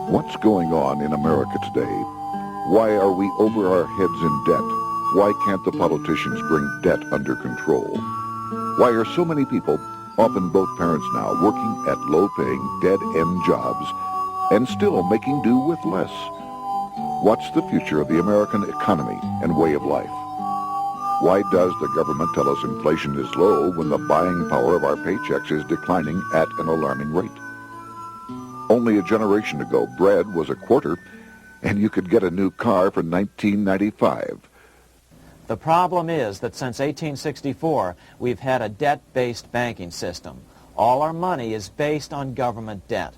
What's going on in America today? Why are we over our heads in debt? Why can't the politicians bring debt under control? Why are so many people, often both parents now, working at low-paying, dead-end jobs and still making do with less? What's the future of the American economy and way of life? Why does the government tell us inflation is low when the buying power of our paychecks is declining at an alarming rate? Only a generation ago, bread was a quarter, and you could get a new car for $19.95. The problem is that since 1864, we've had a debt-based banking system. All our money is based on government debt.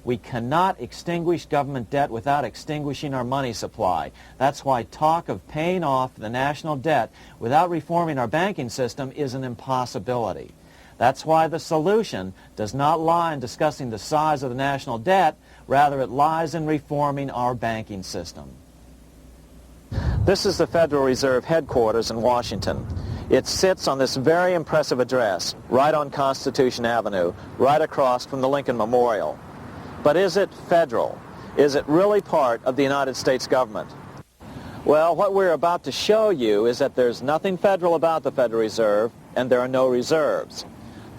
We cannot extinguish government debt without extinguishing our money supply. That's why talk of paying off the national debt without reforming our banking system is an impossibility. That's why the solution does not lie in discussing the size of the national debt, rather it lies in reforming our banking system. This is the Federal Reserve headquarters in Washington. It sits on this very impressive address, right on Constitution Avenue, right across from the Lincoln Memorial. But is it federal? Is it really part of the United States government? Well, what we're about to show you is that there's nothing federal about the Federal Reserve, and there are no reserves.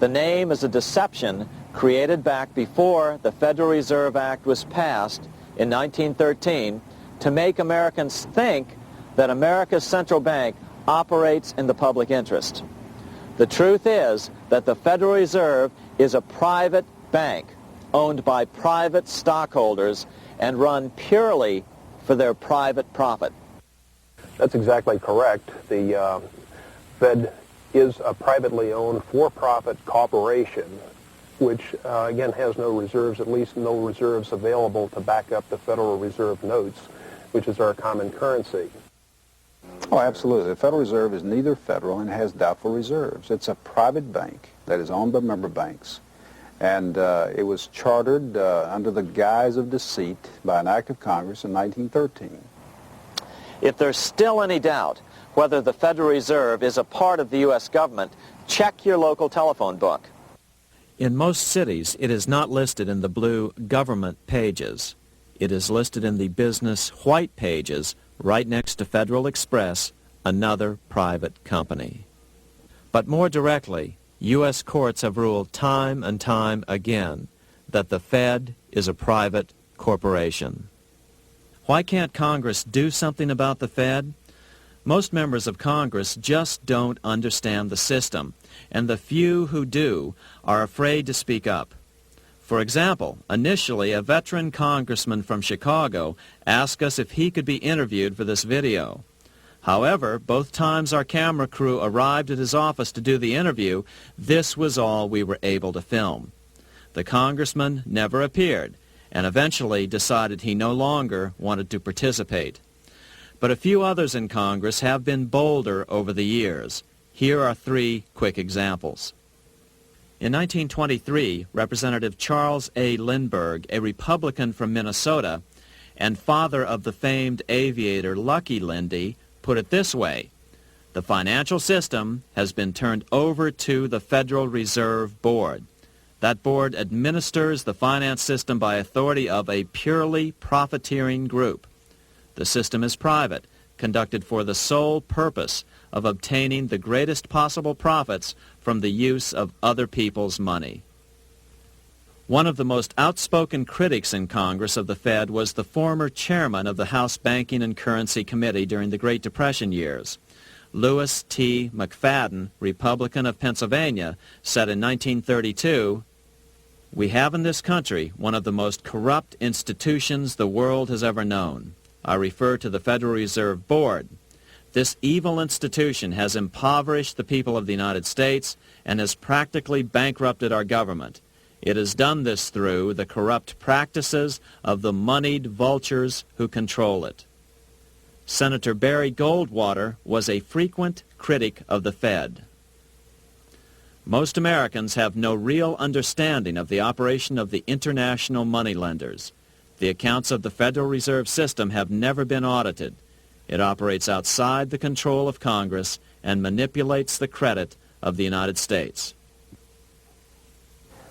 The name is a deception created back before the Federal Reserve Act was passed in 1913 to make Americans think that America's central bank operates in the public interest. The truth is that the Federal Reserve is a private bank owned by private stockholders and run purely for their private profit. That's exactly correct. The Fed is a privately owned for-profit corporation which, again, has no reserves, at least no reserves available to back up the Federal Reserve notes, which is our common currency. Oh, absolutely. The Federal Reserve is neither federal and has doubtful reserves. It's a private bank that is owned by member banks. And it was chartered under the guise of deceit by an act of Congress in 1913. If there's still any doubt whether the Federal Reserve is a part of the U.S. government, check your local telephone book. In most cities, it is not listed in the blue government pages. It is listed in the business white pages right next to Federal Express, another private company. But more directly, U.S. courts have ruled time and time again that the Fed is a private corporation. Why can't Congress do something about the Fed? Most members of Congress just don't understand the system, and the few who do are afraid to speak up. For example, initially a veteran congressman from Chicago asked us if he could be interviewed for this video. However, both times our camera crew arrived at his office to do the interview, this was all we were able to film. The congressman never appeared, and eventually decided he no longer wanted to participate. But a few others in Congress have been bolder over the years. Here are three quick examples. In 1923, Representative Charles A. Lindbergh, a Republican from Minnesota, and father of the famed aviator Lucky Lindy, put it this way: the financial system has been turned over to the Federal Reserve Board. That board administers the finance system by authority of a purely profiteering group. The system is private, conducted for the sole purpose of obtaining the greatest possible profits from the use of other people's money. One of the most outspoken critics in Congress of the Fed was the former chairman of the House Banking and Currency Committee during the Great Depression years. Lewis T. McFadden, Republican of Pennsylvania, said in 1932, "We have in this country one of the most corrupt institutions the world has ever known. I refer to the Federal Reserve Board. This evil institution has impoverished the people of the United States and has practically bankrupted our government. It has done this through the corrupt practices of the moneyed vultures who control it." Senator Barry Goldwater was a frequent critic of the Fed. Most Americans have no real understanding of the operation of the international moneylenders. The accounts of the Federal Reserve System have never been audited. It operates outside the control of Congress and manipulates the credit of the United States.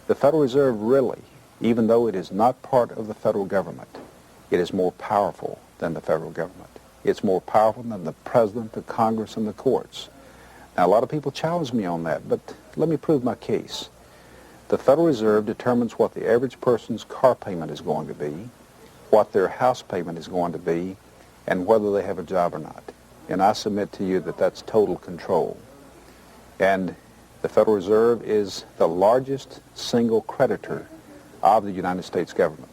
The Federal Reserve really even though it is not part of the federal government, it is more powerful than the federal government. It's more powerful than the president, the Congress, and the courts. Now, a lot of people challenge me on that, but let me prove my case. The Federal Reserve determines what the average person's car payment is going to be, what their house payment is going to be, and whether they have a job or not. And I submit to you that that's total control. And the Federal Reserve is the largest single creditor of the United States government.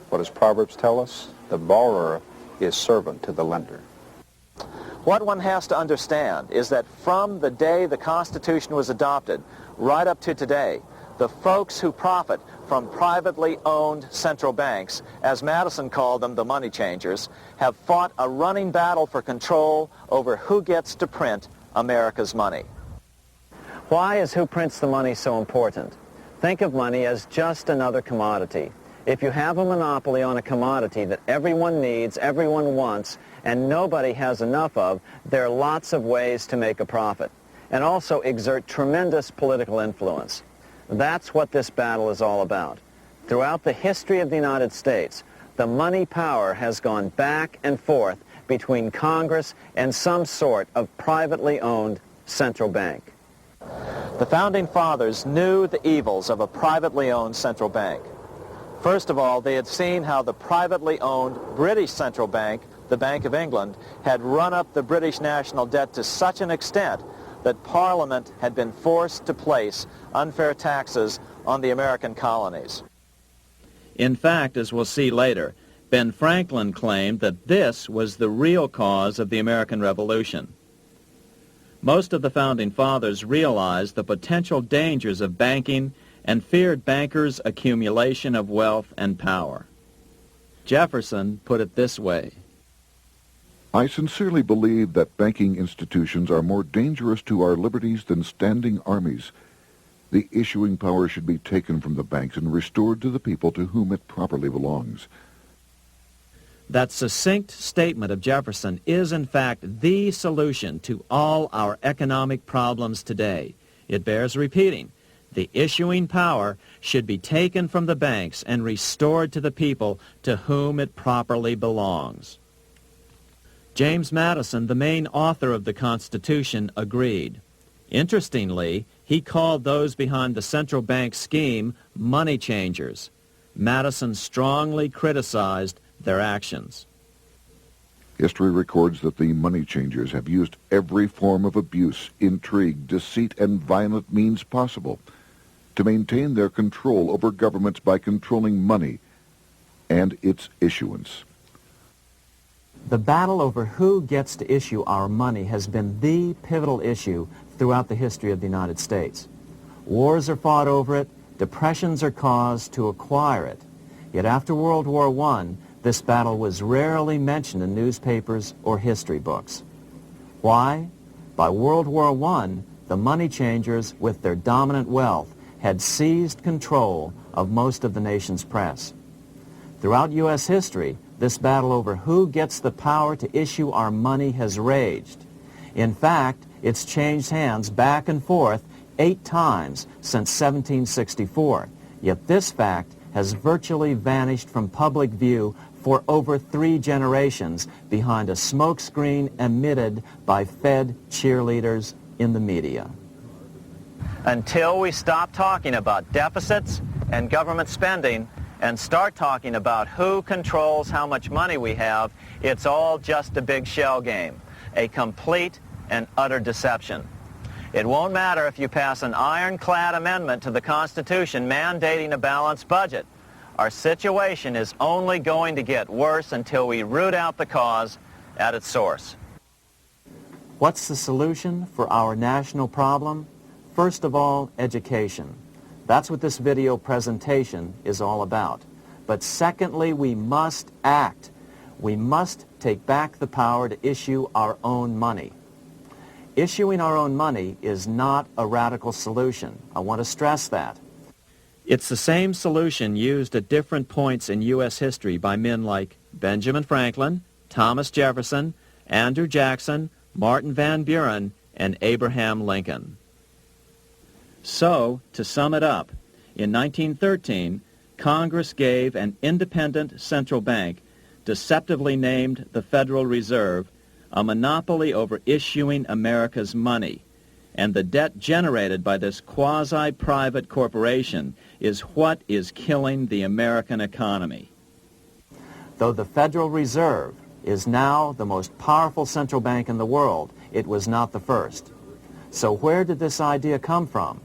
What does Proverbs tell us? The borrower is servant to the lender. What one has to understand is that from the day the Constitution was adopted right up to today, the folks who profit from privately owned central banks, as Madison called them, the money changers, have fought a running battle for control over who gets to print America's money. Why is who prints the money so important? Think of money as just another commodity. If you have a monopoly on a commodity that everyone needs, everyone wants, and nobody has enough of, there are lots of ways to make a profit, and also exert tremendous political influence. That's what this battle is all about. Throughout the history of the United States, the money power has gone back and forth between Congress and some sort of privately owned central bank. The Founding Fathers knew the evils of a privately owned central bank. First of all, they had seen how the privately owned British central bank, the Bank of England, had run up the British national debt to such an extent that Parliament had been forced to place unfair taxes on the American colonies. In fact, as we'll see later, Ben Franklin claimed that this was the real cause of the American Revolution. Most of the Founding Fathers realized the potential dangers of banking and feared bankers' accumulation of wealth and power. Jefferson put it this way: I sincerely believe that banking institutions are more dangerous to our liberties than standing armies. The issuing power should be taken from the banks and restored to the people to whom it properly belongs. That succinct statement of Jefferson is, in fact, the solution to all our economic problems today. It bears repeating. The issuing power should be taken from the banks and restored to the people to whom it properly belongs. James Madison, the main author of the Constitution, agreed. Interestingly, he called those behind the central bank scheme money changers. Madison strongly criticized their actions. History records that the money changers have used every form of abuse, intrigue, deceit, and violent means possible to maintain their control over governments by controlling money and its issuance. The battle over who gets to issue our money has been the pivotal issue throughout the history of the United States. Wars are fought over it, depressions are caused to acquire it. Yet after World War I, this battle was rarely mentioned in newspapers or history books. Why? By World War I, the money changers, with their dominant wealth, had seized control of most of the nation's press. Throughout U.S. history, this battle over who gets the power to issue our money has raged. In fact, it's changed hands back and forth 8 times since 1764, yet this fact has virtually vanished from public view for over 3 generations behind a smokescreen emitted by Fed cheerleaders in the media. Until we stop talking about deficits and government spending and start talking about who controls how much money we have, it's all just a big shell game, a complete and utter deception. It won't matter if you pass an ironclad amendment to the Constitution mandating a balanced budget. Our situation is only going to get worse until we root out the cause at its source. What's the solution for our national problem? First of all, education. That's what this video presentation is all about. But secondly, we must act. We must take back the power to issue our own money. Issuing our own money is not a radical solution. I want to stress that. It's the same solution used at different points in U.S. history by men like Benjamin Franklin, Thomas Jefferson, Andrew Jackson, Martin Van Buren, and Abraham Lincoln. So, to sum it up, in 1913, Congress gave an independent central bank, deceptively named the Federal Reserve, a monopoly over issuing America's money. And the debt generated by this quasi-private corporation is what is killing the American economy. Though the Federal Reserve is now the most powerful central bank in the world, it was not the first. So where did this idea come from?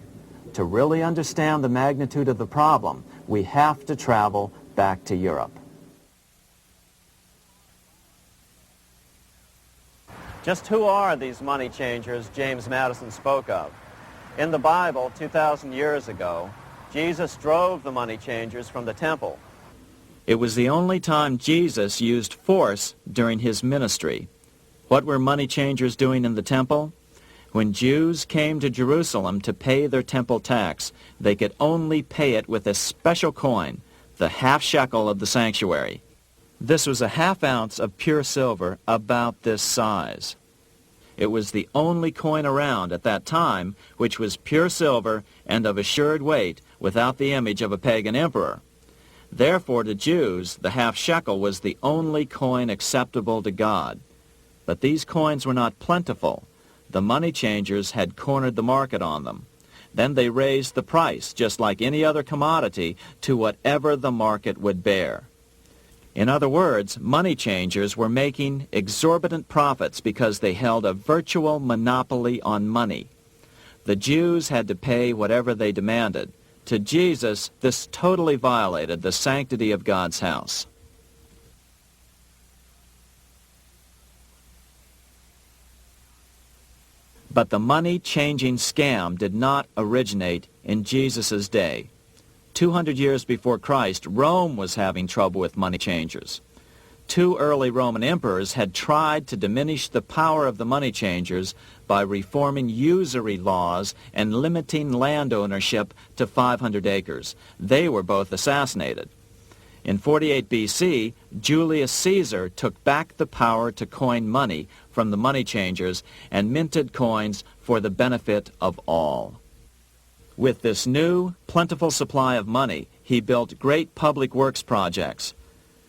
To really understand the magnitude of the problem, we have to travel back to Europe. Just who are these money changers James Madison spoke of? In the Bible, 2,000 years ago, Jesus drove the money changers from the temple. It was the only time Jesus used force during his ministry. What were money changers doing in the temple? When Jews came to Jerusalem to pay their temple tax, they could only pay it with a special coin, the half shekel of the sanctuary. This was a half ounce of pure silver about this size. It was the only coin around at that time which was pure silver and of assured weight without the image of a pagan emperor. Therefore to Jews the half shekel was the only coin acceptable to God. But these coins were not plentiful. The money changers had cornered the market on them. Then they raised the price, just like any other commodity, to whatever the market would bear. In other words, money changers were making exorbitant profits because they held a virtual monopoly on money. The Jews had to pay whatever they demanded. To Jesus, this totally violated the sanctity of God's house. But the money-changing scam did not originate in Jesus' day. 200 years before Christ, Rome was having trouble with money changers. 2 early Roman emperors had tried to diminish the power of the money changers by reforming usury laws and limiting land ownership to 500 acres. They were both assassinated. In 48 BC, Julius Caesar took back the power to coin money from the money changers and minted coins for the benefit of all. With this new, plentiful supply of money, he built great public works projects.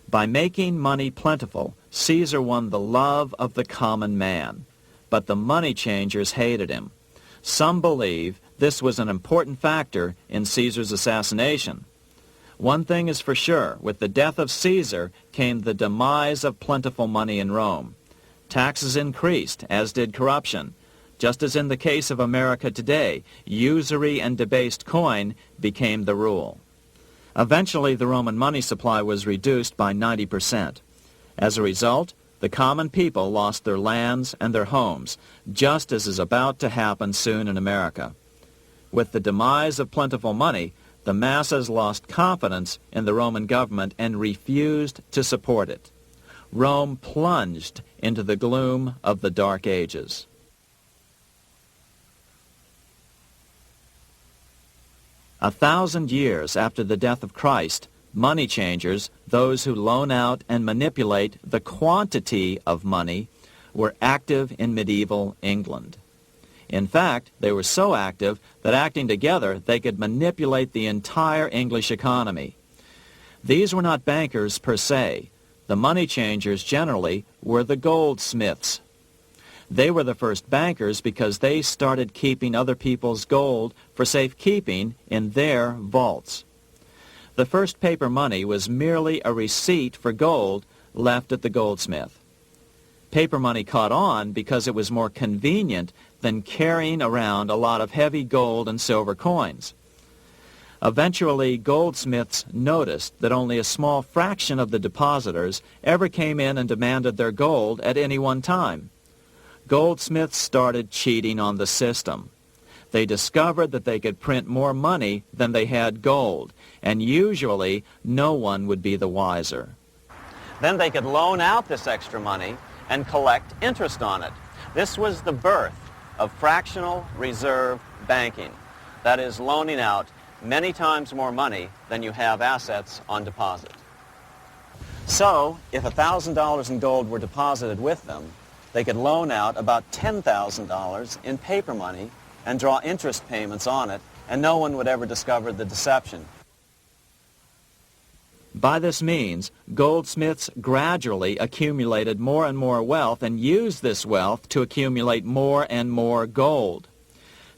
By making money plentiful, Caesar won the love of the common man. But the money changers hated him. Some believe this was an important factor in Caesar's assassination. One thing is for sure, with the death of Caesar came the demise of plentiful money in Rome. Taxes increased, as did corruption. Just as in the case of America today, usury and debased coin became the rule. Eventually, the Roman money supply was reduced by 90%. As a result, the common people lost their lands and their homes, just as is about to happen soon in America. With the demise of plentiful money, the masses lost confidence in the Roman government and refused to support it. Rome plunged into the gloom of the Dark Ages. A 1,000 years after the death of Christ, money changers, those who loan out and manipulate the quantity of money, were active in medieval England. In fact, they were so active that acting together, they could manipulate the entire English economy. These were not bankers per se. The money changers generally were the goldsmiths. They were the first bankers because they started keeping other people's gold for safekeeping in their vaults. The first paper money was merely a receipt for gold left at the goldsmith. Paper money caught on because it was more convenient than carrying around a lot of heavy gold and silver coins. Eventually, goldsmiths noticed that only a small fraction of the depositors ever came in and demanded their gold at any one time. Goldsmiths started cheating on the system. They discovered that they could print more money than they had gold, and usually no one would be the wiser. Then they could loan out this extra money and collect interest on it. This was the birth of fractional reserve banking. That is, loaning out many times more money than you have assets on deposit. So, if $1,000 in gold were deposited with them, they could loan out about $10,000 in paper money and draw interest payments on it, and no one would ever discover the deception. By this means, goldsmiths gradually accumulated more and more wealth and used this wealth to accumulate more and more gold.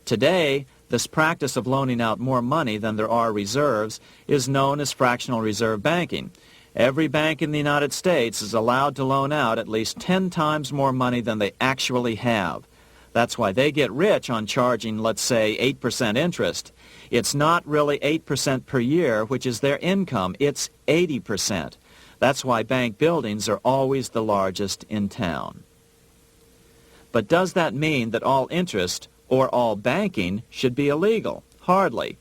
Today, this practice of loaning out more money than there are reserves is known as fractional reserve banking. Every bank in the United States is allowed to loan out at least 10 times more money than they actually have. That's why they get rich on charging, let's say, 8% interest. It's not really 8% per year, which is their income. It's 80%. That's why bank buildings are always the largest in town. But does that mean that all interest or all banking should be illegal? Hardly.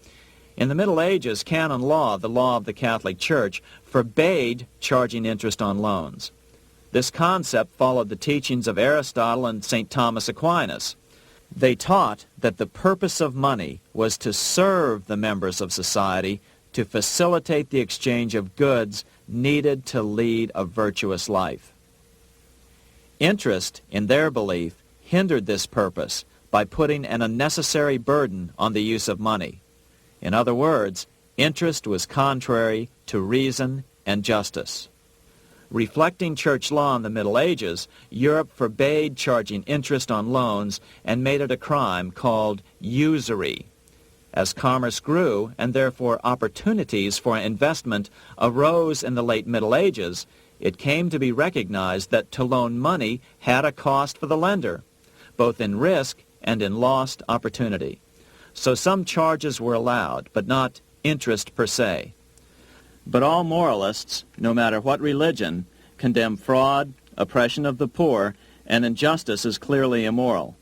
In the Middle Ages, canon law, the law of the Catholic Church, forbade charging interest on loans. This concept followed the teachings of Aristotle and St. Thomas Aquinas. They taught that the purpose of money was to serve the members of society, to facilitate the exchange of goods needed to lead a virtuous life. Interest, in their belief, hindered this purpose by putting an unnecessary burden on the use of money. In other words, interest was contrary to reason and justice. Reflecting church law in the Middle Ages, Europe forbade charging interest on loans and made it a crime called usury. As commerce grew, and therefore opportunities for investment arose in the late Middle Ages, it came to be recognized that to loan money had a cost for the lender, both in risk and in lost opportunity. So some charges were allowed, but not interest per se. But all moralists, no matter what religion, condemn fraud, oppression of the poor, and injustice as clearly immoral.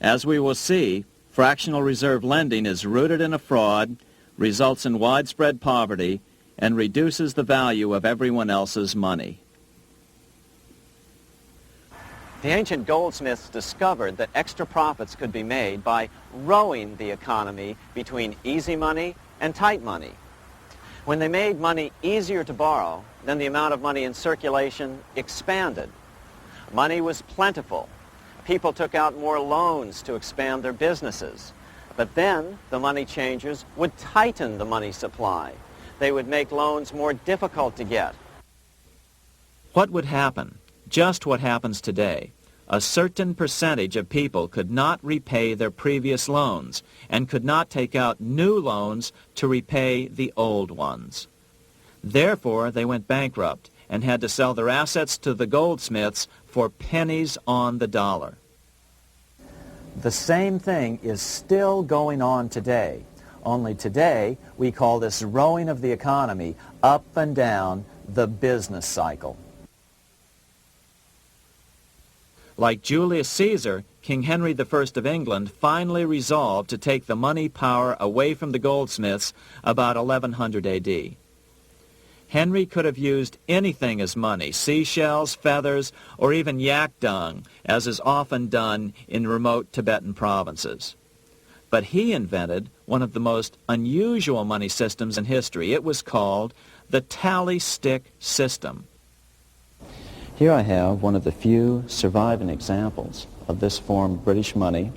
As we will see, fractional reserve lending is rooted in a fraud, results in widespread poverty, and reduces the value of everyone else's money. The ancient goldsmiths discovered that extra profits could be made by rowing the economy between easy money and tight money. When they made money easier to borrow, then the amount of money in circulation expanded. Money was plentiful. People took out more loans to expand their businesses. But then the money changers would tighten the money supply. They would make loans more difficult to get. What would happen? Just what happens today. A certain percentage of people could not repay their previous loans and could not take out new loans to repay the old ones. Therefore, they went bankrupt and had to sell their assets to the goldsmiths for pennies on the dollar. The same thing is still going on today. Only today, we call this rowing of the economy up and down the business cycle. Like Julius Caesar, King Henry I of England finally resolved to take the money power away from the goldsmiths about 1100 A.D. Henry could have used anything as money, seashells, feathers, or even yak dung, as is often done in remote Tibetan provinces. But he invented one of the most unusual money systems in history. It was called the tally stick system. Here I have one of the few surviving examples of this form of British money,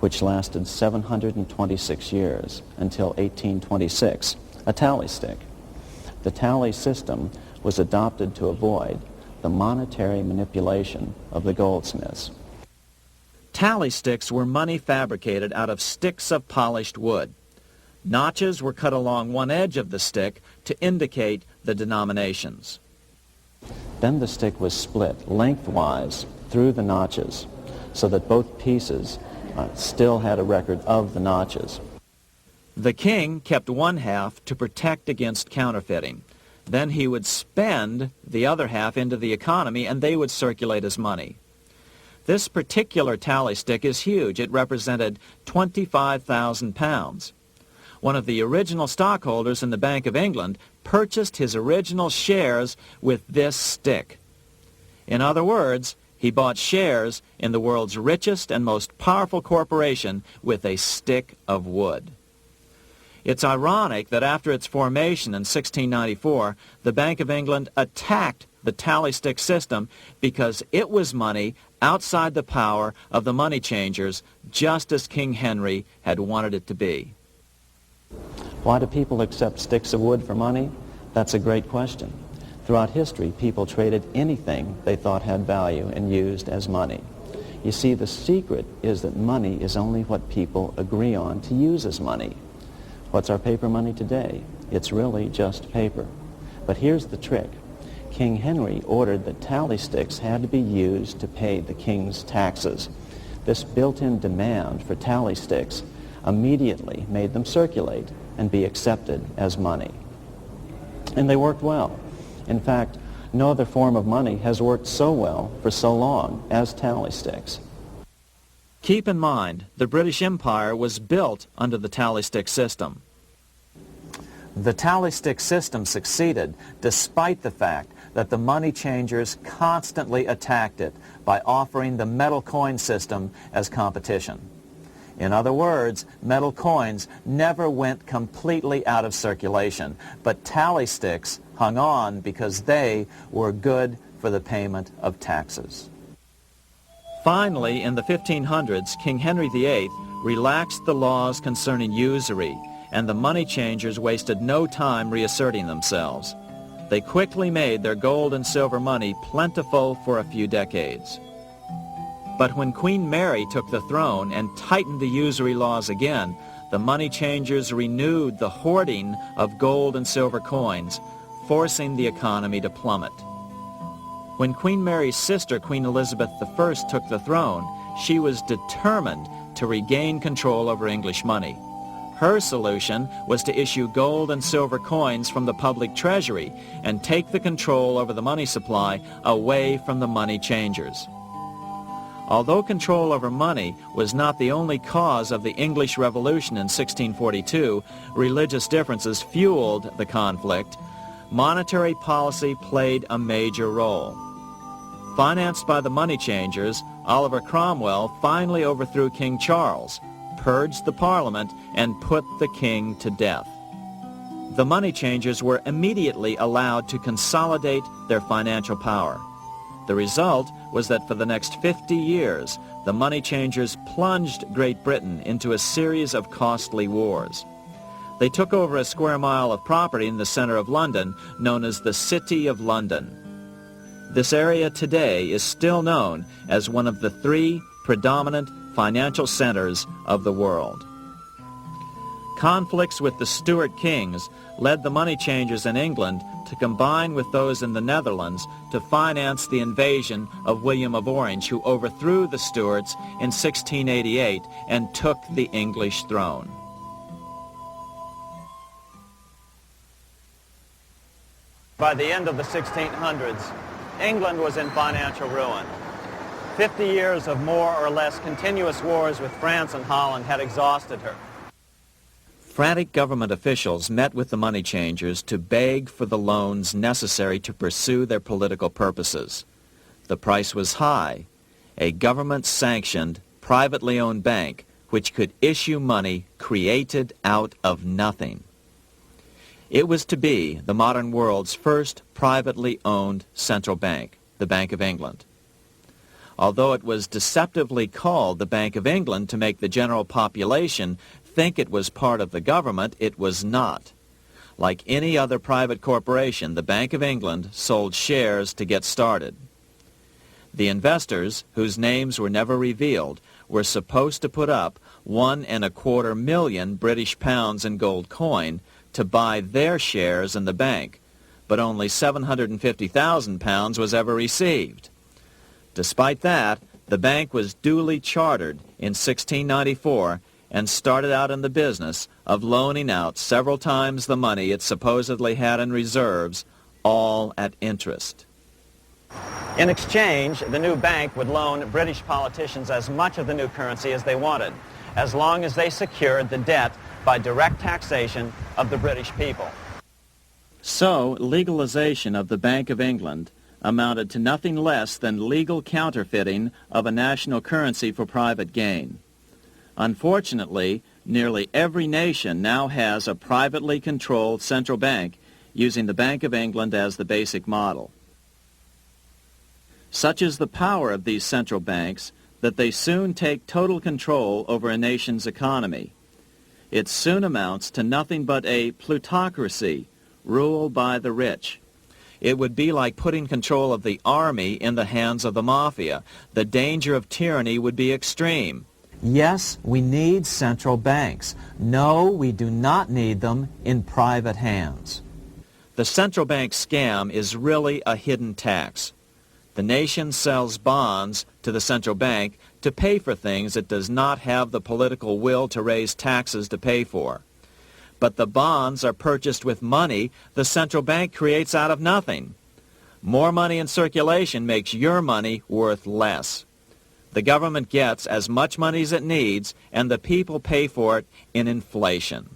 which lasted 726 years until 1826, a tally stick. The tally system was adopted to avoid the monetary manipulation of the goldsmiths. Tally sticks were money fabricated out of sticks of polished wood. Notches were cut along one edge of the stick to indicate the denominations. Then the stick was split lengthwise through the notches so that both pieces still had a record of the notches. The king kept one half to protect against counterfeiting. Then he would spend the other half into the economy and they would circulate as money. This particular tally stick is huge. It represented 25,000 pounds. One of the original stockholders in the Bank of England purchased his original shares with this stick. In other words, he bought shares in the world's richest and most powerful corporation with a stick of wood. It's ironic that after its formation in 1694, the Bank of England attacked the tally stick system because it was money outside the power of the money changers, just as King Henry had wanted it to be. Why do people accept sticks of wood for money? That's a great question. Throughout history, people traded anything they thought had value and used as money. You see, the secret is that money is only what people agree on to use as money. What's our paper money today? It's really just paper. But here's the trick. King Henry ordered that tally sticks had to be used to pay the king's taxes. This built-in demand for tally sticks immediately made them circulate and be accepted as money. And they worked well. In fact, no other form of money has worked so well for so long as tally sticks. Keep in mind, the British Empire was built under the tally stick system. The tally stick system succeeded despite the fact that the money changers constantly attacked it by offering the metal coin system as competition. In other words, metal coins never went completely out of circulation, but tally sticks hung on because they were good for the payment of taxes. Finally, in the 1500s, King Henry VIII relaxed the laws concerning usury, and the money changers wasted no time reasserting themselves. They quickly made their gold and silver money plentiful for a few decades. But when Queen Mary took the throne and tightened the usury laws again, the money changers renewed the hoarding of gold and silver coins, forcing the economy to plummet. When Queen Mary's sister, Queen Elizabeth I, took the throne, she was determined to regain control over English money. Her solution was to issue gold and silver coins from the public treasury and take the control over the money supply away from the money changers. Although control over money was not the only cause of the English Revolution in 1642, religious differences fueled the conflict. Monetary policy played a major role. Financed by the money changers, Oliver Cromwell finally overthrew King Charles, purged the Parliament, and put the king to death. The money changers were immediately allowed to consolidate their financial power. The result was that for the next 50 years, the money changers plunged Great Britain into a series of costly wars. They took over a square mile of property in the center of London, known as the City of London. This area today is still known as one of the 3 predominant financial centers of the world. Conflicts with the Stuart kings led the money changers in England to combine with those in the Netherlands to finance the invasion of William of Orange, who overthrew the Stuarts in 1688 and took the English throne. By the end of the 1600s, England was in financial ruin. 50 years of more or less continuous wars with France and Holland had exhausted her. Frantic government officials met with the money changers to beg for the loans necessary to pursue their political purposes. The price was high. A government-sanctioned, privately owned bank which could issue money created out of nothing. It was to be the modern world's first privately owned central bank, the Bank of England. Although it was deceptively called the Bank of England to make the general population think it was part of the government, it was not. Like any other private corporation, the Bank of England sold shares to get started. The investors, whose names were never revealed, were supposed to put up £1.25 million British pounds in gold coin to buy their shares in the bank, but only £750,000 was ever received. Despite that, the bank was duly chartered in 1694 and started out in the business of loaning out several times the money it supposedly had in reserves, all at interest. In exchange, the new bank would loan British politicians as much of the new currency as they wanted, as long as they secured the debt by direct taxation of the British people. So, legalization of the Bank of England amounted to nothing less than legal counterfeiting of a national currency for private gain. Unfortunately, nearly every nation now has a privately controlled central bank using the Bank of England as the basic model. Such is the power of these central banks that they soon take total control over a nation's economy. It soon amounts to nothing but a plutocracy rule by the rich. It would be like putting control of the army in the hands of the mafia. The danger of tyranny would be extreme. Yes, we need central banks. No, we do not need them in private hands. The central bank scam is really a hidden tax. The nation sells bonds to the central bank to pay for things it does not have the political will to raise taxes to pay for. But the bonds are purchased with money the central bank creates out of nothing. More money in circulation makes your money worth less. The government gets as much money as it needs, and the people pay for it in inflation.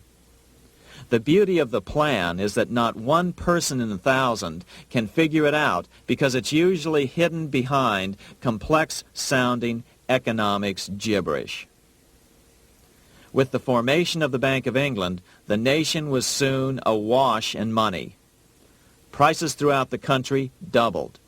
The beauty of the plan is that not one person in 1,000 can figure it out because it's usually hidden behind complex-sounding economics gibberish. With the formation of the Bank of England, the nation was soon awash in money. Prices throughout the country doubled.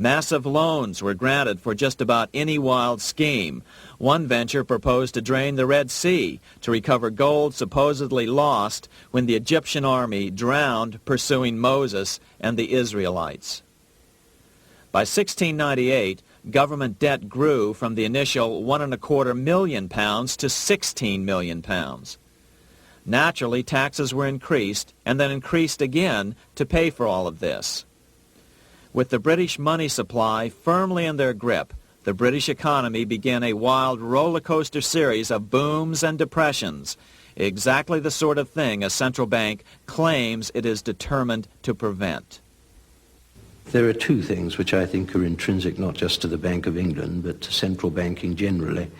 Massive loans were granted for just about any wild scheme. One venture proposed to drain the Red Sea to recover gold supposedly lost when the Egyptian army drowned pursuing Moses and the Israelites. By 1698, government debt grew from the initial £1.25 million to £16 million. Naturally, taxes were increased and then increased again to pay for all of this. With the British money supply firmly in their grip, the British economy began a wild roller coaster series of booms and depressions, exactly the sort of thing a central bank claims it is determined to prevent. There are two things which I think are intrinsic not just to the Bank of England but to central banking generally.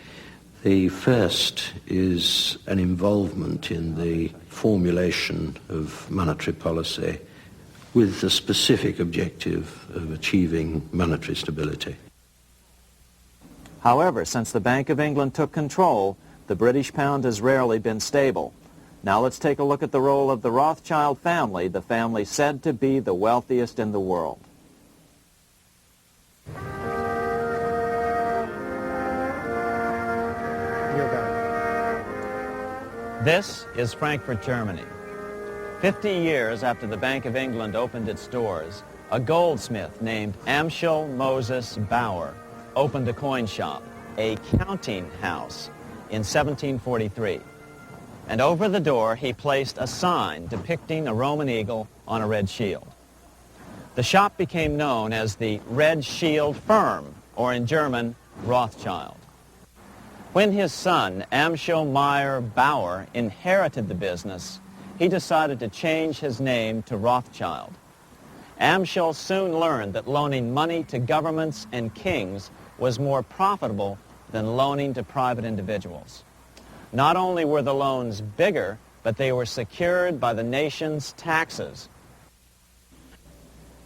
The first is an involvement in the formulation of monetary policy with the specific objective of achieving monetary stability. However, since the Bank of England took control, the British pound has rarely been stable. Now let's take a look at the role of the Rothschild family, the family said to be the wealthiest in the world. This is Frankfurt, Germany. 50 years after the Bank of England opened its doors, a goldsmith named Amschel Moses Bauer opened a coin shop, a counting house, in 1743. And over the door he placed a sign depicting a Roman eagle on a red shield. The shop became known as the Red Shield Firm, or in German, Rothschild. When his son, Amschel Meyer Bauer, inherited the business, he decided to change his name to Rothschild. Amschel soon learned that loaning money to governments and kings was more profitable than loaning to private individuals. Not only were the loans bigger, but they were secured by the nation's taxes.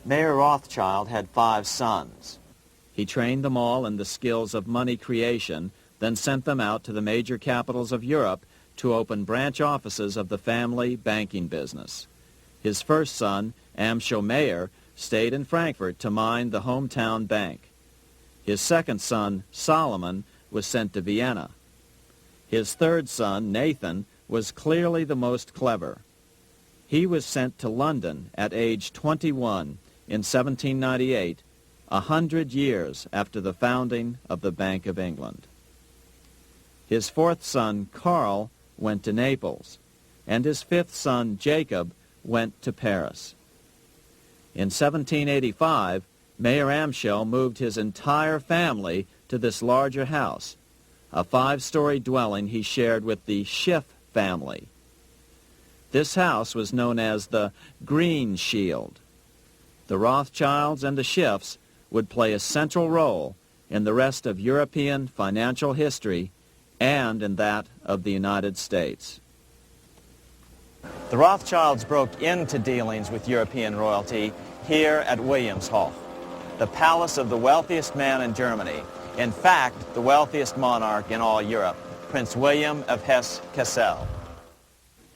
Mayer Rothschild had 5 sons. He trained them all in the skills of money creation, then sent them out to the major capitals of Europe to open branch offices of the family banking business. His first son, Amschel Meyer, stayed in Frankfurt to mind the hometown bank. His second son, Solomon, was sent to Vienna. His third son, Nathan, was clearly the most clever. He was sent to London at age 21 in 1798, 100 years after the founding of the Bank of England. His fourth son, Karl, went to Naples, and his fifth son, Jacob, went to Paris. In 1785, Mayer Amschel moved his entire family to this larger house, a 5-story dwelling he shared with the Schiff family. This house was known as the Green Shield. The Rothschilds and the Schiffs would play a central role in the rest of European financial history and in that of the United States. The Rothschilds broke into dealings with European royalty here at Wilhelmshof, the palace of the wealthiest man in Germany. In fact, the wealthiest monarch in all Europe, Prince William of Hesse-Kassel.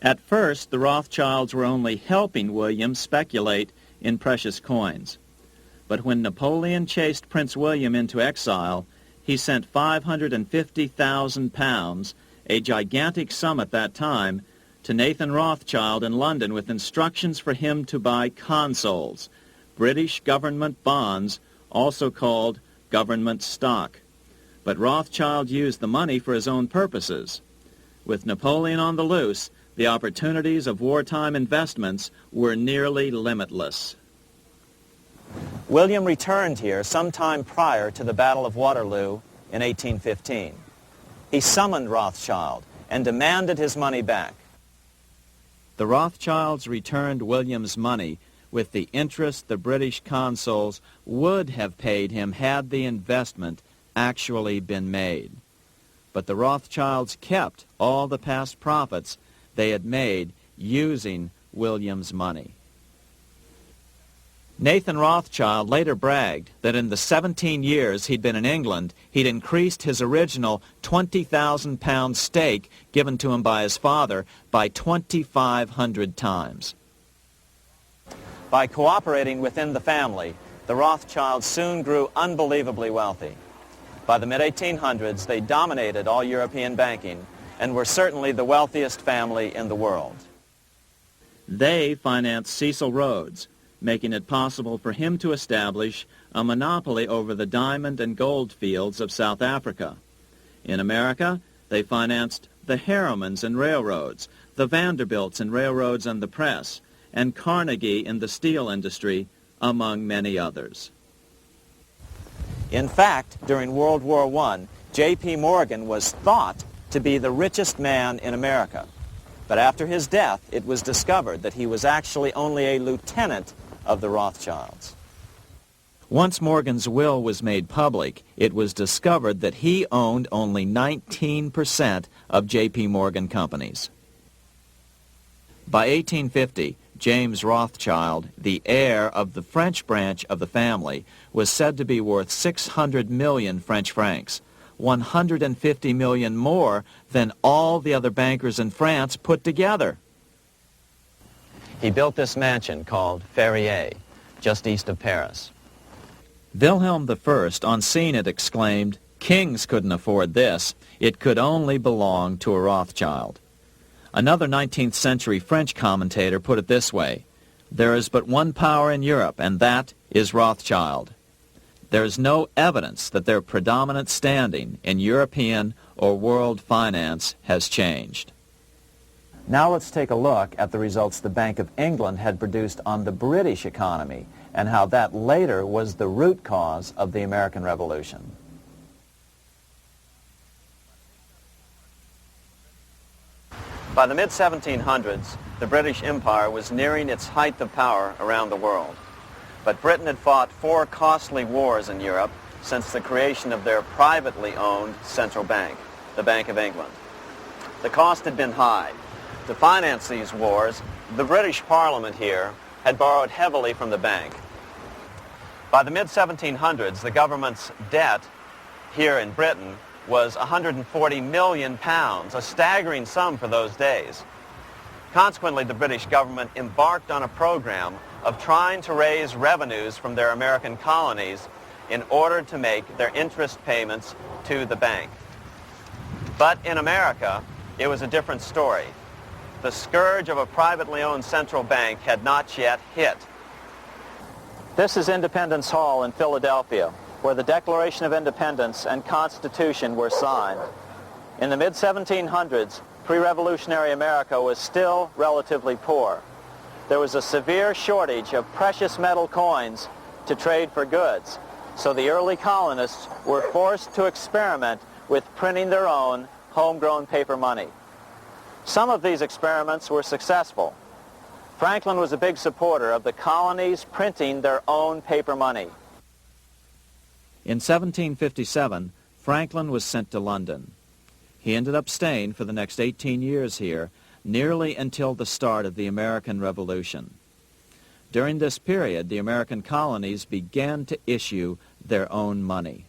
At first, the Rothschilds were only helping William speculate in precious coins. But when Napoleon chased Prince William into exile, he sent £550,000, a gigantic sum at that time, to Nathan Rothschild in London with instructions for him to buy consols, British government bonds, also called government stock. But Rothschild used the money for his own purposes. With Napoleon on the loose, the opportunities of wartime investments were nearly limitless. William returned here sometime prior to the Battle of Waterloo in 1815. He summoned Rothschild and demanded his money back. The Rothschilds returned William's money with the interest the British consuls would have paid him had the investment actually been made. But the Rothschilds kept all the past profits they had made using William's money. Nathan Rothschild later bragged that in the 17 years he'd been in England, he'd increased his original £20,000 stake given to him by his father by 2,500 times. By cooperating within the family, the Rothschilds soon grew unbelievably wealthy. By the mid-1800s, they dominated all European banking and were certainly the wealthiest family in the world. They financed Cecil Rhodes, making it possible for him to establish a monopoly over the diamond and gold fields of South Africa. In America, they financed the Harrimans and railroads, the Vanderbilts and railroads and the press, and Carnegie in the steel industry, among many others. In fact, during World War I, J.P. Morgan was thought to be the richest man in America. But after his death, it was discovered that he was actually only a lieutenant of the Rothschilds. Once Morgan's will was made public, it was discovered that he owned only 19% of J.P. Morgan companies. By 1850, James Rothschild, the heir of the French branch of the family, was said to be worth 600 million French francs, 150 million more than all the other bankers in France put together. He built this mansion called Ferrier, just east of Paris. Wilhelm I, on seeing it, exclaimed, "Kings couldn't afford this. It could only belong to a Rothschild." Another 19th century French commentator put it this way: "There is but one power in Europe, and that is Rothschild." There is no evidence that their predominant standing in European or world finance has changed. Now let's take a look at the results the Bank of England had produced on the British economy and how that later was the root cause of the American Revolution. By the mid-1700s, the British Empire was nearing its height of power around the world. But Britain had fought 4 costly wars in Europe since the creation of their privately owned central bank, the Bank of England. The cost had been high. To finance these wars, the British Parliament here had borrowed heavily from the bank. By the mid-1700s, the government's debt here in Britain was £140 million, a staggering sum for those days. Consequently, the British government embarked on a program of trying to raise revenues from their American colonies in order to make their interest payments to the bank. But in America, it was a different story. The scourge of a privately owned central bank had not yet hit. This is Independence Hall in Philadelphia, where the Declaration of Independence and Constitution were signed. In the mid-1700s, pre-revolutionary America was still relatively poor. There was a severe shortage of precious metal coins to trade for goods, so the early colonists were forced to experiment with printing their own homegrown paper money. Some of these experiments were successful. Franklin was a big supporter of the colonies printing their own paper money. In 1757, Franklin was sent to London. He ended up staying for the next 18 years here, nearly until the start of the American Revolution. During this period, the American colonies began to issue their own money.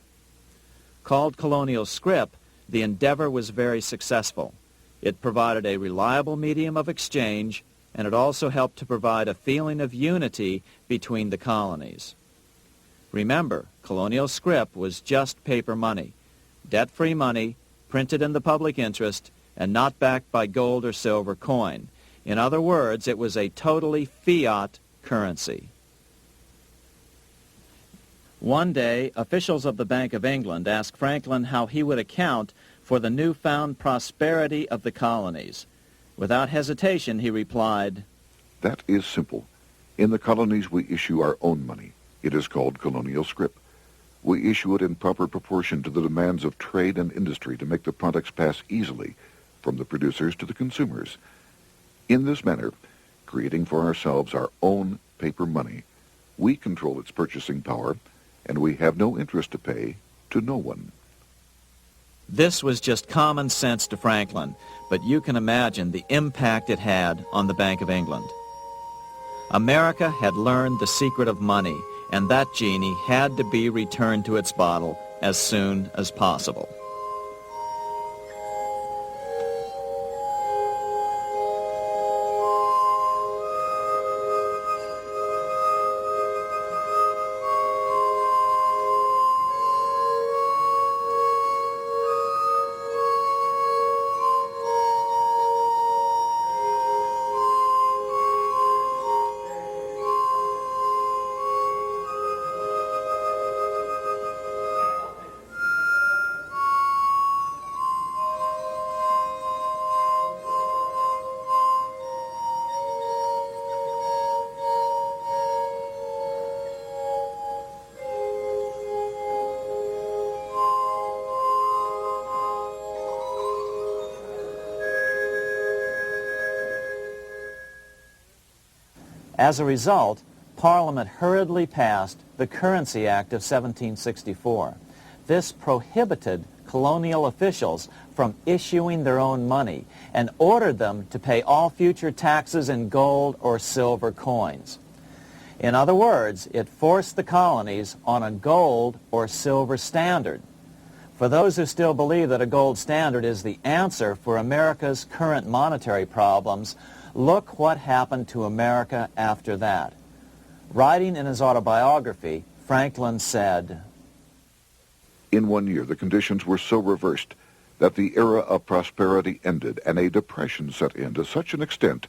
Called colonial scrip, the endeavor was very successful. It provided a reliable medium of exchange, and it also helped to provide a feeling of unity between the colonies. Remember, colonial scrip was just paper money, debt-free money, printed in the public interest, and not backed by gold or silver coin. In other words, it was a totally fiat currency. One day, officials of the Bank of England asked Franklin how he would account for the newfound prosperity of the colonies. Without hesitation, he replied, That is simple. In the colonies, we issue our own money. It is called colonial scrip. We issue it in proper proportion to the demands of trade and industry to make the products pass easily from the producers to the consumers. In this manner, creating for ourselves our own paper money, we control its purchasing power, and we have no interest to pay to no one. This was just common sense to Franklin, but you can imagine the impact it had on the Bank of England. America had learned the secret of money, and that genie had to be returned to its bottle as soon as possible. As a result, Parliament hurriedly passed the Currency Act of 1764. This prohibited colonial officials from issuing their own money and ordered them to pay all future taxes in gold or silver coins. In other words, it forced the colonies on a gold or silver standard. For those who still believe that a gold standard is the answer for America's current monetary problems, look what happened to America after that. Writing in his autobiography, Franklin said, In 1 year, the conditions were so reversed that the era of prosperity ended and a depression set in to such an extent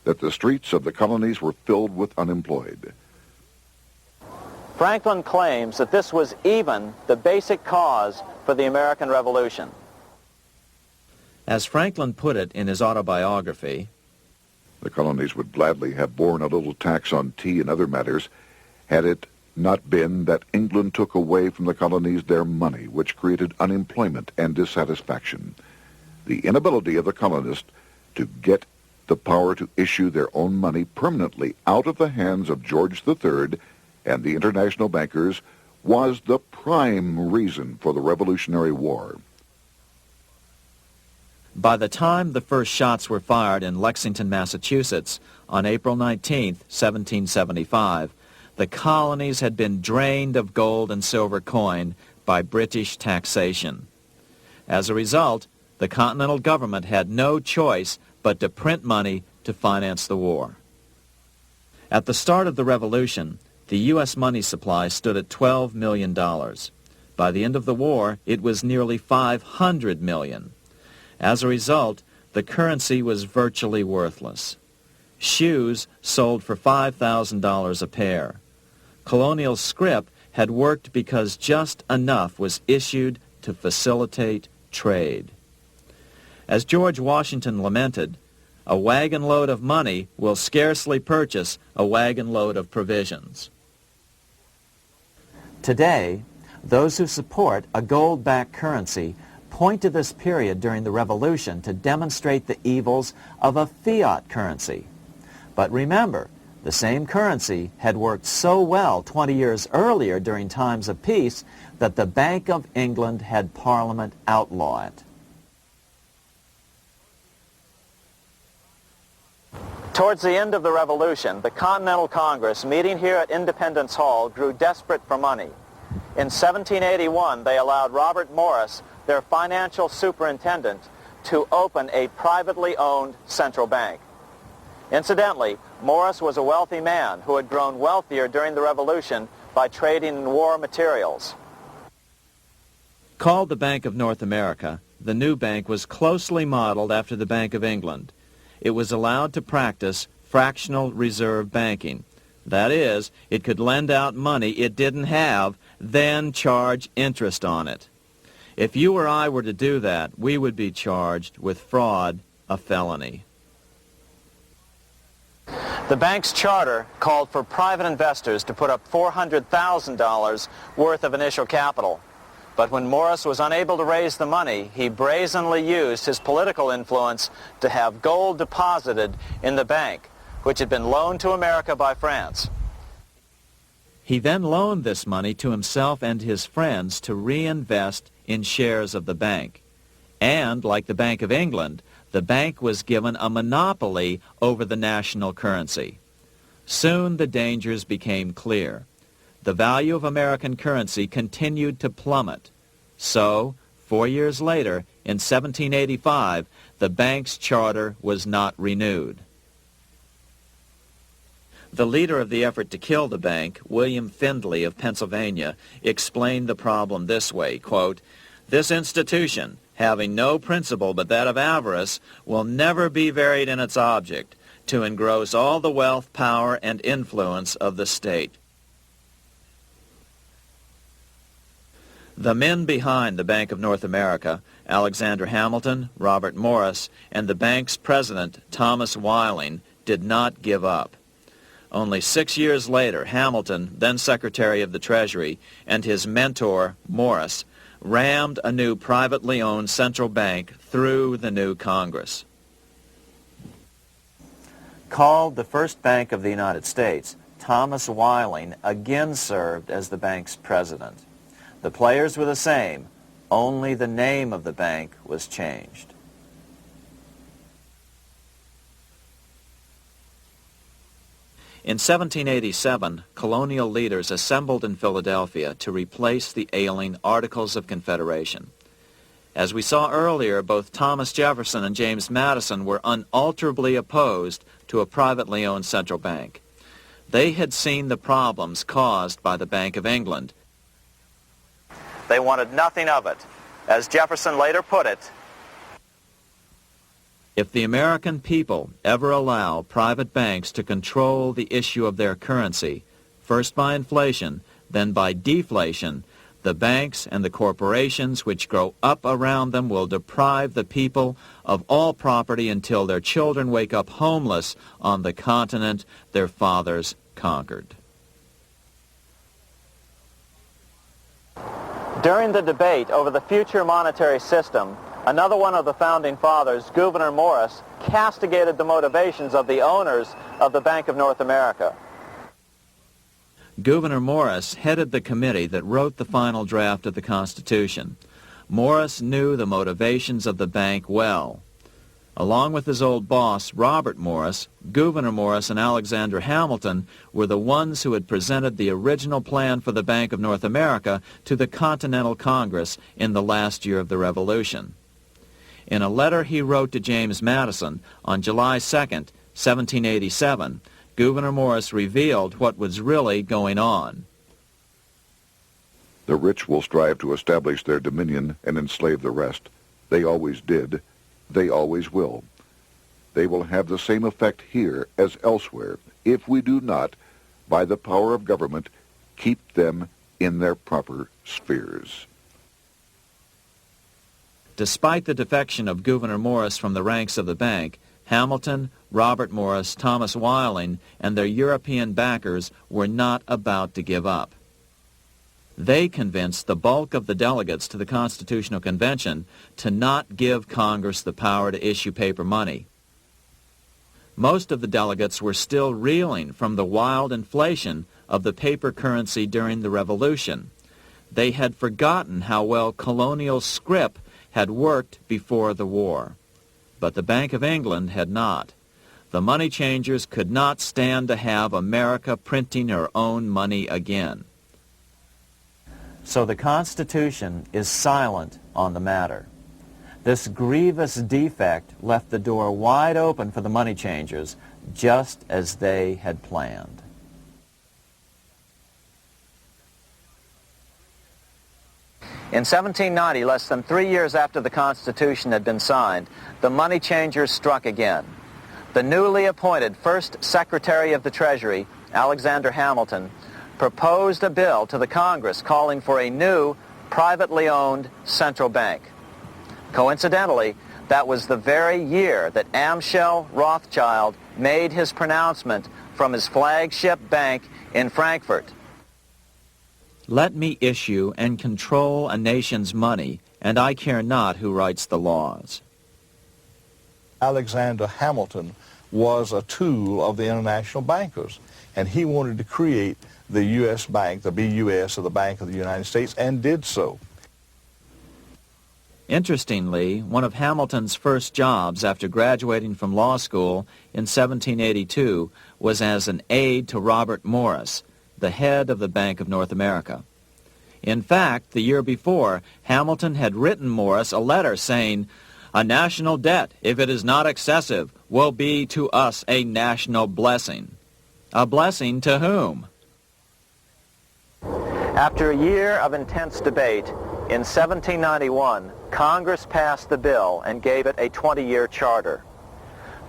that the streets of the colonies were filled with unemployed. Franklin claims that this was even the basic cause for the American Revolution. As Franklin put it in his autobiography, The colonies would gladly have borne a little tax on tea and other matters had it not been that England took away from the colonies their money, which created unemployment and dissatisfaction. The inability of the colonists to get the power to issue their own money permanently out of the hands of George III and the international bankers was the prime reason for the Revolutionary War. by the time the first shots were fired in Lexington, Massachusetts, on April 19, 1775, the colonies had been drained of gold and silver coin by British taxation. As a result, the Continental government had no choice but to print money to finance the war. At the start of the Revolution, the U.S. money supply stood at $12 million. By the end of the war, it was nearly $500 million. As a result, the currency was virtually worthless. Shoes sold for $5,000 a pair. Colonial scrip had worked because just enough was issued to facilitate trade. As George Washington lamented, a wagon load of money will scarcely purchase a wagon load of provisions. Today, those who support a gold-backed currency point to this period during the Revolution to demonstrate the evils of a fiat currency. But remember, the same currency had worked so well 20 years earlier during times of peace that the Bank of England had Parliament outlaw it. Towards the end of the Revolution, the Continental Congress, meeting here at Independence Hall, grew desperate for money. In 1781, they allowed Robert Morris, their financial superintendent, to open a privately owned central bank. Incidentally, Morris was a wealthy man who had grown wealthier during the Revolution by trading in war materials. Called the Bank of North America, the new bank was closely modeled after the Bank of England. It was allowed to practice fractional reserve banking. That is, it could lend out money it didn't have, then charge interest on it. If you or I were to do that, we would be charged with fraud, a felony. The bank's charter called for private investors to put up $400,000 worth of initial capital. But when Morris was unable to raise the money, he brazenly used his political influence to have gold deposited in the bank, which had been loaned to America by France. He then loaned this money to himself and his friends to reinvest in shares of the bank. And, like the Bank of England, the bank was given a monopoly over the national currency. Soon the dangers became clear. The value of American currency continued to plummet. So, 4 years later, in 1785, the bank's charter was not renewed. The leader of the effort to kill the bank, William Findley of Pennsylvania, explained the problem this way, quote, "This institution, having no principle but that of avarice, will never be varied in its object, to engross all the wealth, power, and influence of the state." The men behind the Bank of North America, Alexander Hamilton, Robert Morris, and the bank's president, Thomas Whiling, did not give up. Only 6 years later, Hamilton, then Secretary of the Treasury, and his mentor, Morris, rammed a new privately owned central bank through the new Congress. Called the first bank of the United States, Thomas Whiling again served as the bank's president. The players were the same, only the name of the bank was changed. In 1787, colonial leaders assembled in Philadelphia to replace the ailing Articles of Confederation. As we saw earlier, both Thomas Jefferson and James Madison were unalterably opposed to a privately owned central bank. They had seen the problems caused by the Bank of England. They wanted nothing of it. As Jefferson later put it, "If the American people ever allow private banks to control the issue of their currency, first by inflation, then by deflation, the banks and the corporations which grow up around them will deprive the people of all property until their children wake up homeless on the continent their fathers conquered." During the debate over the future monetary system, another one of the founding fathers, Gouverneur Morris, castigated the motivations of the owners of the Bank of North America. Gouverneur Morris headed the committee that wrote the final draft of the Constitution. Morris knew the motivations of the bank well. Along with his old boss, Robert Morris, Gouverneur Morris and Alexander Hamilton were the ones who had presented the original plan for the Bank of North America to the Continental Congress in the last year of the Revolution. In a letter he wrote to James Madison on July 2nd, 1787, Gouverneur Morris revealed what was really going on. The rich will strive to establish their dominion and enslave the rest. They always did. They always will. They will have the same effect here as elsewhere if we do not, by the power of government, keep them in their proper spheres. Despite the defection of Gouverneur Morris from the ranks of the bank, Hamilton, Robert Morris, Thomas Whiling, and their European backers were not about to give up. They convinced the bulk of the delegates to the Constitutional Convention to not give Congress the power to issue paper money. Most of the delegates were still reeling from the wild inflation of the paper currency during the Revolution. They had forgotten how well colonial scrip had worked before the war. But the Bank of England had not. The money changers could not stand to have America printing her own money again. So the Constitution is silent on the matter. This grievous defect left the door wide open for the money changers, just as they had planned. In 1790, less than 3 years after the Constitution had been signed, the money changers struck again. The newly appointed first Secretary of the Treasury, Alexander Hamilton, proposed a bill to the Congress calling for a new, privately owned central bank. Coincidentally, that was the very year that Amschel Rothschild made his pronouncement from his flagship bank in Frankfurt. Let me issue and control a nation's money, and I care not who writes the laws. Alexander Hamilton was a tool of the international bankers, and he wanted to create the U.S. Bank, the BUS, or the Bank of the United States, and did so. Interestingly, one of Hamilton's first jobs after graduating from law school in 1782 was as an aide to Robert Morris, the head of the Bank of North America. In fact, the year before, Hamilton had written Morris a letter saying, "A national debt, if it is not excessive, will be to us a national blessing." A blessing to whom? After a year of intense debate, in 1791, Congress passed the bill and gave it a 20-year charter.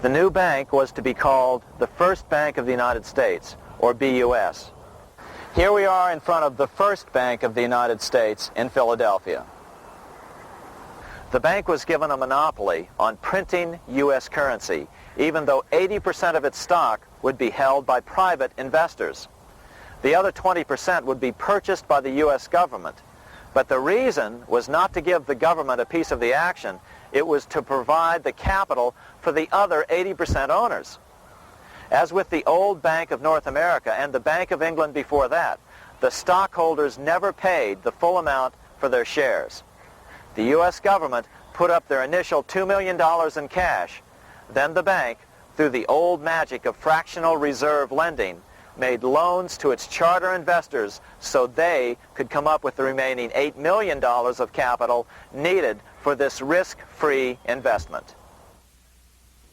The new bank was to be called the First Bank of the United States, or BUS. Here we are in front of the First Bank of the United States in Philadelphia. The bank was given a monopoly on printing U.S. currency, even though 80% of its stock would be held by private investors. The other 20% would be purchased by the U.S. government. But the reason was not to give the government a piece of the action. It was to provide the capital for the other 80% owners. As with the old Bank of North America and the Bank of England before that, the stockholders never paid the full amount for their shares. The U.S. government put up their initial $2 million in cash. Then the bank, through the old magic of fractional reserve lending, made loans to its charter investors so they could come up with the remaining $8 million of capital needed for this risk-free investment.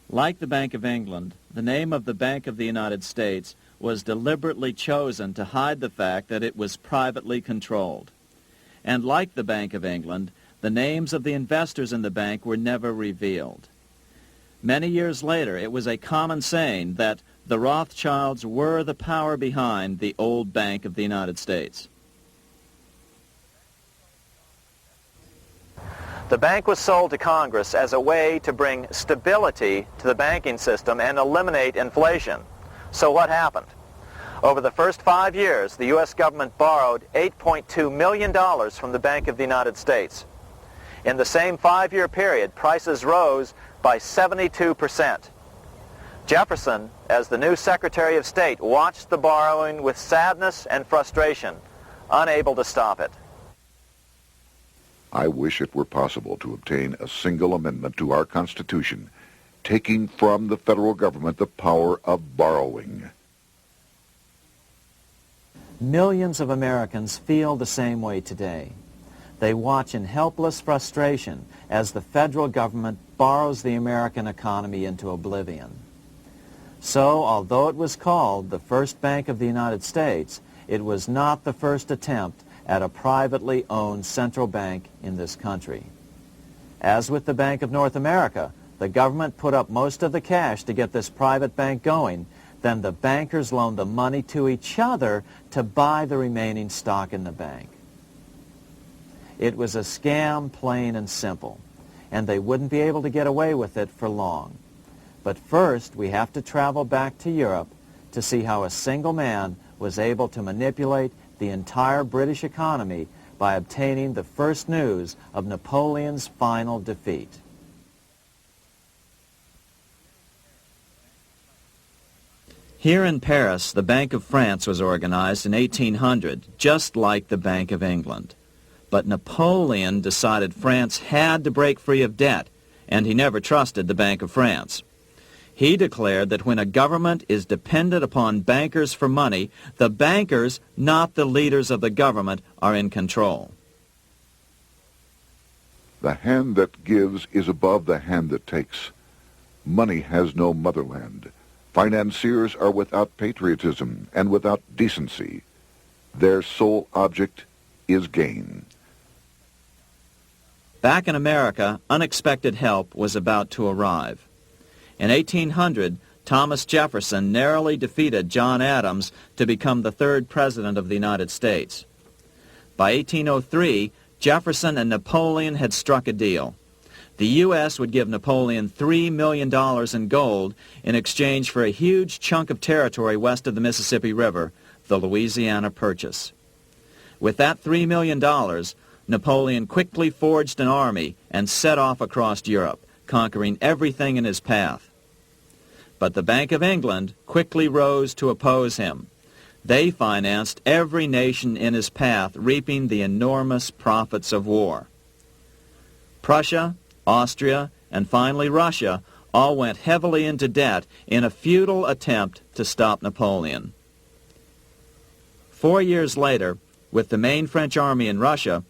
Like the Bank of England, the name of the Bank of the United States was deliberately chosen to hide the fact that it was privately controlled. And like the Bank of England, the names of the investors in the bank were never revealed. Many years later, it was a common saying that the Rothschilds were the power behind the old Bank of the United States. The bank was sold to Congress as a way to bring stability to the banking system and eliminate inflation. So what happened? Over the first 5 years, the U.S. government borrowed $8.2 million from the Bank of the United States. In the same 5-year period, prices rose by 72%. Jefferson, as the new Secretary of State, watched the borrowing with sadness and frustration, unable to stop it. I wish it were possible to obtain a single amendment to our Constitution, taking from the federal government the power of borrowing. Millions of Americans feel the same way today. They watch in helpless frustration as the federal government borrows the American economy into oblivion. So, although it was called the First Bank of the United States, it was not the first attempt at a privately owned central bank in this country. As with the Bank of North America, the government put up most of the cash to get this private bank going, then the bankers loaned the money to each other to buy the remaining stock in the bank. It was a scam, plain and simple, and they wouldn't be able to get away with it for long. But first, we have to travel back to Europe to see how a single man was able to manipulate the entire British economy by obtaining the first news of Napoleon's final defeat. Here in Paris, the Bank of France was organized in 1800, just like the Bank of England. But Napoleon decided France had to break free of debt, and he never trusted the Bank of France. He declared that when a government is dependent upon bankers for money, the bankers, not the leaders of the government, are in control. The hand that gives is above the hand that takes. Money has no motherland. Financiers are without patriotism and without decency. Their sole object is gain. Back in America, unexpected help was about to arrive. In 1800, Thomas Jefferson narrowly defeated John Adams to become the third president of the United States. By 1803, Jefferson and Napoleon had struck a deal. The U.S. would give Napoleon $3 million in gold in exchange for a huge chunk of territory west of the Mississippi River, the Louisiana Purchase. With that $3 million, Napoleon quickly forged an army and set off across Europe, conquering everything in his path. But the Bank of England quickly rose to oppose him. They financed every nation in his path, reaping the enormous profits of war. Prussia, Austria, and finally Russia all went heavily into debt in a futile attempt to stop Napoleon. 4 years later, with the main French army in Russia,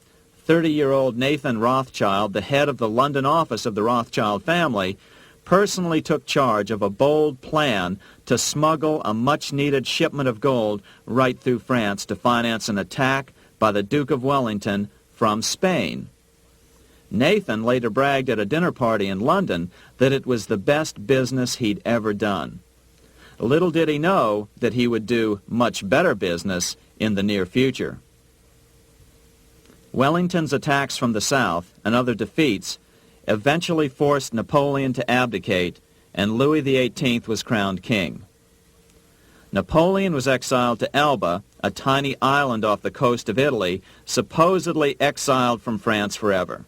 30-year-old Nathan Rothschild, the head of the London office of the Rothschild family, personally took charge of a bold plan to smuggle a much-needed shipment of gold right through France to finance an attack by the Duke of Wellington from Spain. Nathan later bragged at a dinner party in London that it was the best business he'd ever done. Little did he know that he would do much better business in the near future. Wellington's attacks from the south and other defeats eventually forced Napoleon to abdicate, and Louis XVIII was crowned king. Napoleon was exiled to Elba, a tiny island off the coast of Italy, supposedly exiled from France forever.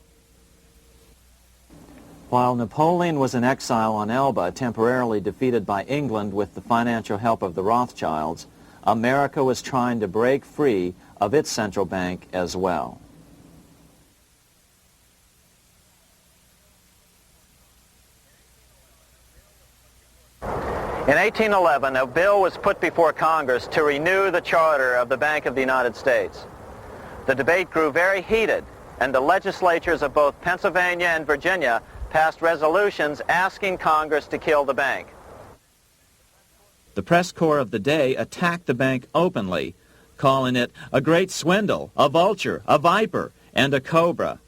While Napoleon was in exile on Elba, temporarily defeated by England with the financial help of the Rothschilds, America was trying to break free of its central bank as well. In 1811, a bill was put before Congress to renew the charter of the Bank of the United States. The debate grew very heated, and the legislatures of both Pennsylvania and Virginia passed resolutions asking Congress to kill the bank. The press corps of the day attacked the bank openly, calling it a great swindle, a vulture, a viper, and a cobra.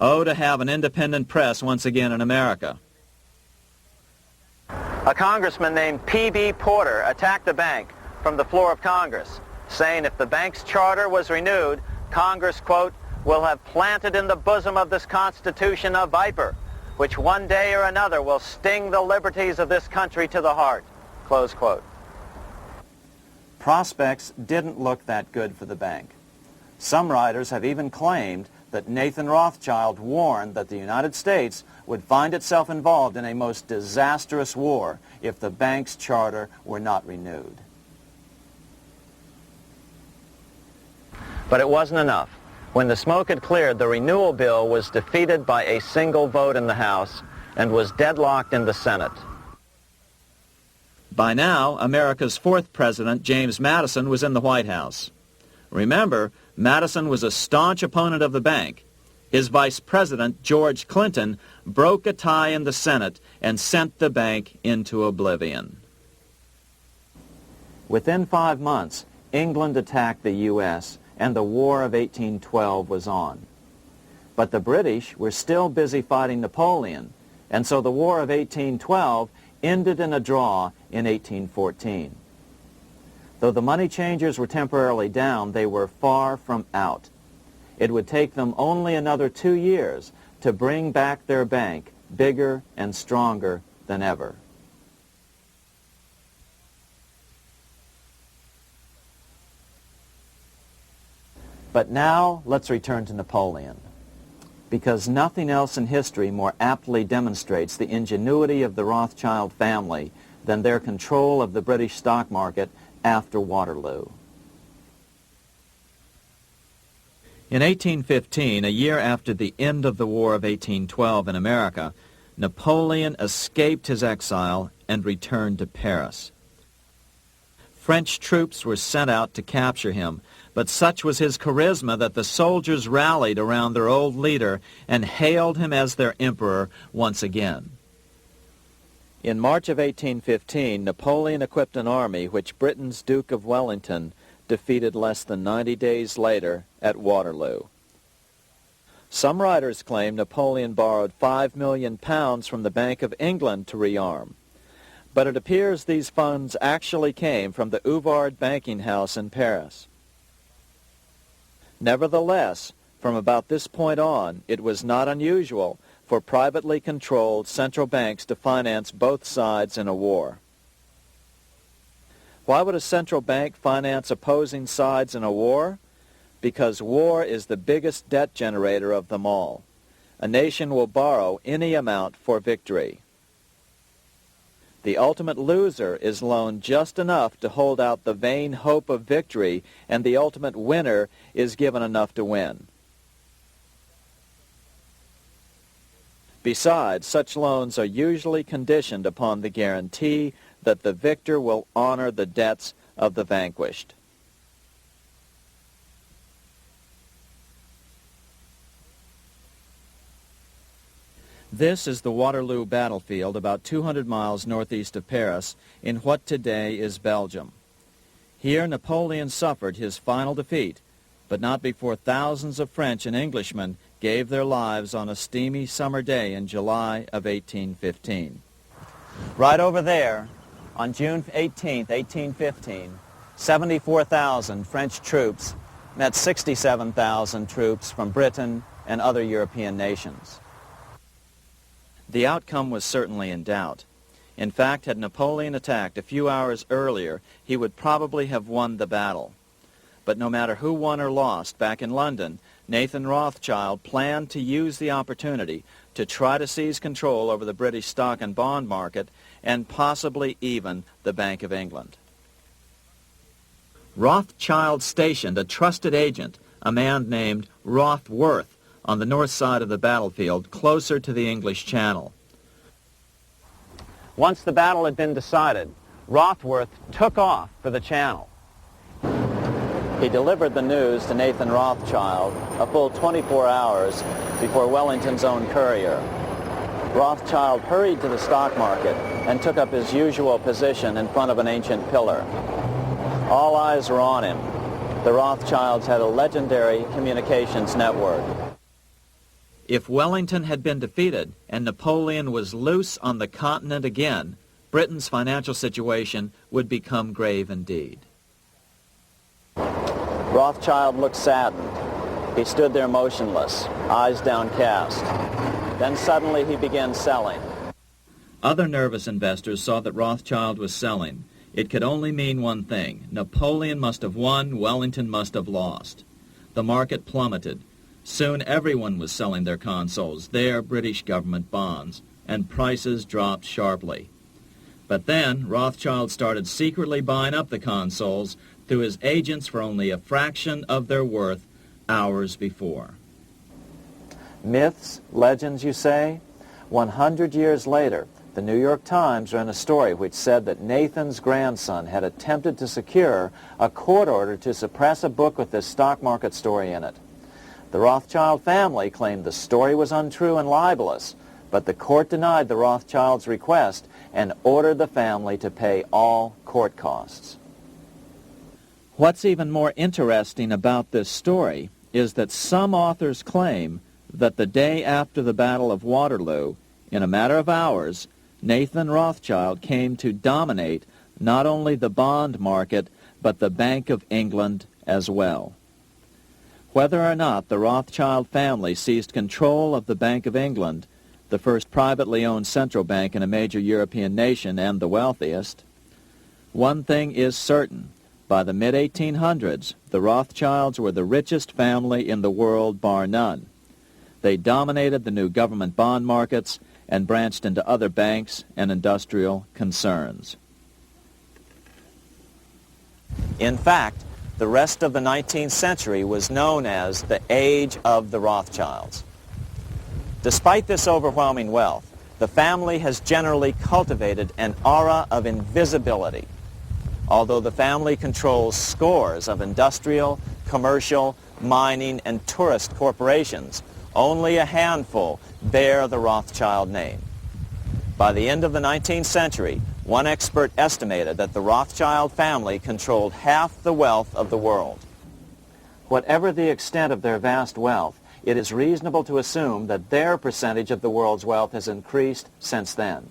Oh, to have an independent press once again in America. A congressman named P.B. Porter attacked the bank from the floor of Congress, saying if the bank's charter was renewed, Congress, quote, will have planted in the bosom of this Constitution a viper, which one day or another will sting the liberties of this country to the heart, close quote. Prospects didn't look that good for the bank. Some writers have even claimed that Nathan Rothschild warned that the United States would find itself involved in a most disastrous war if the bank's charter were not renewed. But it wasn't enough. When the smoke had cleared, the renewal bill was defeated by a single vote in the House and was deadlocked in the Senate. By now, America's fourth president, James Madison, was in the White House. Remember, Madison was a staunch opponent of the bank. His vice president, George Clinton, broke a tie in the Senate and sent the bank into oblivion. Within 5 months, England attacked the U.S., and the War of 1812 was on. But the British were still busy fighting Napoleon, and so the War of 1812 ended in a draw in 1814. Though the money changers were temporarily down, they were far from out. It would take them only another 2 years to bring back their bank bigger and stronger than ever. But now let's return to Napoleon, because nothing else in history more aptly demonstrates the ingenuity of the Rothschild family than their control of the British stock market after Waterloo. In 1815, a year after the end of the War of 1812 in America, Napoleon escaped his exile and returned to Paris. French troops were sent out to capture him, but such was his charisma that the soldiers rallied around their old leader and hailed him as their emperor once again. In March of 1815, Napoleon equipped an army which Britain's Duke of Wellington defeated less than 90 days later at Waterloo. Some writers claim Napoleon borrowed £5 million from the Bank of England to rearm, but it appears these funds actually came from the Ouvard banking house in Paris. Nevertheless, from about this point on, it was not unusual for privately controlled central banks to finance both sides in a war. Why would a central bank finance opposing sides in a war? Because war is the biggest debt generator of them all. A nation will borrow any amount for victory. The ultimate loser is loaned just enough to hold out the vain hope of victory, and the ultimate winner is given enough to win. Besides, such loans are usually conditioned upon the guarantee that the victor will honor the debts of the vanquished. This is the Waterloo battlefield about 200 miles northeast of Paris in what today is Belgium. Here Napoleon suffered his final defeat, but not before thousands of French and Englishmen gave their lives on a steamy summer day in July of 1815. Right over there, on June 18, 1815, 74,000 French troops met 67,000 troops from Britain and other European nations. The outcome was certainly in doubt. In fact, had Napoleon attacked a few hours earlier, he would probably have won the battle. But no matter who won or lost, back in London, Nathan Rothschild planned to use the opportunity to try to seize control over the British stock and bond market and possibly even the Bank of England. Rothschild stationed a trusted agent, a man named Rothworth, on the north side of the battlefield, closer to the English Channel. Once the battle had been decided, Rothworth took off for the Channel. He delivered the news to Nathan Rothschild a full 24 hours before Wellington's own courier. Rothschild hurried to the stock market and took up his usual position in front of an ancient pillar. All eyes were on him. The Rothschilds had a legendary communications network. If Wellington had been defeated and Napoleon was loose on the continent again, Britain's financial situation would become grave indeed. Rothschild looked saddened. He stood there motionless, eyes downcast. Then suddenly he began selling. Other nervous investors saw that Rothschild was selling. It could only mean one thing. Napoleon must have won, Wellington must have lost. The market plummeted. Soon everyone was selling their consols, their British government bonds, and prices dropped sharply. But then Rothschild started secretly buying up the consols through his agents for only a fraction of their worth hours before. Myths, legends, you say? 100 years later, the New York Times ran a story which said that Nathan's grandson had attempted to secure a court order to suppress a book with this stock market story in it. The Rothschild family claimed the story was untrue and libelous, but the court denied the Rothschilds' request and ordered the family to pay all court costs. What's even more interesting about this story is that some authors claim that the day after the Battle of Waterloo, in a matter of hours, Nathan Rothschild came to dominate not only the bond market, but the Bank of England as well. Whether or not the Rothschild family seized control of the Bank of England, the first privately owned central bank in a major European nation and the wealthiest, one thing is certain. By the mid-1800s, the Rothschilds were the richest family in the world, bar none. They dominated the new government bond markets and branched into other banks and industrial concerns. In fact, the rest of the 19th century was known as the Age of the Rothschilds. Despite this overwhelming wealth, the family has generally cultivated an aura of invisibility. Although the family controls scores of industrial, commercial, mining, and tourist corporations, only a handful bear the Rothschild name. By the end of the 19th century, one expert estimated that the Rothschild family controlled half the wealth of the world. Whatever the extent of their vast wealth, it is reasonable to assume that their percentage of the world's wealth has increased since then.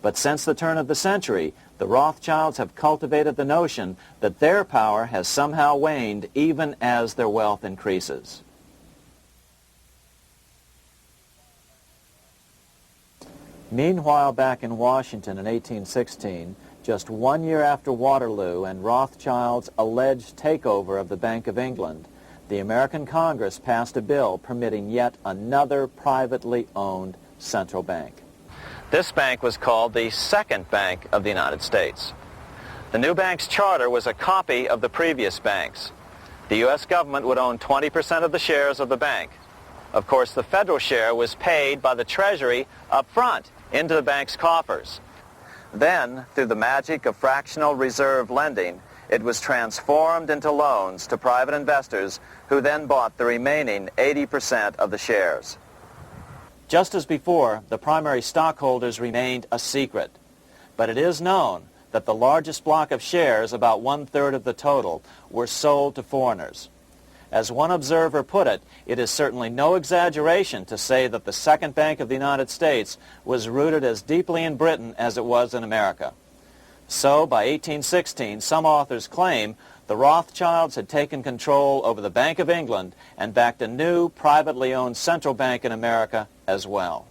But since the turn of the century, the Rothschilds have cultivated the notion that their power has somehow waned even as their wealth increases. Meanwhile, back in Washington in 1816, just 1 year after Waterloo and Rothschild's alleged takeover of the Bank of England, the American Congress passed a bill permitting yet another privately owned central bank. This bank was called the Second Bank of the United States. The new bank's charter was a copy of the previous banks. The U.S. government would own 20% of the shares of the bank. Of course, the federal share was paid by the Treasury up front into the bank's coffers. Then, through the magic of fractional reserve lending, it was transformed into loans to private investors who then bought the remaining 80% of the shares. Just as before, the primary stockholders remained a secret. But it is known that the largest block of shares, about 1/3 of the total, were sold to foreigners. As one observer put it, it is certainly no exaggeration to say that the Second Bank of the United States was rooted as deeply in Britain as it was in America. So, by 1816, some authors claim the Rothschilds had taken control over the Bank of England and backed a new privately owned central bank in America as well.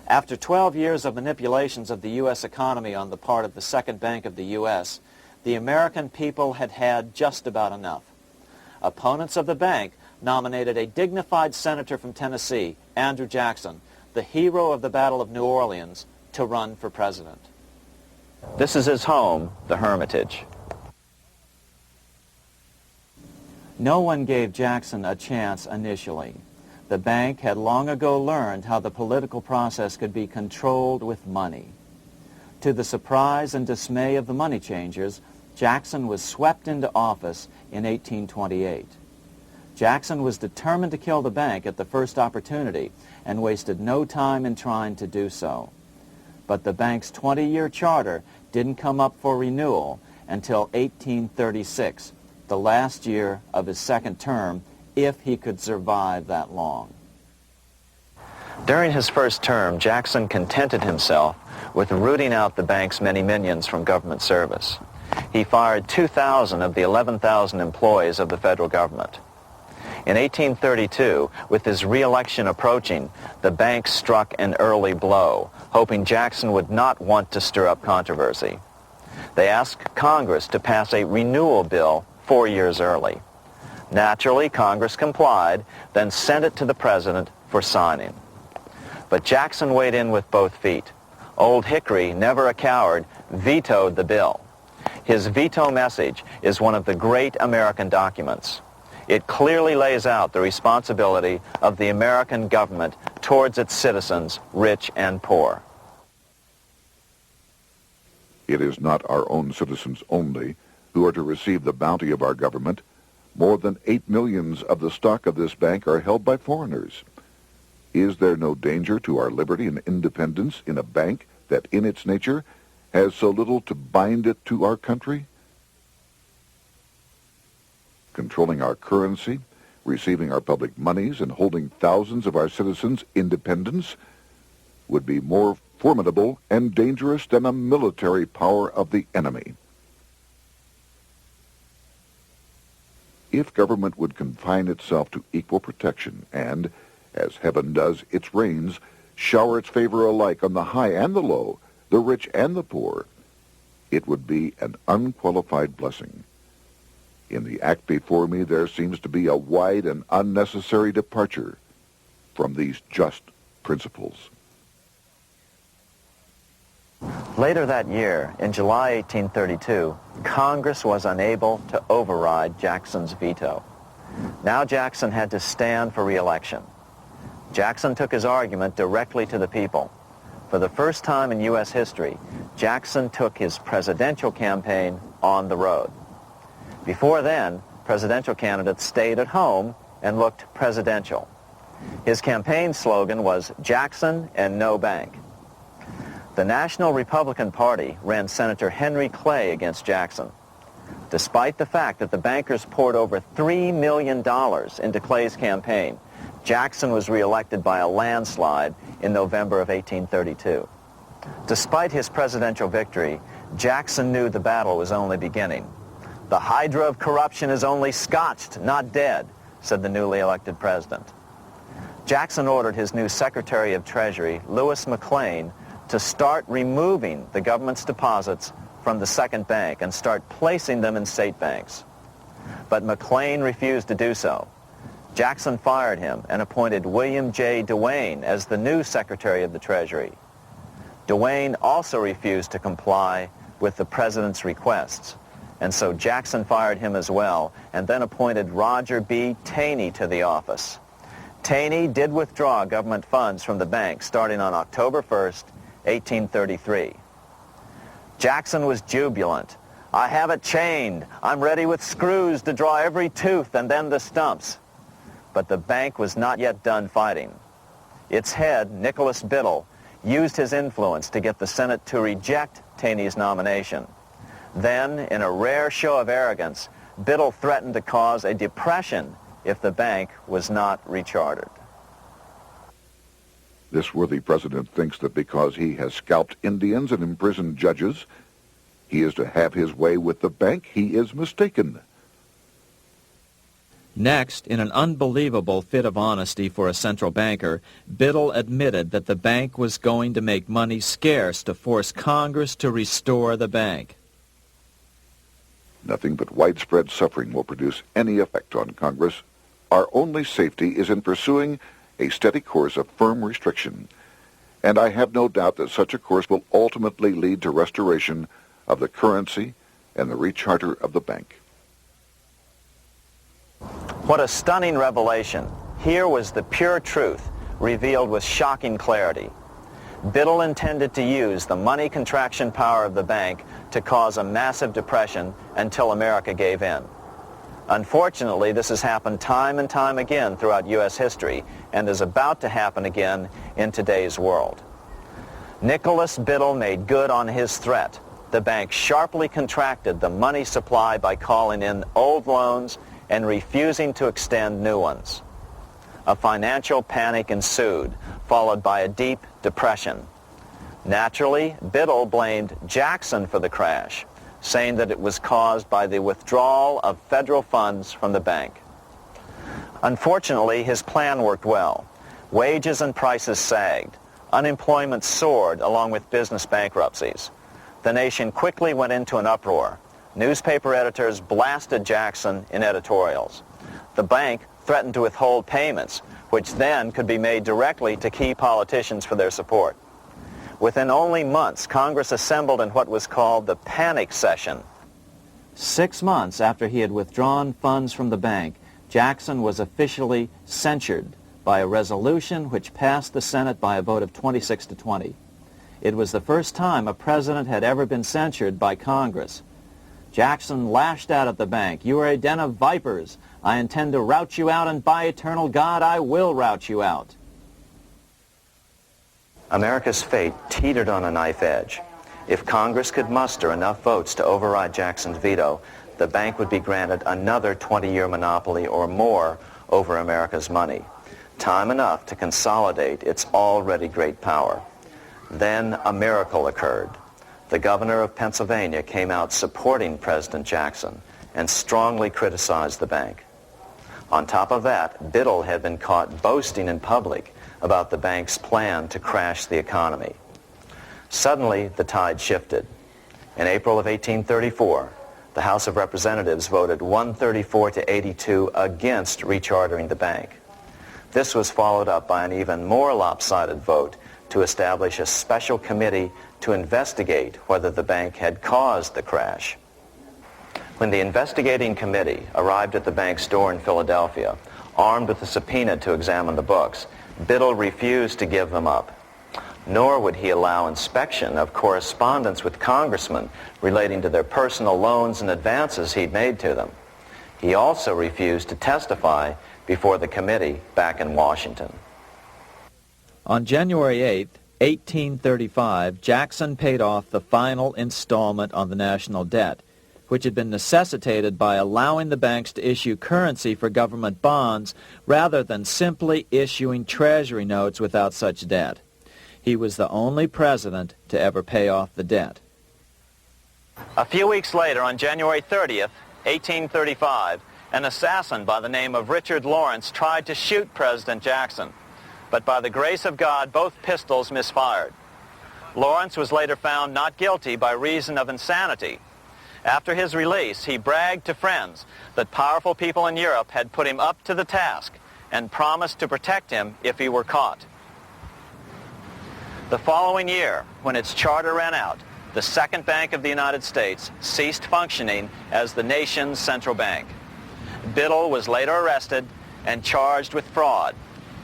After 12 years of manipulations of the U.S. economy on the part of the Second Bank of the U.S., the American people had had just about enough. Opponents of the bank nominated a dignified senator from Tennessee, Andrew Jackson, the hero of the Battle of New Orleans, to run for president. This is his home, the Hermitage. No one gave Jackson a chance initially. The bank had long ago learned how the political process could be controlled with money. To the surprise and dismay of the money changers, Jackson was swept into office in 1828. Jackson was determined to kill the bank at the first opportunity and wasted no time in trying to do so. But the bank's 20-year charter didn't come up for renewal until 1836, the last year of his second term, if he could survive that long. During his first term, Jackson contented himself with rooting out the bank's many minions from government service. He fired 2,000 of the 11,000 employees of the federal government. In 1832, with his re-election approaching, the bank struck an early blow, hoping Jackson would not want to stir up controversy. They asked Congress to pass a renewal bill 4 years early. Naturally, Congress complied, then sent it to the president for signing. But Jackson weighed in with both feet. Old Hickory, never a coward, vetoed the bill. His veto message is one of the great American documents. It clearly lays out the responsibility of the American government towards its citizens, rich and poor. It is not our own citizens only who are to receive the bounty of our government. More than 8 million of the stock of this bank are held by foreigners. Is there no danger to our liberty and independence in a bank that in its nature has so little to bind it to our country? Controlling our currency, receiving our public monies, and holding thousands of our citizens' independence would be more formidable and dangerous than a military power of the enemy. If government would confine itself to equal protection and, as heaven does its rains, shower its favor alike on the high and the low, the rich and the poor, it would be an unqualified blessing. In the act before me, there seems to be a wide and unnecessary departure from these just principles. Later that year, in July 1832, Congress was unable to override Jackson's veto. Now Jackson had to stand for re-election. Jackson took his argument directly to the people. For the first time in U.S. history, Jackson took his presidential campaign on the road. Before then, presidential candidates stayed at home and looked presidential. His campaign slogan was "Jackson and no bank." The National Republican Party ran Senator Henry Clay against Jackson. Despite the fact that the bankers poured over $3 million into Clay's campaign, Jackson was reelected by a landslide in November of 1832. Despite his presidential victory, Jackson knew the battle was only beginning. "The hydra of corruption is only scotched, not dead," said the newly elected president. Jackson ordered his new Secretary of Treasury, Lewis McLean, to start removing the government's deposits from the second bank and start placing them in state banks. But McLean refused to do so. Jackson fired him and appointed William J. Duane as the new Secretary of the Treasury. Duane also refused to comply with the president's requests, and so Jackson fired him as well and then appointed Roger B. Taney to the office. Taney did withdraw government funds from the bank starting on October 1st, 1833. Jackson was jubilant. "I have it chained. I'm ready with screws to draw every tooth and then the stumps." But the bank was not yet done fighting. Its head, Nicholas Biddle, used his influence to get the Senate to reject Taney's nomination. Then, in a rare show of arrogance, Biddle threatened to cause a depression if the bank was not rechartered. This worthy president thinks that because he has scalped Indians and imprisoned judges, he is to have his way with the bank. He is mistaken. Next, in an unbelievable fit of honesty for a central banker, Biddle admitted that the bank was going to make money scarce to force Congress to restore the bank. Nothing but widespread suffering will produce any effect on Congress. Our only safety is in pursuing a steady course of firm restriction, and I have no doubt that such a course will ultimately lead to restoration of the currency and the recharter of the bank. What a stunning revelation. Here was the pure truth, revealed with shocking clarity. Biddle intended to use the money contraction power of the bank to cause a massive depression until America gave in. Unfortunately, this has happened time and time again throughout U.S. history and is about to happen again in today's world. Nicholas Biddle made good on his threat. The bank sharply contracted the money supply by calling in old loans and refusing to extend new ones. A financial panic ensued, followed by a deep depression. Naturally, Biddle blamed Jackson for the crash, saying that it was caused by the withdrawal of federal funds from the bank. Unfortunately, his plan worked well. Wages and prices sagged. Unemployment soared along with business bankruptcies. The nation quickly went into an uproar. Newspaper editors blasted Jackson in editorials. The bank threatened to withhold payments, which then could be made directly to key politicians for their support. Within only months, Congress assembled in what was called the panic session. 6 months after he had withdrawn funds from the bank, Jackson was officially censured by a resolution which passed the Senate by a vote of 26 to 20. It was the first time a president had ever been censured by Congress. Jackson lashed out at the bank. "You are a den of vipers. I intend to rout you out, and by eternal God, I will rout you out." America's fate teetered on a knife edge. If Congress could muster enough votes to override Jackson's veto, the bank would be granted another 20-year monopoly or more over America's money, time enough to consolidate its already great power. Then a miracle occurred. The governor of Pennsylvania came out supporting President Jackson and strongly criticized the bank. On top of that, Biddle had been caught boasting in public about the bank's plan to crash the economy. Suddenly, the tide shifted. In April of 1834, the House of Representatives voted 134 to 82 against rechartering the bank. This was followed up by an even more lopsided vote to establish a special committee to investigate whether the bank had caused the crash. When the investigating committee arrived at the bank's door in Philadelphia, armed with a subpoena to examine the books, Biddle refused to give them up. Nor would he allow inspection of correspondence with congressmen relating to their personal loans and advances he'd made to them. He also refused to testify before the committee back in Washington. On January 8, 1835, Jackson paid off the final installment on the national debt, which had been necessitated by allowing the banks to issue currency for government bonds rather than simply issuing treasury notes without such debt. He was the only president to ever pay off the debt. A few weeks later, on January 30th, 1835, an assassin by the name of Richard Lawrence tried to shoot President Jackson, but by the grace of God, both pistols misfired. Lawrence was later found not guilty by reason of insanity. After his release, he bragged to friends that powerful people in Europe had put him up to the task and promised to protect him if he were caught. The following year, when its charter ran out, the Second Bank of the United States ceased functioning as the nation's central bank. Biddle was later arrested and charged with fraud.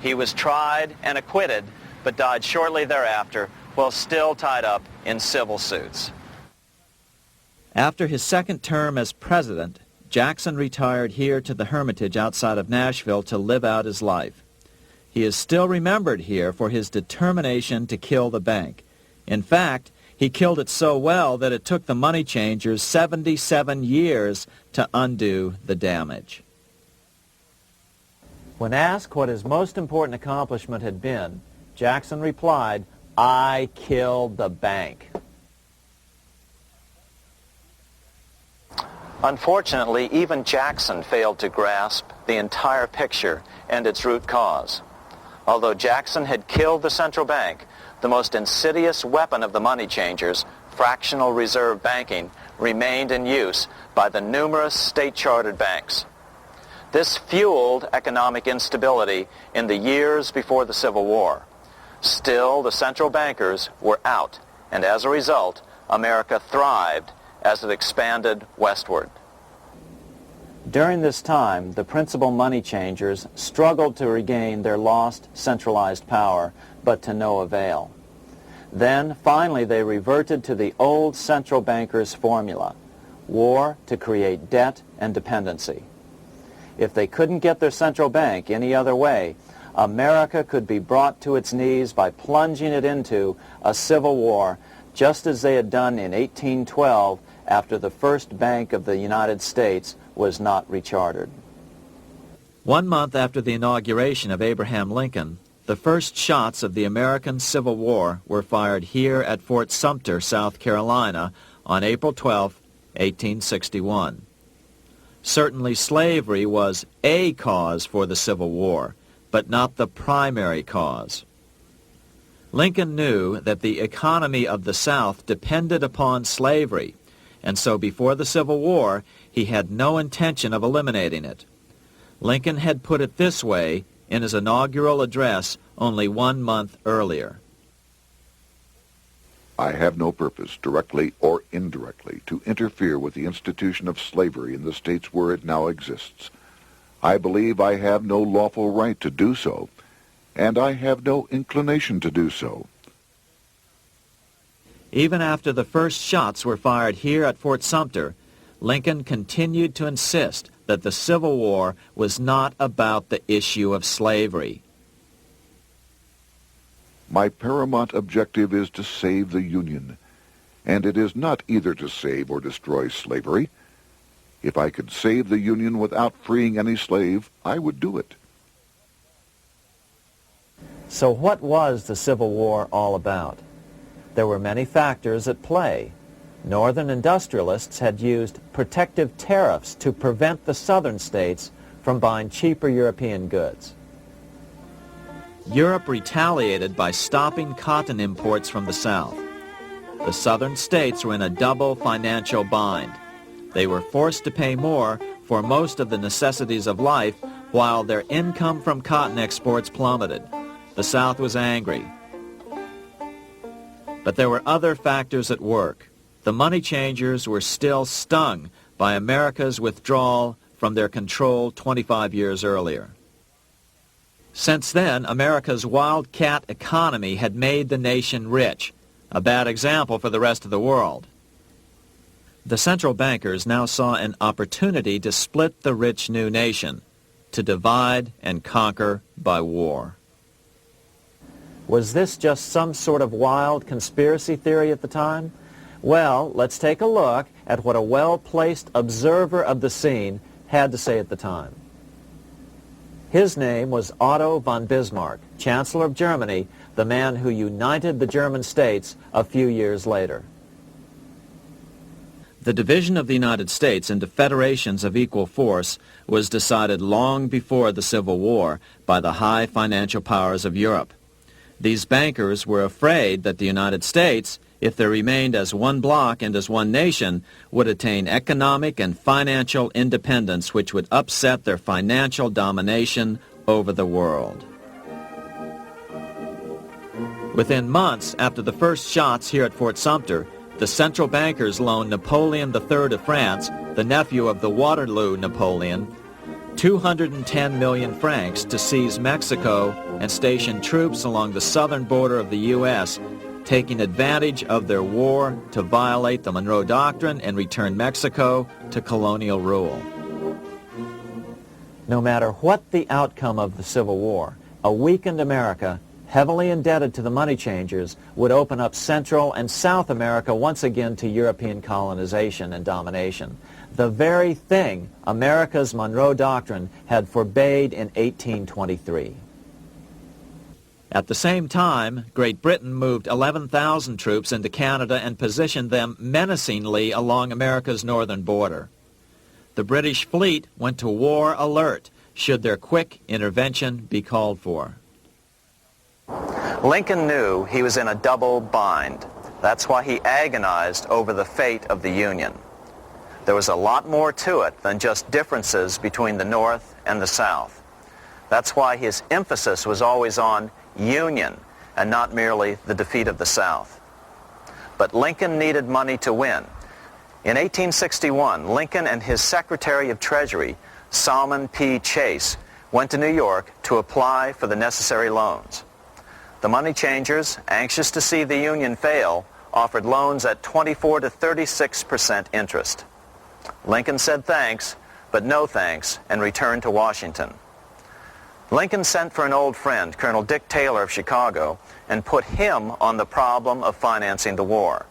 He was tried and acquitted, but died shortly thereafter while still tied up in civil suits. After his second term as president, Jackson retired here to the Hermitage outside of Nashville to live out his life. He is still remembered here for his determination to kill the bank. In fact, he killed it so well that it took the money changers 77 years to undo the damage. When asked what his most important accomplishment had been, Jackson replied, "I killed the bank." Unfortunately, even Jackson failed to grasp the entire picture and its root cause. Although Jackson had killed the central bank, the most insidious weapon of the money changers, fractional reserve banking, remained in use by the numerous state-chartered banks. This fueled economic instability in the years before the Civil War. Still, the central bankers were out, and as a result, America thrived as it expanded westward. During this time, the principal money changers struggled to regain their lost centralized power, but to no avail. Then, finally, they reverted to the old central bankers' formula: war to create debt and dependency. If they couldn't get their central bank any other way, America could be brought to its knees by plunging it into a civil war, just as they had done in 1812 after the first Bank of the United States was not rechartered. 1 month after the inauguration of Abraham Lincoln, the first shots of the American Civil War were fired here at Fort Sumter, South Carolina, on April 12, 1861. Certainly slavery was a cause for the Civil War, but not the primary cause. Lincoln knew that the economy of the South depended upon slavery, and so before the Civil War, he had no intention of eliminating it. Lincoln had put it this way in his inaugural address only 1 month earlier. I have no purpose, directly or indirectly, to interfere with the institution of slavery in the states where it now exists. I believe I have no lawful right to do so, and I have no inclination to do so. Even after the first shots were fired here at Fort Sumter, Lincoln continued to insist that the Civil War was not about the issue of slavery. My paramount objective is to save the Union, and it is not either to save or destroy slavery. If I could save the Union without freeing any slave, I would do it. So what was the Civil War all about? There were many factors at play. Northern industrialists had used protective tariffs to prevent the southern states from buying cheaper European goods. Europe retaliated by stopping cotton imports from the South. The southern states were in a double financial bind. They were forced to pay more for most of the necessities of life while their income from cotton exports plummeted. The South was angry. But there were other factors at work. The money changers were still stung by America's withdrawal from their control 25 years earlier. Since then, America's wildcat economy had made the nation rich, a bad example for the rest of the world. The central bankers now saw an opportunity to split the rich new nation, to divide and conquer by war. Was this just some sort of wild conspiracy theory at the time? Well, let's take a look at what a well-placed observer of the scene had to say at the time. His name was Otto von Bismarck, Chancellor of Germany, the man who united the German states a few years later. The division of the United States into federations of equal force was decided long before the Civil War by the high financial powers of Europe. These bankers were afraid that the United States, if they remained as one bloc and as one nation, would attain economic and financial independence which would upset their financial domination over the world. Within months after the first shots here at Fort Sumter, the central bankers loaned Napoleon III of France, the nephew of the Waterloo Napoleon, 210 million francs to seize Mexico and station troops along the southern border of the U.S., taking advantage of their war to violate the Monroe Doctrine and return Mexico to colonial rule. No matter what the outcome of the Civil War, a weakened America, heavily indebted to the money changers, would open up Central and South America once again to European colonization and domination. The very thing America's Monroe Doctrine had forbade in 1823. At the same time, Great Britain moved 11,000 troops into Canada and positioned them menacingly along America's northern border. The British fleet went to war alert should their quick intervention be called for. Lincoln knew he was in a double bind. That's why he agonized over the fate of the Union. There was a lot more to it than just differences between the North and the South. That's why his emphasis was always on union and not merely the defeat of the South. But Lincoln needed money to win. In 1861, Lincoln and his Secretary of Treasury, Salmon P. Chase, went to New York to apply for the necessary loans. The money changers, anxious to see the Union fail, offered loans at 24 to 36% interest. Lincoln said thanks, but no thanks, and returned to Washington. Lincoln sent for an old friend, Colonel Dick Taylor of Chicago, and put him on the problem of financing the war.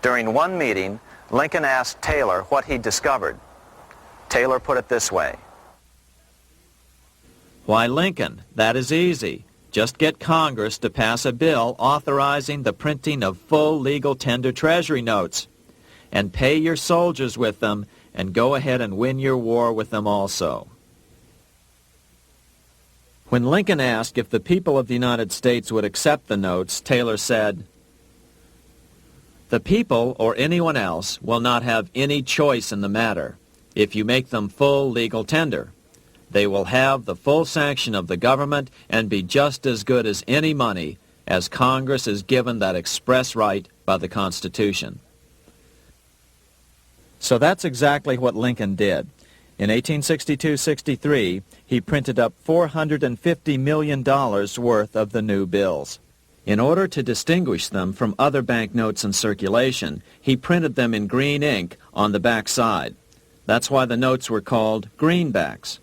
During one meeting, Lincoln asked Taylor what he discovered. Taylor put it this way. Why, Lincoln, that is easy. Just get Congress to pass a bill authorizing the printing of full legal tender Treasury notes, and pay your soldiers with them, and go ahead and win your war with them also. When Lincoln asked if the people of the United States would accept the notes, Taylor said, "The people, or anyone else, will not have any choice in the matter if you make them full legal tender. They will have the full sanction of the government and be just as good as any money, as Congress is given that express right by the Constitution." So that's exactly what Lincoln did. In 1862-63, he printed up $450 million worth of the new bills. In order to distinguish them from other banknotes in circulation, he printed them in green ink on the back side. That's why the notes were called greenbacks.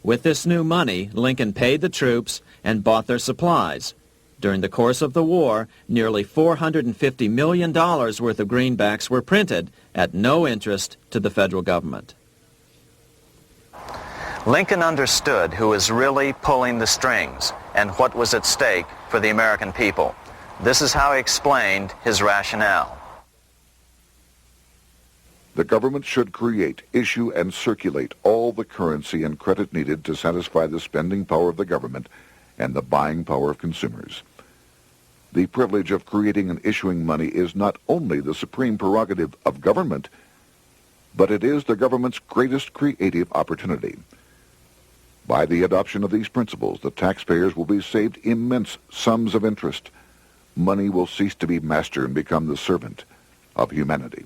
With this new money, Lincoln paid the troops and bought their supplies. During the course of the war, nearly $450 million worth of greenbacks were printed at no interest to the federal government. Lincoln understood who was really pulling the strings and what was at stake for the American people. This is how he explained his rationale. The government should create, issue, and circulate all the currency and credit needed to satisfy the spending power of the government and the buying power of consumers. The privilege of creating and issuing money is not only the supreme prerogative of government, but it is the government's greatest creative opportunity. By the adoption of these principles, the taxpayers will be saved immense sums of interest. Money will cease to be master and become the servant of humanity.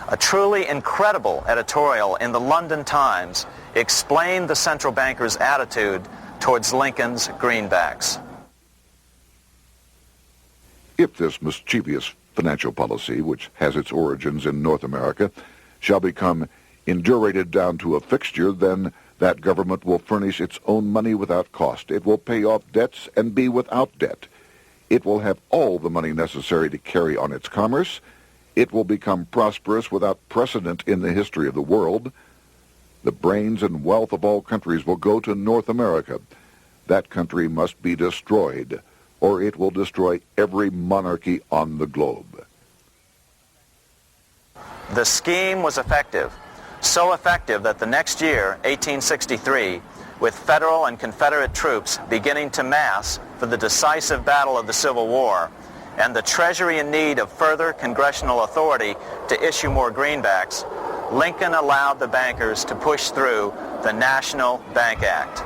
A truly incredible editorial in the London Times explained the central bankers' attitude towards Lincoln's greenbacks. If this mischievous financial policy, which has its origins in North America, shall become indurated down to a fixture, then that government will furnish its own money without cost. It will pay off debts and be without debt. It will have all the money necessary to carry on its commerce. It will become prosperous without precedent in the history of the world. The brains and wealth of all countries will go to North America. That country must be destroyed, or it will destroy every monarchy on the globe. The scheme was effective, so effective that the next year, 1863, with Federal and Confederate troops beginning to mass for the decisive battle of the Civil War, and the Treasury in need of further congressional authority to issue more greenbacks, Lincoln allowed the bankers to push through the National Bank Act.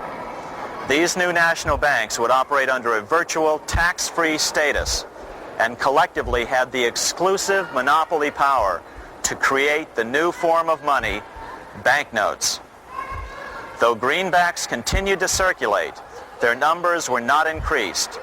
These new national banks would operate under a virtual tax-free status and collectively had the exclusive monopoly power to create the new form of money, banknotes. Though greenbacks continued to circulate, their numbers were not increased.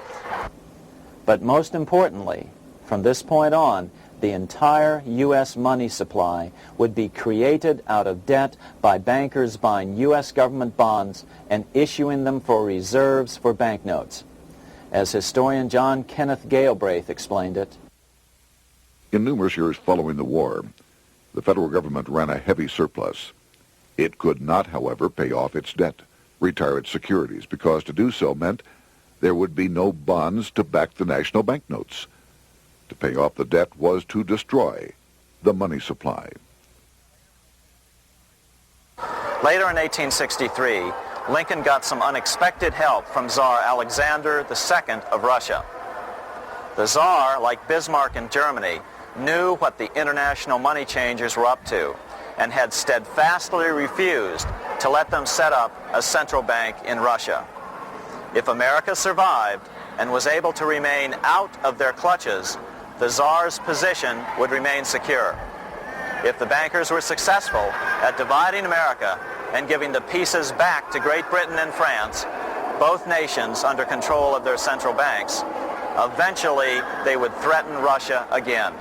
But most importantly, from this point on, the entire U.S. money supply would be created out of debt by bankers buying U.S. government bonds and issuing them for reserves for banknotes. As historian John Kenneth Galbraith explained it, In numerous years following the war, the federal government ran a heavy surplus. It could not, however, pay off its debt, retire its securities, because to do so meant there would be no bonds to back the national banknotes. To pay off the debt was to destroy the money supply. Later in 1863, Lincoln got some unexpected help from Tsar Alexander II of Russia. The Tsar, like Bismarck in Germany, knew what the international money changers were up to and had steadfastly refused to let them set up a central bank in Russia. If America survived and was able to remain out of their clutches, the Tsar's position would remain secure. If the bankers were successful at dividing America and giving the pieces back to Great Britain and France, both nations under control of their central banks, eventually they would threaten Russia again.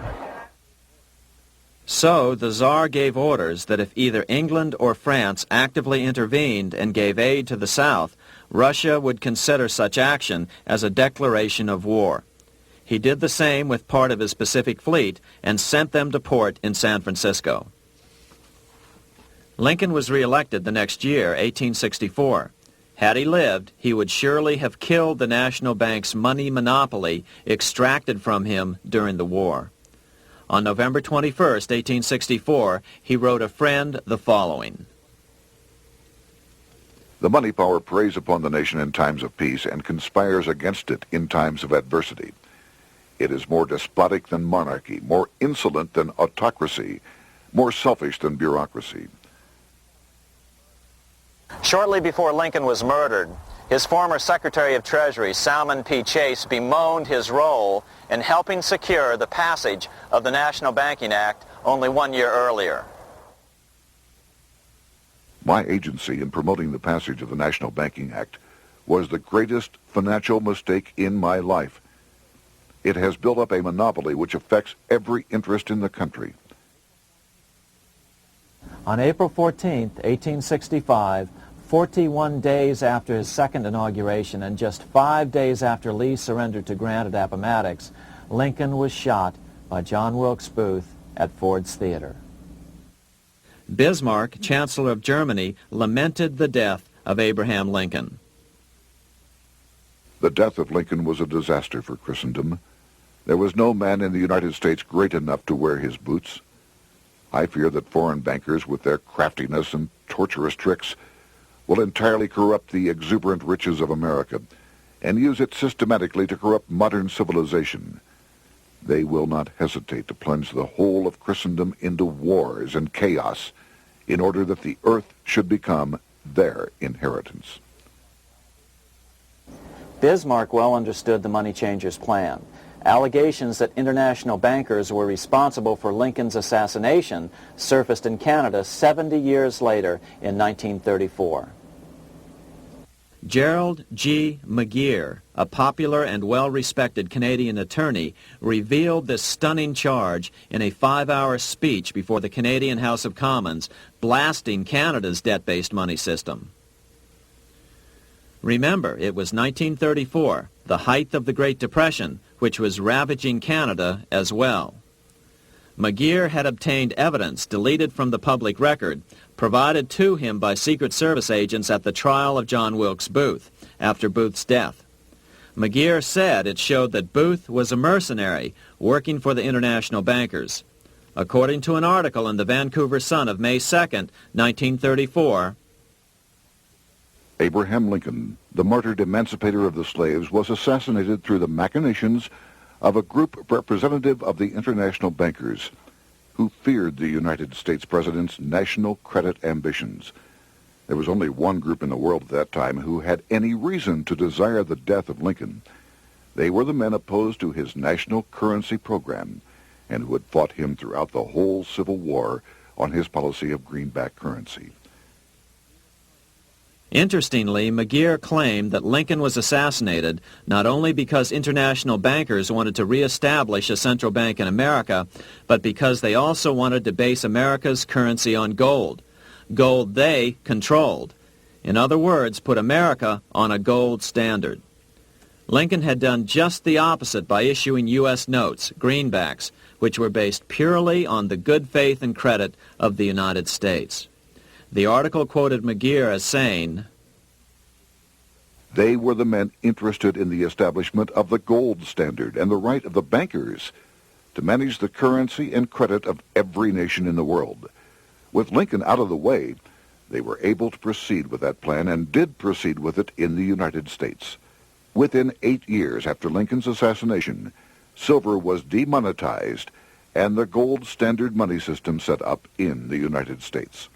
So the Tsar gave orders that if either England or France actively intervened and gave aid to the South, Russia would consider such action as a declaration of war. He did the same with part of his Pacific Fleet and sent them to port in San Francisco. Lincoln was reelected the next year, 1864. Had he lived, he would surely have killed the national bank's money monopoly extracted from him during the war. On November 21st, 1864, he wrote a friend the following. The money power preys upon the nation in times of peace and conspires against it in times of adversity. It is more despotic than monarchy, more insolent than autocracy, more selfish than bureaucracy. Shortly before Lincoln was murdered, his former Secretary of Treasury, Salmon P. Chase, bemoaned his role in helping secure the passage of the National Banking Act only 1 year earlier. My agency in promoting the passage of the National Banking Act was the greatest financial mistake in my life. It has built up a monopoly which affects every interest in the country. On April 14, 1865, 41 days after his second inauguration and just 5 days after Lee surrendered to Grant at Appomattox, Lincoln was shot by John Wilkes Booth at Ford's Theater. Bismarck, Chancellor of Germany, lamented the death of Abraham Lincoln. The death of Lincoln was a disaster for Christendom. There was no man in the United States great enough to wear his boots. I fear that foreign bankers, with their craftiness and torturous tricks, will entirely corrupt the exuberant riches of America and use it systematically to corrupt modern civilization. They will not hesitate to plunge the whole of Christendom into wars and chaos in order that the earth should become their inheritance. Bismarck well understood the money changers' plan. Allegations that international bankers were responsible for Lincoln's assassination surfaced in Canada 70 years later in 1934. Gerald G. McGeer, a popular and well-respected Canadian attorney, revealed this stunning charge in a 5-hour speech before the Canadian House of Commons, blasting Canada's debt-based money system. Remember, it was 1934, the height of the Great Depression, which was ravaging Canada as well. McGeer had obtained evidence deleted from the public record, provided to him by Secret Service agents at the trial of John Wilkes Booth after Booth's death. McGeer said it showed that Booth was a mercenary working for the international bankers. According to an article in the Vancouver Sun of May 2nd, 1934, Abraham Lincoln, the martyred emancipator of the slaves, was assassinated through the machinations of a group representative of the international bankers who feared the United States president's national credit ambitions. There was only one group in the world at that time who had any reason to desire the death of Lincoln. They were the men opposed to his national currency program and who had fought him throughout the whole Civil War on his policy of greenback currency. Interestingly, McGeer claimed that Lincoln was assassinated not only because international bankers wanted to reestablish a central bank in America, but because they also wanted to base America's currency on gold. Gold they controlled. In other words, put America on a gold standard. Lincoln had done just the opposite by issuing U.S. notes, greenbacks, which were based purely on the good faith and credit of the United States. The article quoted McGeer as saying, "They were the men interested in the establishment of the gold standard and the right of the bankers to manage the currency and credit of every nation in the world. With Lincoln out of the way, they were able to proceed with that plan and did proceed with it in the United States. Within 8 years after Lincoln's assassination, silver was demonetized and the gold standard money system set up in the United States."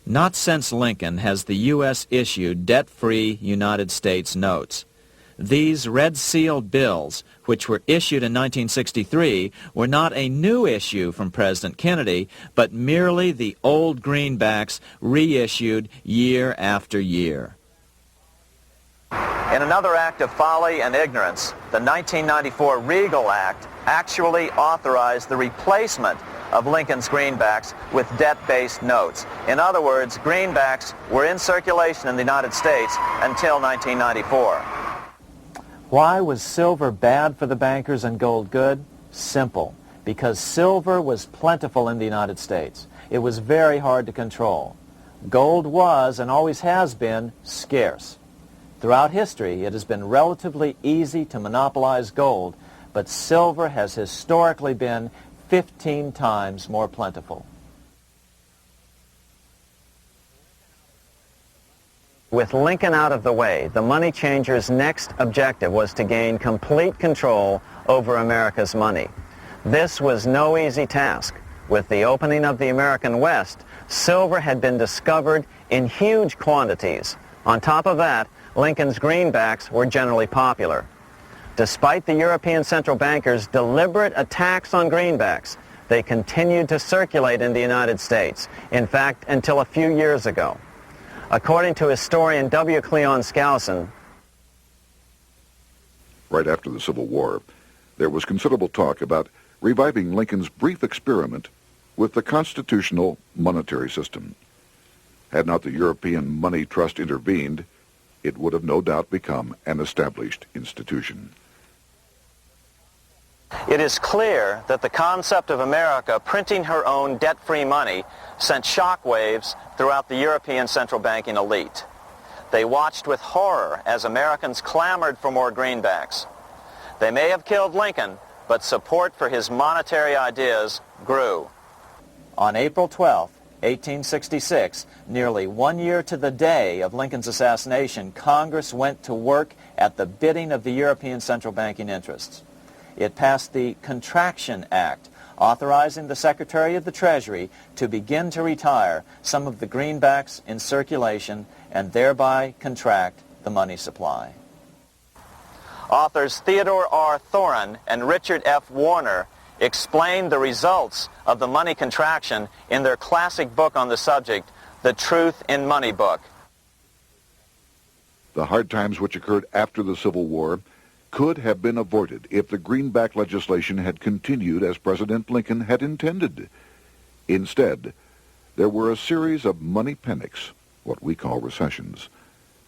Not since Lincoln has the U.S. issued debt-free United States notes. These red-sealed bills, which were issued in 1963, were not a new issue from President Kennedy, but merely the old greenbacks reissued year after year. In another act of folly and ignorance, the 1994 Regal Act actually authorized the replacement of Lincoln's greenbacks with debt-based notes. In other words, greenbacks were in circulation in the United States until 1994. Why was silver bad for the bankers and gold good? Simple. Because silver was plentiful in the United States. It was very hard to control. Gold was, and always has been, scarce. Throughout history, it has been relatively easy to monopolize gold, but silver has historically been 15 times more plentiful. With Lincoln out of the way, the money changers' next objective was to gain complete control over America's money. This was no easy task. With the opening of the American West, silver had been discovered in huge quantities. On top of that, Lincoln's greenbacks were generally popular. Despite the European central bankers' deliberate attacks on greenbacks, they continued to circulate in the United States, in fact, until a few years ago. According to historian W. Cleon Skousen, right after the Civil War, there was considerable talk about reviving Lincoln's brief experiment with the constitutional monetary system. Had not the European Money Trust intervened, it would have no doubt become an established institution. it is clear that the concept of America printing her own debt-free money sent shockwaves throughout the European central banking elite. They watched with horror as Americans clamored for more greenbacks. They may have killed Lincoln, but support for his monetary ideas grew. On April 12, 1866, nearly 1 year to the day of Lincoln's assassination, Congress went to work at the bidding of the European central banking interests. It passed the Contraction Act, authorizing the Secretary of the Treasury to begin to retire some of the greenbacks in circulation and thereby contract the money supply. Authors Theodore R. Thorin and Richard F. Warner explained the results of the money contraction in their classic book on the subject, The Truth in Money Book. The hard times which occurred after the Civil War could have been avoided if the greenback legislation had continued as President Lincoln had intended. Instead, there were a series of money panics, what we call recessions.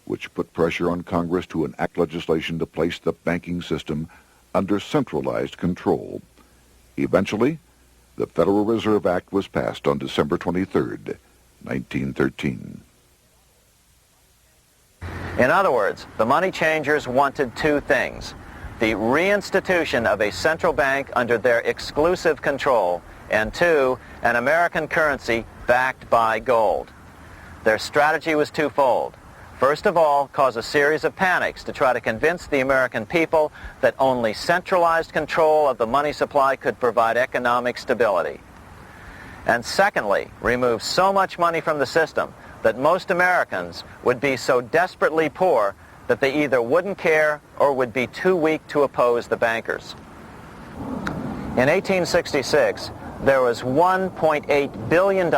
which put pressure on Congress to enact legislation to place the banking system under centralized control. Eventually, the Federal Reserve Act was passed on December 23, 1913. In other words, the money changers wanted two things: the reinstitution of a central bank under their exclusive control, and two, an American currency backed by gold. Their strategy was twofold. First of all, cause a series of panics to try to convince the American people that only centralized control of the money supply could provide economic stability. And secondly, remove so much money from the system that most Americans would be so desperately poor that they either wouldn't care or would be too weak to oppose the bankers. In 1866, there was $1.8 billion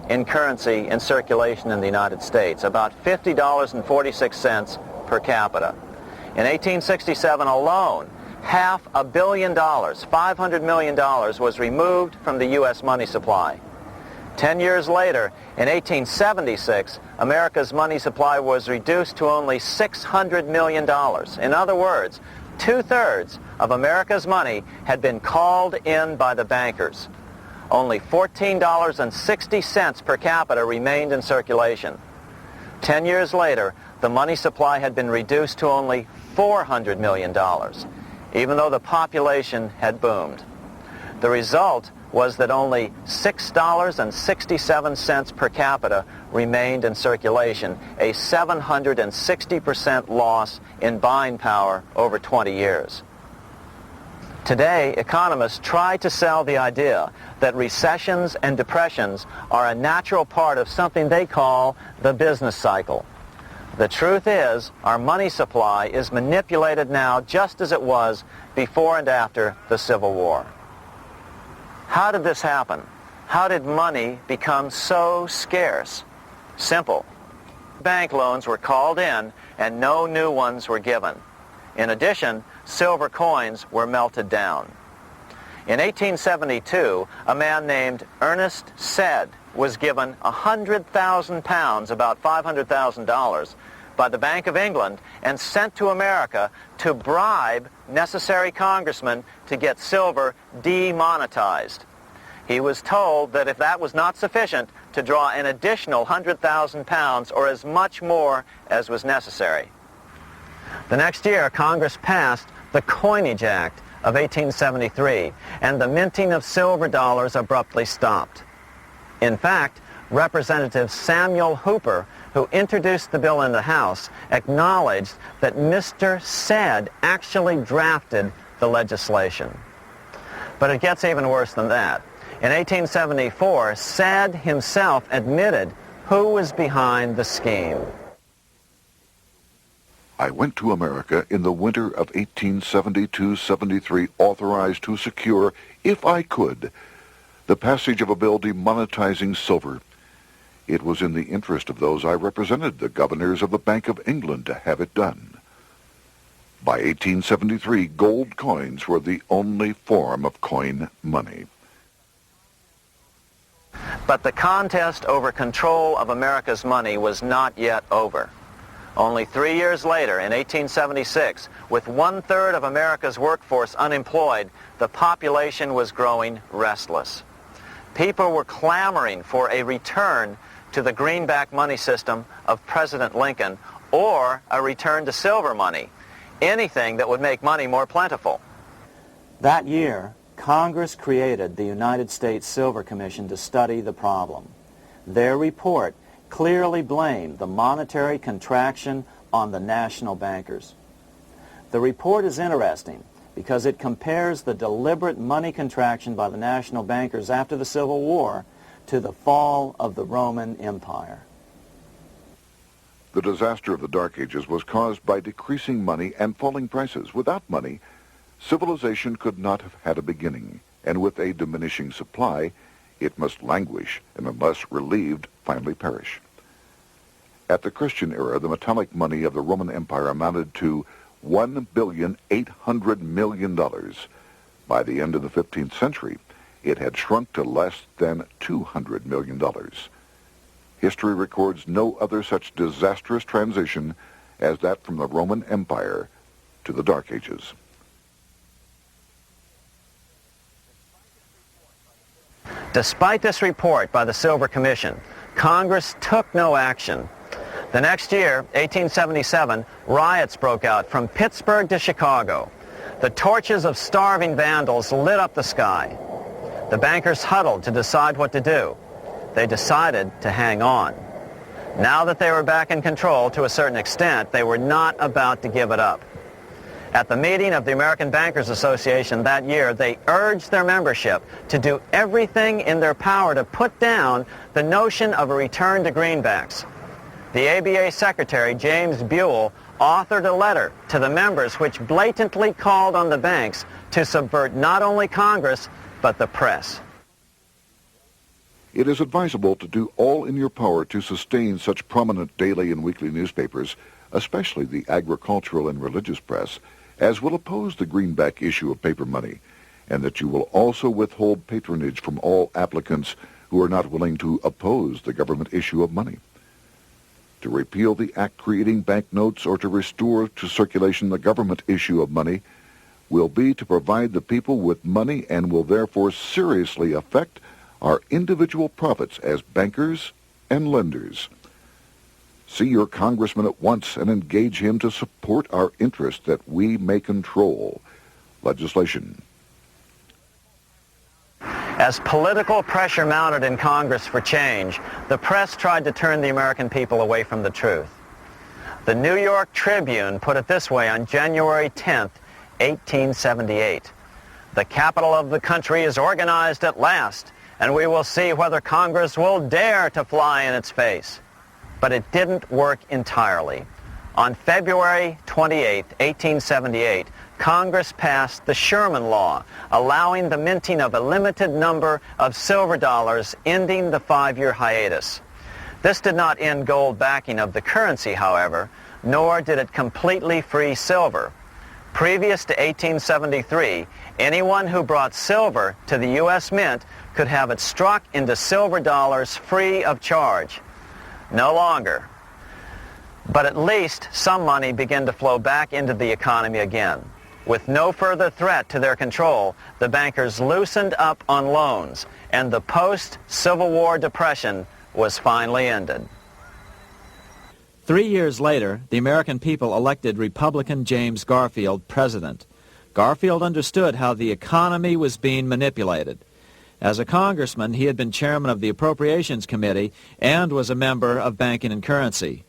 in currency in circulation in the United States, about $50.46 per capita. In 1867 alone, $500 million, $500 million, was removed from the U.S. money supply. 10 years later, in 1876, America's money supply was reduced to only $600 million. In other words, 2/3 of America's money had been called in by the bankers. Only $14.60 per capita remained in circulation. 10 years later, the money supply had been reduced to only $400 million, even though the population had boomed. The result was that only $6.67 per capita remained in circulation, a 760% loss in buying power over 20 years. Today, economists try to sell the idea that recessions and depressions are a natural part of something they call the business cycle. The truth is, our money supply is manipulated now just as it was before and after the Civil War. How did this happen? How did money become so scarce? Simple. Bank loans were called in and no new ones were given. In addition, silver coins were melted down. In 1872, a man named Ernest Sed was given 100,000 pounds, about $500,000, by the Bank of England and sent to America to bribe necessary congressmen to get silver demonetized. He was told that if that was not sufficient, to draw an additional 100,000 pounds or as much more as was necessary. The next year, Congress passed the Coinage Act of 1873, and the minting of silver dollars abruptly stopped. In fact, Representative Samuel Hooper, who introduced the bill in the House, acknowledged that Mr. Sed actually drafted the legislation. But it gets even worse than that. In 1874, Sed himself admitted who was behind the scheme. I went to America in the winter of 1872-73, authorized to secure, if I could, the passage of a bill demonetizing silver. It was in the interest of those I represented, the governors of the Bank of England, to have it done. By 1873, gold coins were the only form of coin money. But the contest over control of America's money was not yet over. Only 3 years later, in 1876, with 1/3 of America's workforce unemployed, the population was growing restless. People were clamoring for a return to the greenback money system of President Lincoln or a return to silver money, anything that would make money more plentiful. That year, Congress created the United States Silver Commission to study the problem. Their report clearly blamed the monetary contraction on the national bankers. The report is interesting because it compares the deliberate money contraction by the national bankers after the Civil War to the fall of the Roman Empire. The disaster of the Dark Ages was caused by decreasing money and falling prices. Without money, civilization could not have had a beginning, and with a diminishing supply, it must languish, and unless relieved, finally perish. At the Christian era, the metallic money of the Roman Empire amounted to $1,800,000,000. By the end of the 15th century, it had shrunk to less than $200 million. History records no other such disastrous transition as that from the Roman Empire to the Dark Ages. Despite this report by the Silver Commission, Congress took no action. The next year, 1877, riots broke out from Pittsburgh to Chicago. The torches of starving vandals lit up the sky. The bankers huddled to decide what to do. They decided to hang on. Now that they were back in control to a certain extent, they were not about to give it up. At the meeting of the American Bankers Association that year, they urged their membership to do everything in their power to put down the notion of a return to greenbacks. The ABA Secretary, James Buell, authored a letter to the members which blatantly called on the banks to subvert not only Congress, but the press. It is advisable to do all in your power to sustain such prominent daily and weekly newspapers, especially the agricultural and religious press, as will oppose the greenback issue of paper money, and that you will also withhold patronage from all applicants who are not willing to oppose the government issue of money. To repeal the act creating banknotes or to restore to circulation the government issue of money will be to provide the people with money and will therefore seriously affect our individual profits as bankers and lenders. See your congressman at once and engage him to support our interest that we may control legislation. As political pressure mounted in Congress for change, the press tried to turn the American people away from the truth. The New York Tribune put it this way on January 10th, 1878. "The capital of the country is organized at last, and we will see whether Congress will dare to fly in its face." But it didn't work entirely. On February 28, 1878, Congress passed the Sherman Law, allowing the minting of a limited number of silver dollars, ending the 5-year hiatus. This did not end gold backing of the currency, however, nor did it completely free silver. Previous to 1873, anyone who brought silver to the U.S. Mint could have it struck into silver dollars free of charge. No longer. But at least some money began to flow back into the economy again. With no further threat to their control, the bankers loosened up on loans, and the post-Civil War depression was finally ended. 3 years later, the American people elected Republican James Garfield president. Garfield understood how the economy was being manipulated. As a congressman, he had been chairman of the Appropriations Committee and was a member of Banking and Currency.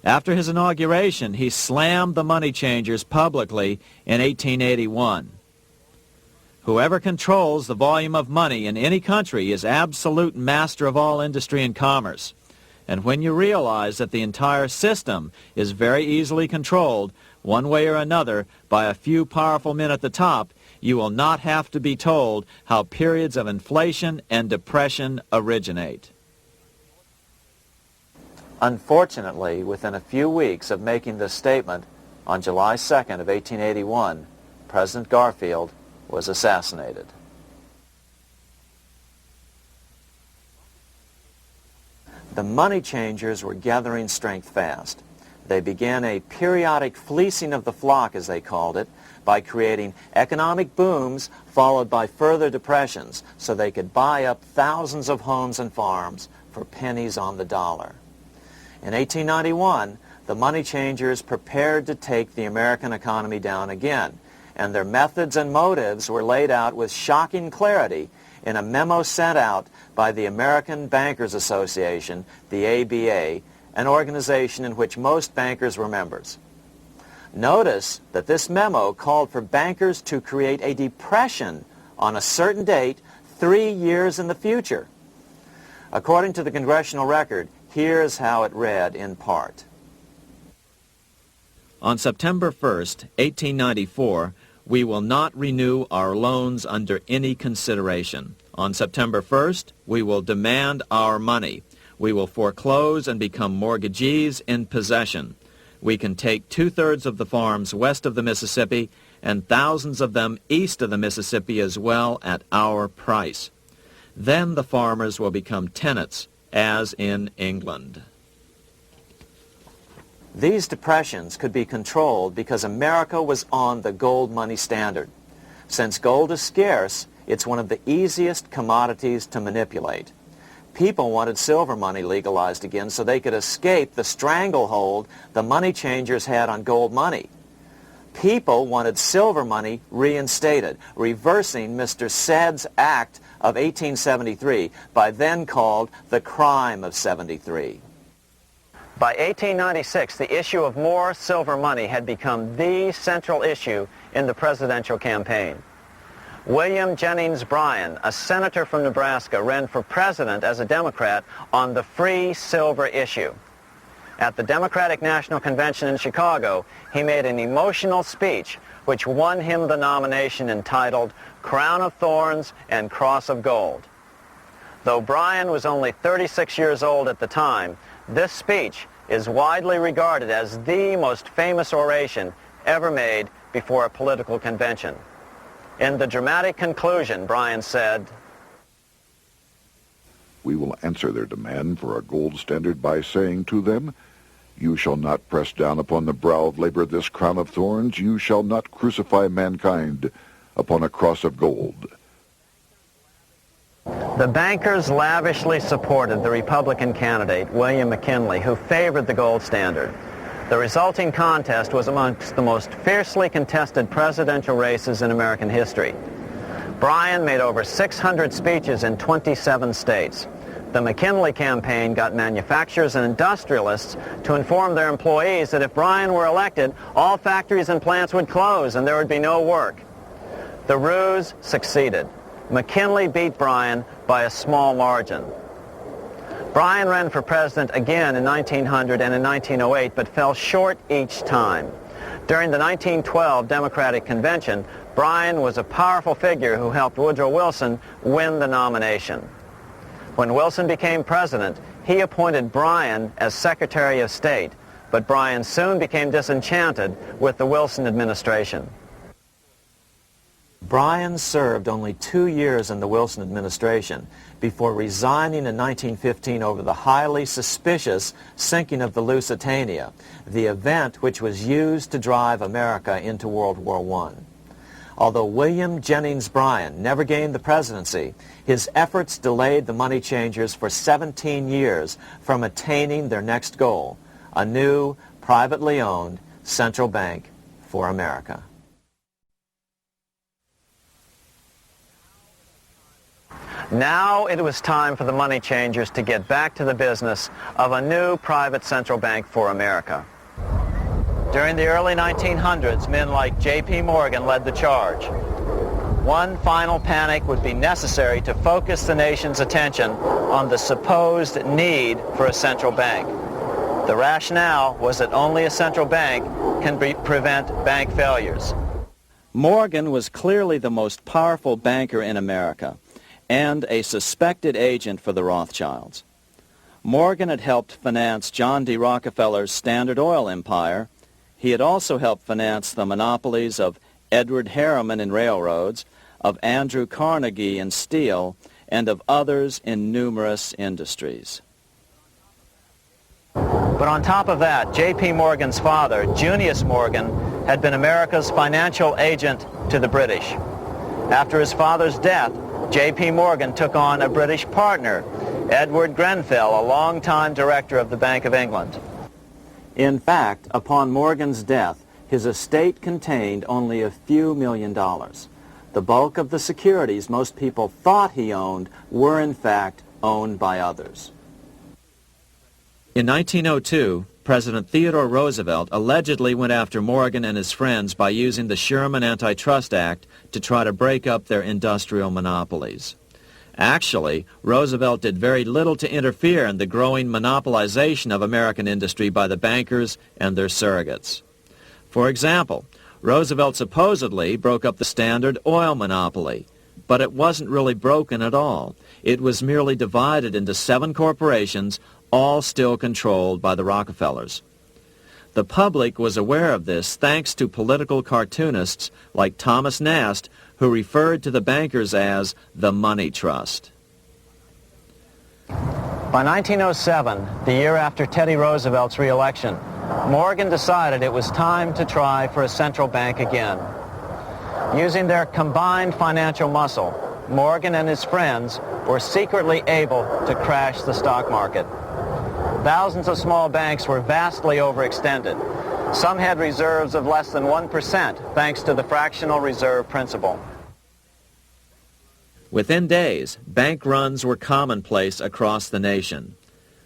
After his inauguration, he slammed the money changers publicly in 1881. Whoever controls the volume of money in any country is absolute master of all industry and commerce. And when you realize that the entire system is very easily controlled, one way or another, by a few powerful men at the top, you will not have to be told how periods of inflation and depression originate. Unfortunately, within a few weeks of making this statement, on July 2nd of 1881, President Garfield was assassinated. The money changers were gathering strength fast. They began a periodic fleecing of the flock, as they called it, by creating economic booms followed by further depressions so they could buy up thousands of homes and farms for pennies on the dollar. In 1891, the money changers prepared to take the American economy down again, and their methods and motives were laid out with shocking clarity in a memo sent out by the American Bankers Association, the ABA, an organization in which most bankers were members. Notice that this memo called for bankers to create a depression on a certain date 3 years in the future. According to the congressional record, here's how it read in part. On September 1st, 1894, we will not renew our loans under any consideration. On September 1st, we will demand our money. We will foreclose and become mortgagees in possession. We can take 2/3 of the farms west of the Mississippi and thousands of them east of the Mississippi as well at our price. Then the farmers will become tenants as in England. These depressions could be controlled because America was on the gold money standard. Since gold is scarce, it's one of the easiest commodities to manipulate. People wanted silver money legalized again so they could escape the stranglehold the money changers had on gold money. People wanted silver money reinstated, reversing Mr. Said's Act of 1873, by then called the Crime of 73. By 1896, the issue of more silver money had become the central issue in the presidential campaign. William Jennings Bryan, a senator from Nebraska, ran for president as a Democrat on the free silver issue. At the Democratic National Convention in Chicago, he made an emotional speech which won him the nomination entitled Crown of Thorns and Cross of Gold. Though Bryan was only 36 years old at the time, this speech is widely regarded as the most famous oration ever made before a political convention. In the dramatic conclusion, Bryan said, "We will answer their demand for a gold standard by saying to them, you shall not press down upon the brow of labor this crown of thorns. You shall not crucify mankind upon a cross of gold." The bankers lavishly supported the Republican candidate, William McKinley, who favored the gold standard. The resulting contest was amongst the most fiercely contested presidential races in American history. Bryan made over 600 speeches in 27 states. The McKinley campaign got manufacturers and industrialists to inform their employees that if Bryan were elected, all factories and plants would close and there would be no work. The ruse succeeded. McKinley beat Bryan by a small margin. Bryan ran for president again in 1900 and in 1908, but fell short each time. During the 1912 Democratic Convention, Bryan was a powerful figure who helped Woodrow Wilson win the nomination. When Wilson became president, he appointed Bryan as Secretary of State, but Bryan soon became disenchanted with the Wilson administration. Bryan served only 2 years in the Wilson administration before resigning in 1915 over the highly suspicious sinking of the Lusitania, the event which was used to drive America into World War I. Although William Jennings Bryan never gained the presidency, his efforts delayed the money changers for 17 years from attaining their next goal, a new, privately owned central bank for America. Now it was time for the money changers to get back to the business of a new private central bank for America. During the early 1900s, men like J.P. Morgan led the charge. One final panic would be necessary to focus the nation's attention on the supposed need for a central bank. The rationale was that only a central bank can prevent bank failures. Morgan was clearly the most powerful banker in America and a suspected agent for the Rothschilds. Morgan had helped finance John D. Rockefeller's Standard Oil empire. He had also helped finance the monopolies of Edward Harriman in railroads, of Andrew Carnegie in steel, and of others in numerous industries. But on top of that, J.P. Morgan's father, Junius Morgan, had been America's financial agent to the British. After his father's death, J.P. Morgan took on a British partner, Edward Grenfell, a longtime director of the Bank of England. In fact, upon Morgan's death, his estate contained only a few $1 million. The bulk of the securities most people thought he owned were in fact owned by others. In 1902, President Theodore Roosevelt allegedly went after Morgan and his friends by using the Sherman Antitrust Act to try to break up their industrial monopolies. Actually, Roosevelt did very little to interfere in the growing monopolization of American industry by the bankers and their surrogates. For example, Roosevelt supposedly broke up the Standard Oil monopoly, but it wasn't really broken at all. It was merely divided into 7 corporations, all still controlled by the Rockefellers. The public was aware of this thanks to political cartoonists like Thomas Nast, who referred to the bankers as the Money Trust. By 1907, the year after Teddy Roosevelt's re-election, Morgan decided it was time to try for a central bank again. Using their combined financial muscle, Morgan and his friends were secretly able to crash the stock market. Thousands of small banks were vastly overextended. Some had reserves of less than 1% thanks to the fractional reserve principle. Within days, bank runs were commonplace across the nation.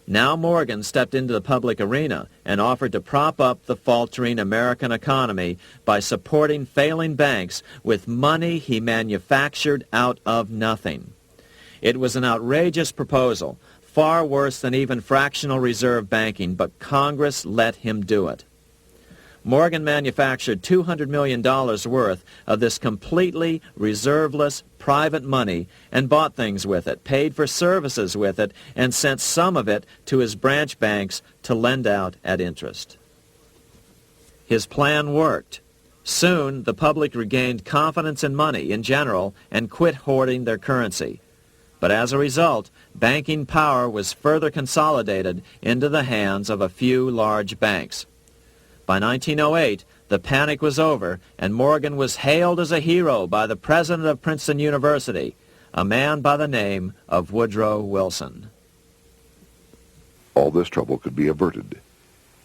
Now Morgan stepped into the public arena and offered to prop up the faltering American economy by supporting failing banks with money he manufactured out of nothing. It was an outrageous proposal, far worse than even fractional reserve banking, but Congress let him do it. Morgan manufactured $200 million worth of this completely reserveless private money and bought things with it, paid for services with it, and sent some of it to his branch banks to lend out at interest. His plan worked. Soon, the public regained confidence in money in general and quit hoarding their currency. But as a result, banking power was further consolidated into the hands of a few large banks. By 1908, the panic was over, and Morgan was hailed as a hero by the president of Princeton University, a man by the name of Woodrow Wilson. All this trouble could be averted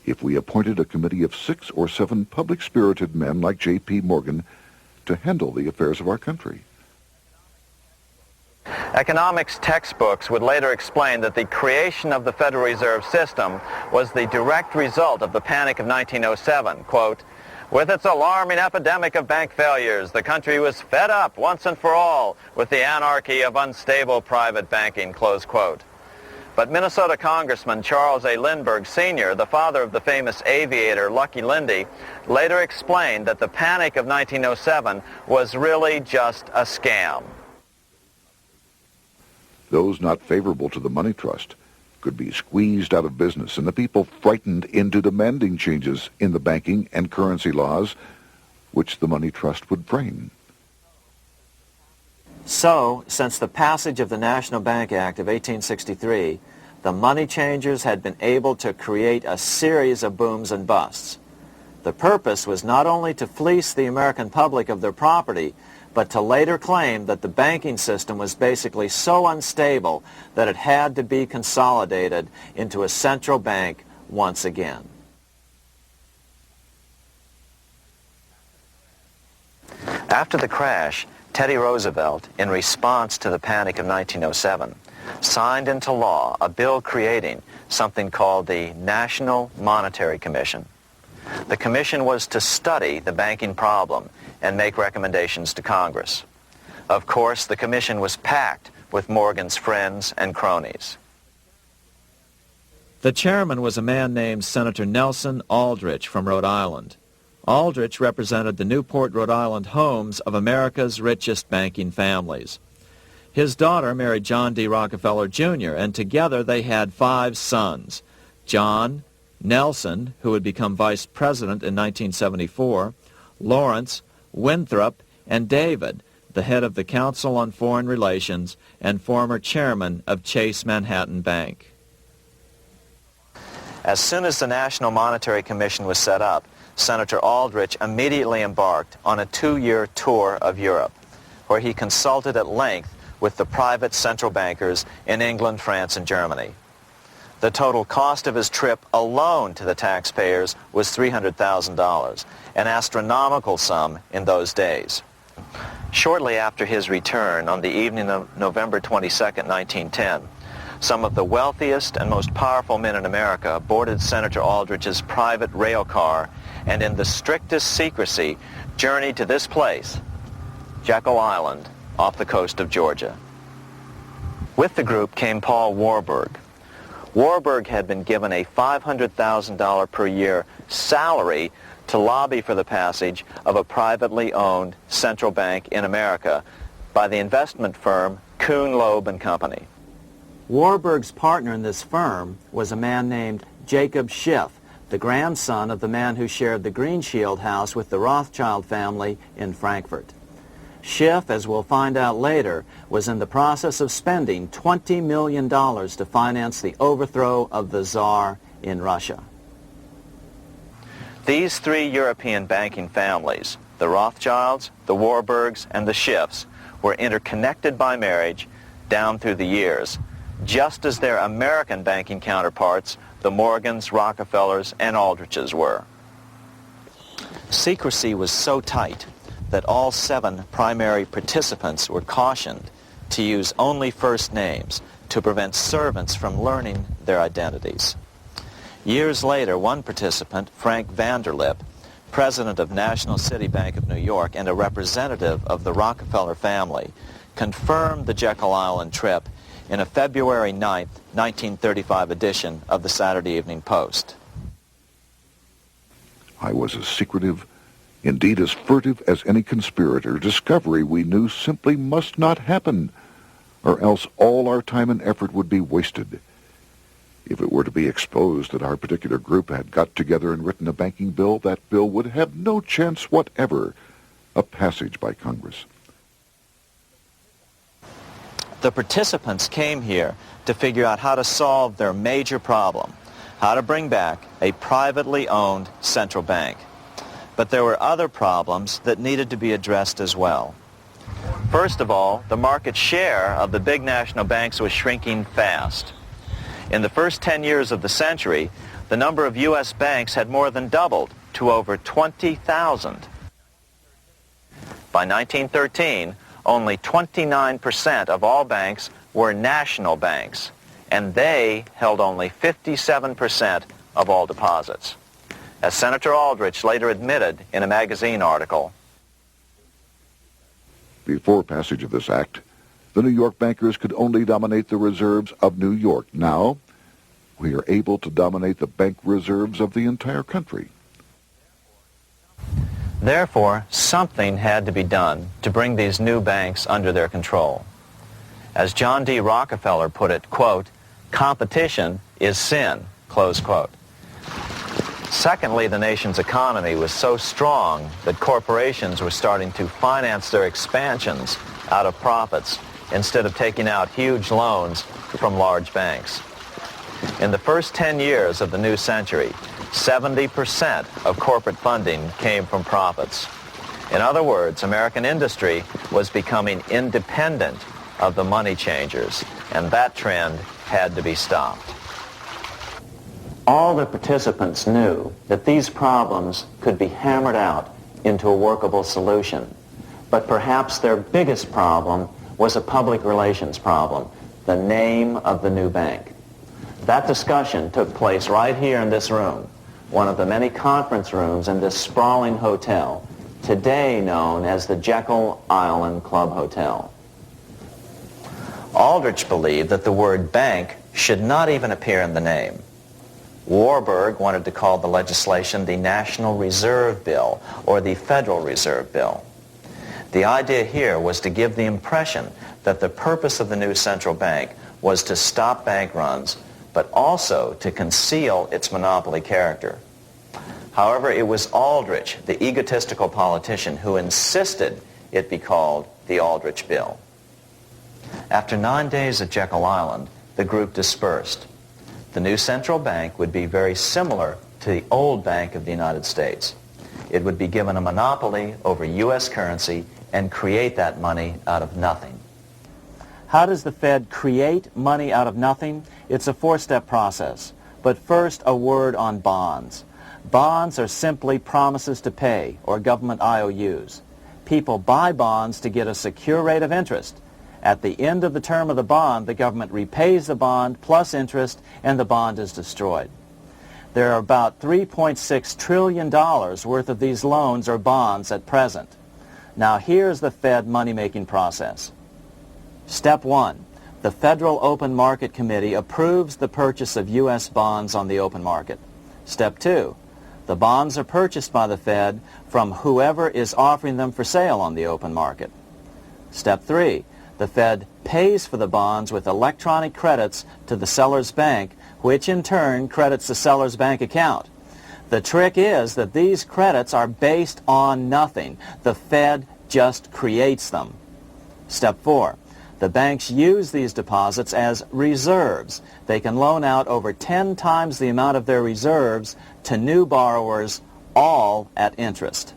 if we appointed a committee of 6 or 7 public-spirited men like J.P. Morgan to handle the affairs of our country. Economics textbooks would later explain that the creation of the Federal Reserve System was the direct result of the Panic of 1907. Quote, "With its alarming epidemic of bank failures, the country was fed up once and for all with the anarchy of unstable private banking," close quote. But Minnesota Congressman Charles A. Lindbergh Sr., the father of the famous aviator Lucky Lindy, later explained that the Panic of 1907 was really just a scam. Those not favorable to the money trust could be squeezed out of business and the people frightened into demanding changes in the banking and currency laws which the money trust would frame. So, since the passage of the National Bank Act of 1863, the money changers had been able to create a series of booms and busts. The purpose was not only to fleece the American public of their property, but to later claim that the banking system was basically so unstable that it had to be consolidated into a central bank once again. After the crash, Teddy Roosevelt, in response to the Panic of 1907, signed into law a bill creating something called the National Monetary Commission. The commission was to study the banking problem and make recommendations to Congress. Of course, the commission was packed with Morgan's friends and cronies. The chairman was a man named Senator Nelson Aldrich from Rhode Island. Aldrich represented the Newport, Rhode Island homes of America's richest banking families. His daughter married John D. Rockefeller Jr., and together they had 5 sons: John, Nelson, who would become vice president in 1974, Lawrence, Winthrop, and David, the head of the Council on Foreign Relations and former chairman of Chase Manhattan Bank. As soon as the National Monetary Commission was set up, Senator Aldrich immediately embarked on a 2-year tour of Europe, where he consulted at length with the private central bankers in England, France, and Germany. The total cost of his trip alone to the taxpayers was $300,000, an astronomical sum in those days. Shortly after his return, on the evening of November 22, 1910, some of the wealthiest and most powerful men in America boarded Senator Aldrich's private rail car and in the strictest secrecy journeyed to this place, Jekyll Island, off the coast of Georgia. With the group came Paul Warburg. Warburg had been given a $500,000 per year salary to lobby for the passage of a privately owned central bank in America by the investment firm Kuhn, Loeb and Company. Warburg's partner in this firm was a man named Jacob Schiff, the grandson of the man who shared the Green Shield house with the Rothschild family in Frankfurt. Schiff, as we'll find out later, was in the process of spending $20 million to finance the overthrow of the Tsar in Russia. These three European banking families, the Rothschilds, the Warburgs, and the Schiffs, were interconnected by marriage down through the years, just as their American banking counterparts, the Morgans, Rockefellers, and Aldriches were. Secrecy was so tight that all 7 primary participants were cautioned to use only first names to prevent servants from learning their identities. Years later, one participant, Frank Vanderlip, president of National City Bank of New York and a representative of the Rockefeller family, confirmed the Jekyll Island trip in a February 9, 1935 edition of the Saturday Evening Post. I was as secretive, indeed as furtive as any conspirator. Discovery, we knew, simply must not happen, or else all our time and effort would be wasted. If it were to be exposed that our particular group had got together and written a banking bill, that bill would have no chance whatever of passage by Congress. The participants came here to figure out how to solve their major problem, how to bring back a privately owned central bank. But there were other problems that needed to be addressed as well. First of all, the market share of the big national banks was shrinking fast. In the first 10 years of the century, the number of U.S. banks had more than doubled to over 20,000. By 1913, only 29% of all banks were national banks, and they held only 57% of all deposits. As Senator Aldrich later admitted in a magazine article, before passage of this act, the New York bankers could only dominate the reserves of New York. Now, we are able to dominate the bank reserves of the entire country. Therefore, something had to be done to bring these new banks under their control. As John D. Rockefeller put it, quote, "Competition is sin," close quote. Secondly, the nation's economy was so strong that corporations were starting to finance their expansions out of profits instead of taking out huge loans from large banks. In the first 10 years of the new century, 70% of corporate funding came from profits. In other words, American industry was becoming independent of the money changers, and that trend had to be stopped. All the participants knew that these problems could be hammered out into a workable solution, but perhaps their biggest problem was a public relations problem, the name of the new bank. That discussion took place right here in this room, one of the many conference rooms in this sprawling hotel, today known as the Jekyll Island Club Hotel. Aldrich believed that the word bank should not even appear in the name. Warburg wanted to call the legislation the National Reserve Bill or the Federal Reserve Bill. The idea here was to give the impression that the purpose of the new central bank was to stop bank runs, but also to conceal its monopoly character. However, it was Aldrich, the egotistical politician, who insisted it be called the Aldrich Bill. After 9 days at Jekyll Island, the group dispersed. The new central bank would be very similar to the old Bank of the United States. It would be given a monopoly over U.S. currency and create that money out of nothing. How does the Fed create money out of nothing? It's a four-step process. But first, a word on bonds. Bonds are simply promises to pay, or government IOUs. People buy bonds to get a secure rate of interest. At the end of the term of the bond, the government repays the bond plus interest, and the bond is destroyed. There are about $3.6 trillion worth of these loans or bonds at present. Now here's the Fed money-making process. Step 1. The Federal Open Market Committee approves the purchase of U.S. bonds on the open market. Step 2. The bonds are purchased by the Fed from whoever is offering them for sale on the open market. Step 3. The Fed pays for the bonds with electronic credits to the seller's bank, which in turn credits the seller's bank account. The trick is that these credits are based on nothing. The Fed just creates them. Step 4. The banks use these deposits as reserves. They can loan out over 10 times the amount of their reserves to new borrowers, all at interest.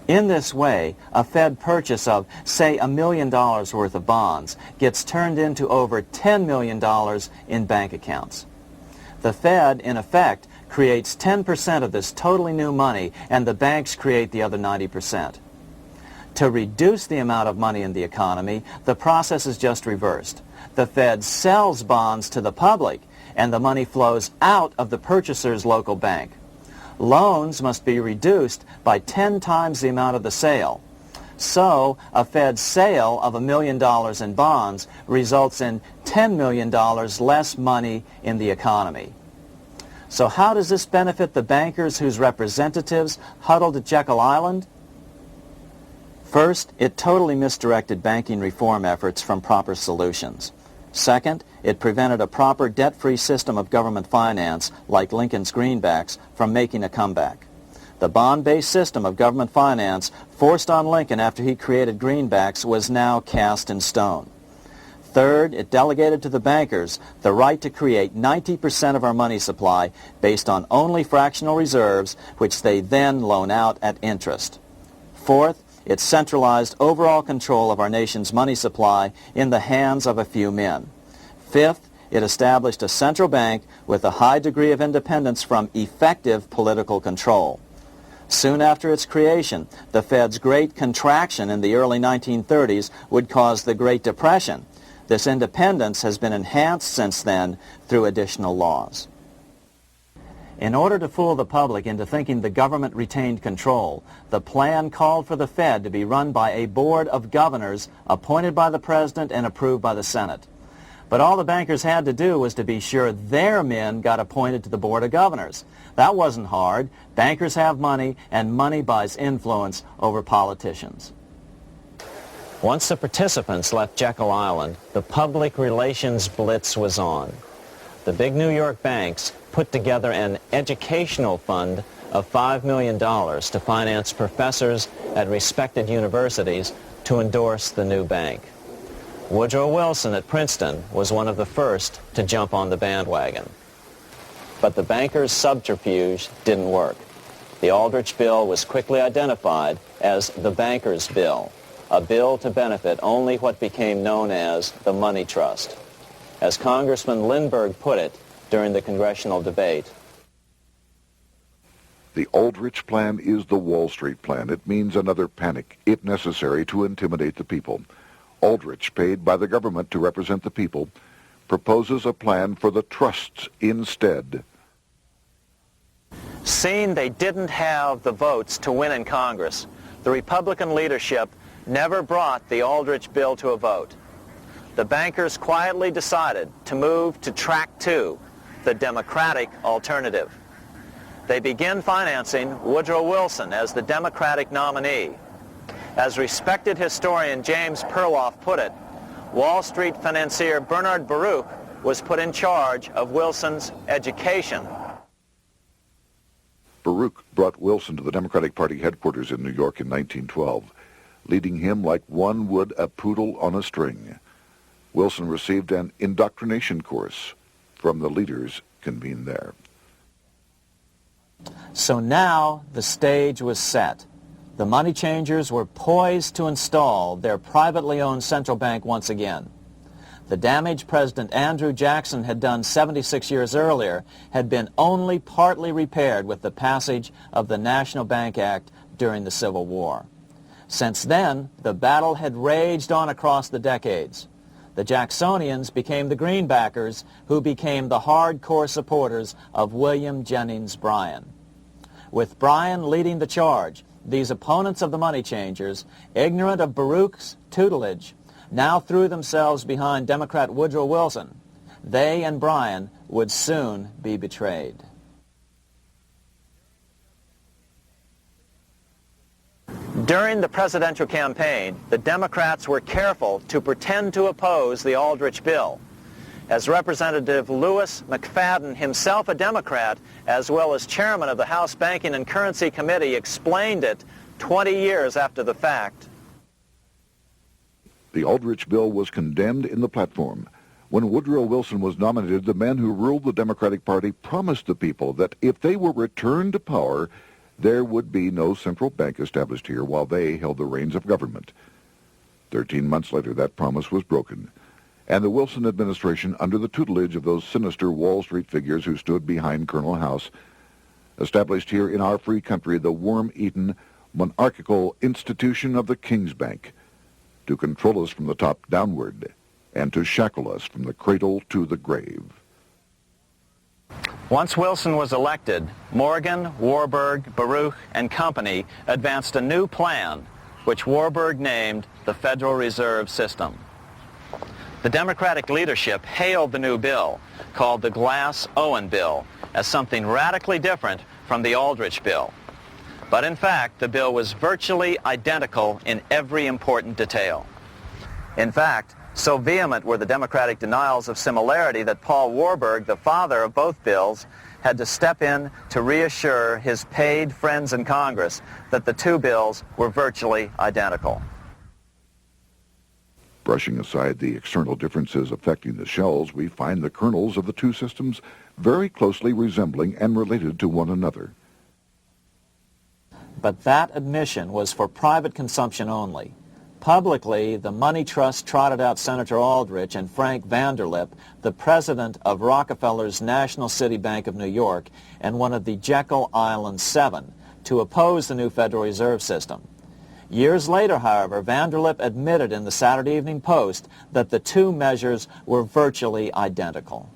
In this way, a Fed purchase of, say, $1 million worth of bonds gets turned into over $10 million in bank accounts. The Fed, in effect, creates 10% of this totally new money, and the banks create the other 90%. To reduce the amount of money in the economy, the process is just reversed. The Fed sells bonds to the public, and the money flows out of the purchaser's local bank. Loans must be reduced by 10 times the amount of the sale. So, a Fed sale of $1 million in bonds results in $10 million less money in the economy. So how does this benefit the bankers whose representatives huddled at Jekyll Island? First, it totally misdirected banking reform efforts from proper solutions. Second, it prevented a proper debt-free system of government finance, like Lincoln's greenbacks, from making a comeback. The bond-based system of government finance forced on Lincoln after he created greenbacks was now cast in stone. Third, it delegated to the bankers the right to create 90% of our money supply based on only fractional reserves, which they then loan out at interest. Fourth, it centralized overall control of our nation's money supply in the hands of a few men. Fifth, it established a central bank with a high degree of independence from effective political control. Soon after its creation, the Fed's great contraction in the early 1930s would cause the Great Depression. This independence has been enhanced since then through additional laws. In order to fool the public into thinking the government retained control, the plan called for the Fed to be run by a board of governors appointed by the President and approved by the Senate. But all the bankers had to do was to be sure their men got appointed to the board of governors. That wasn't hard. Bankers have money, and money buys influence over politicians. Once the participants left Jekyll Island, the public relations blitz was on. The big New York banks put together an educational fund of $5 million to finance professors at respected universities to endorse the new bank. Woodrow Wilson at Princeton was one of the first to jump on the bandwagon. But the bankers' subterfuge didn't work. The Aldrich Bill was quickly identified as the Bankers' Bill, a bill to benefit only what became known as the money trust. As Congressman Lindbergh put it during the congressional debate, The Aldrich Plan is the Wall Street Plan. It means another panic, if necessary, to intimidate the people. Aldrich, paid by the government to represent the people, proposes a plan for the trusts instead. seeing they didn't have the votes to win in Congress, the Republican leadership never brought the Aldrich Bill to a vote. The bankers quietly decided to move to track 2, the Democratic alternative. They began financing Woodrow Wilson as the Democratic nominee. As respected historian James Perloff put it, Wall Street financier Bernard Baruch was put in charge of Wilson's education. Baruch brought Wilson to the Democratic Party headquarters in New York in 1912, leading him like one would a poodle on a string. Wilson received an indoctrination course from the leaders convened there. So now the stage was set. The money changers were poised to install their privately owned central bank once again. The damage President Andrew Jackson had done 76 years earlier had been only partly repaired with the passage of the National Bank Act during the Civil War. Since then, the battle had raged on across the decades. The Jacksonians became the greenbackers, who became the hardcore supporters of William Jennings Bryan. With Bryan leading the charge, these opponents of the money changers, ignorant of Baruch's tutelage, now threw themselves behind Democrat Woodrow Wilson. They and Bryan would soon be betrayed. During the presidential campaign, the Democrats were careful to pretend to oppose the Aldrich Bill. As Representative Lewis McFadden, himself a Democrat, as well as chairman of the House Banking and Currency Committee, explained it 20 years after the fact. The Aldrich bill was condemned in the platform. When Woodrow Wilson was nominated, the men who ruled the Democratic Party promised the people that if they were returned to power, there would be no central bank established here while they held the reins of government. 13 months later, that promise was broken, and the Wilson administration, under the tutelage of those sinister Wall Street figures who stood behind Colonel House, established here in our free country the worm-eaten, monarchical institution of the King's Bank, to control us from the top downward and to shackle us from the cradle to the grave. Once Wilson was elected, Morgan, Warburg, Baruch, and company advanced a new plan, which Warburg named the Federal Reserve System. The Democratic leadership hailed the new bill, called the Glass-Owen Bill, as something radically different from the Aldrich Bill. But in fact, the bill was virtually identical in every important detail. In fact, so vehement were the Democratic denials of similarity that Paul Warburg, the father of both bills, had to step in to reassure his paid friends in Congress that the two bills were virtually identical. Brushing aside the external differences affecting the shells, we find the kernels of the two systems very closely resembling and related to one another. But that admission was for private consumption only. Publicly, the money trust trotted out Senator Aldrich and Frank Vanderlip, the president of Rockefeller's National City Bank of New York and one of the Jekyll Island Seven, to oppose the new Federal Reserve System. Years later, however, Vanderlip admitted in the Saturday Evening Post that the two measures were virtually identical.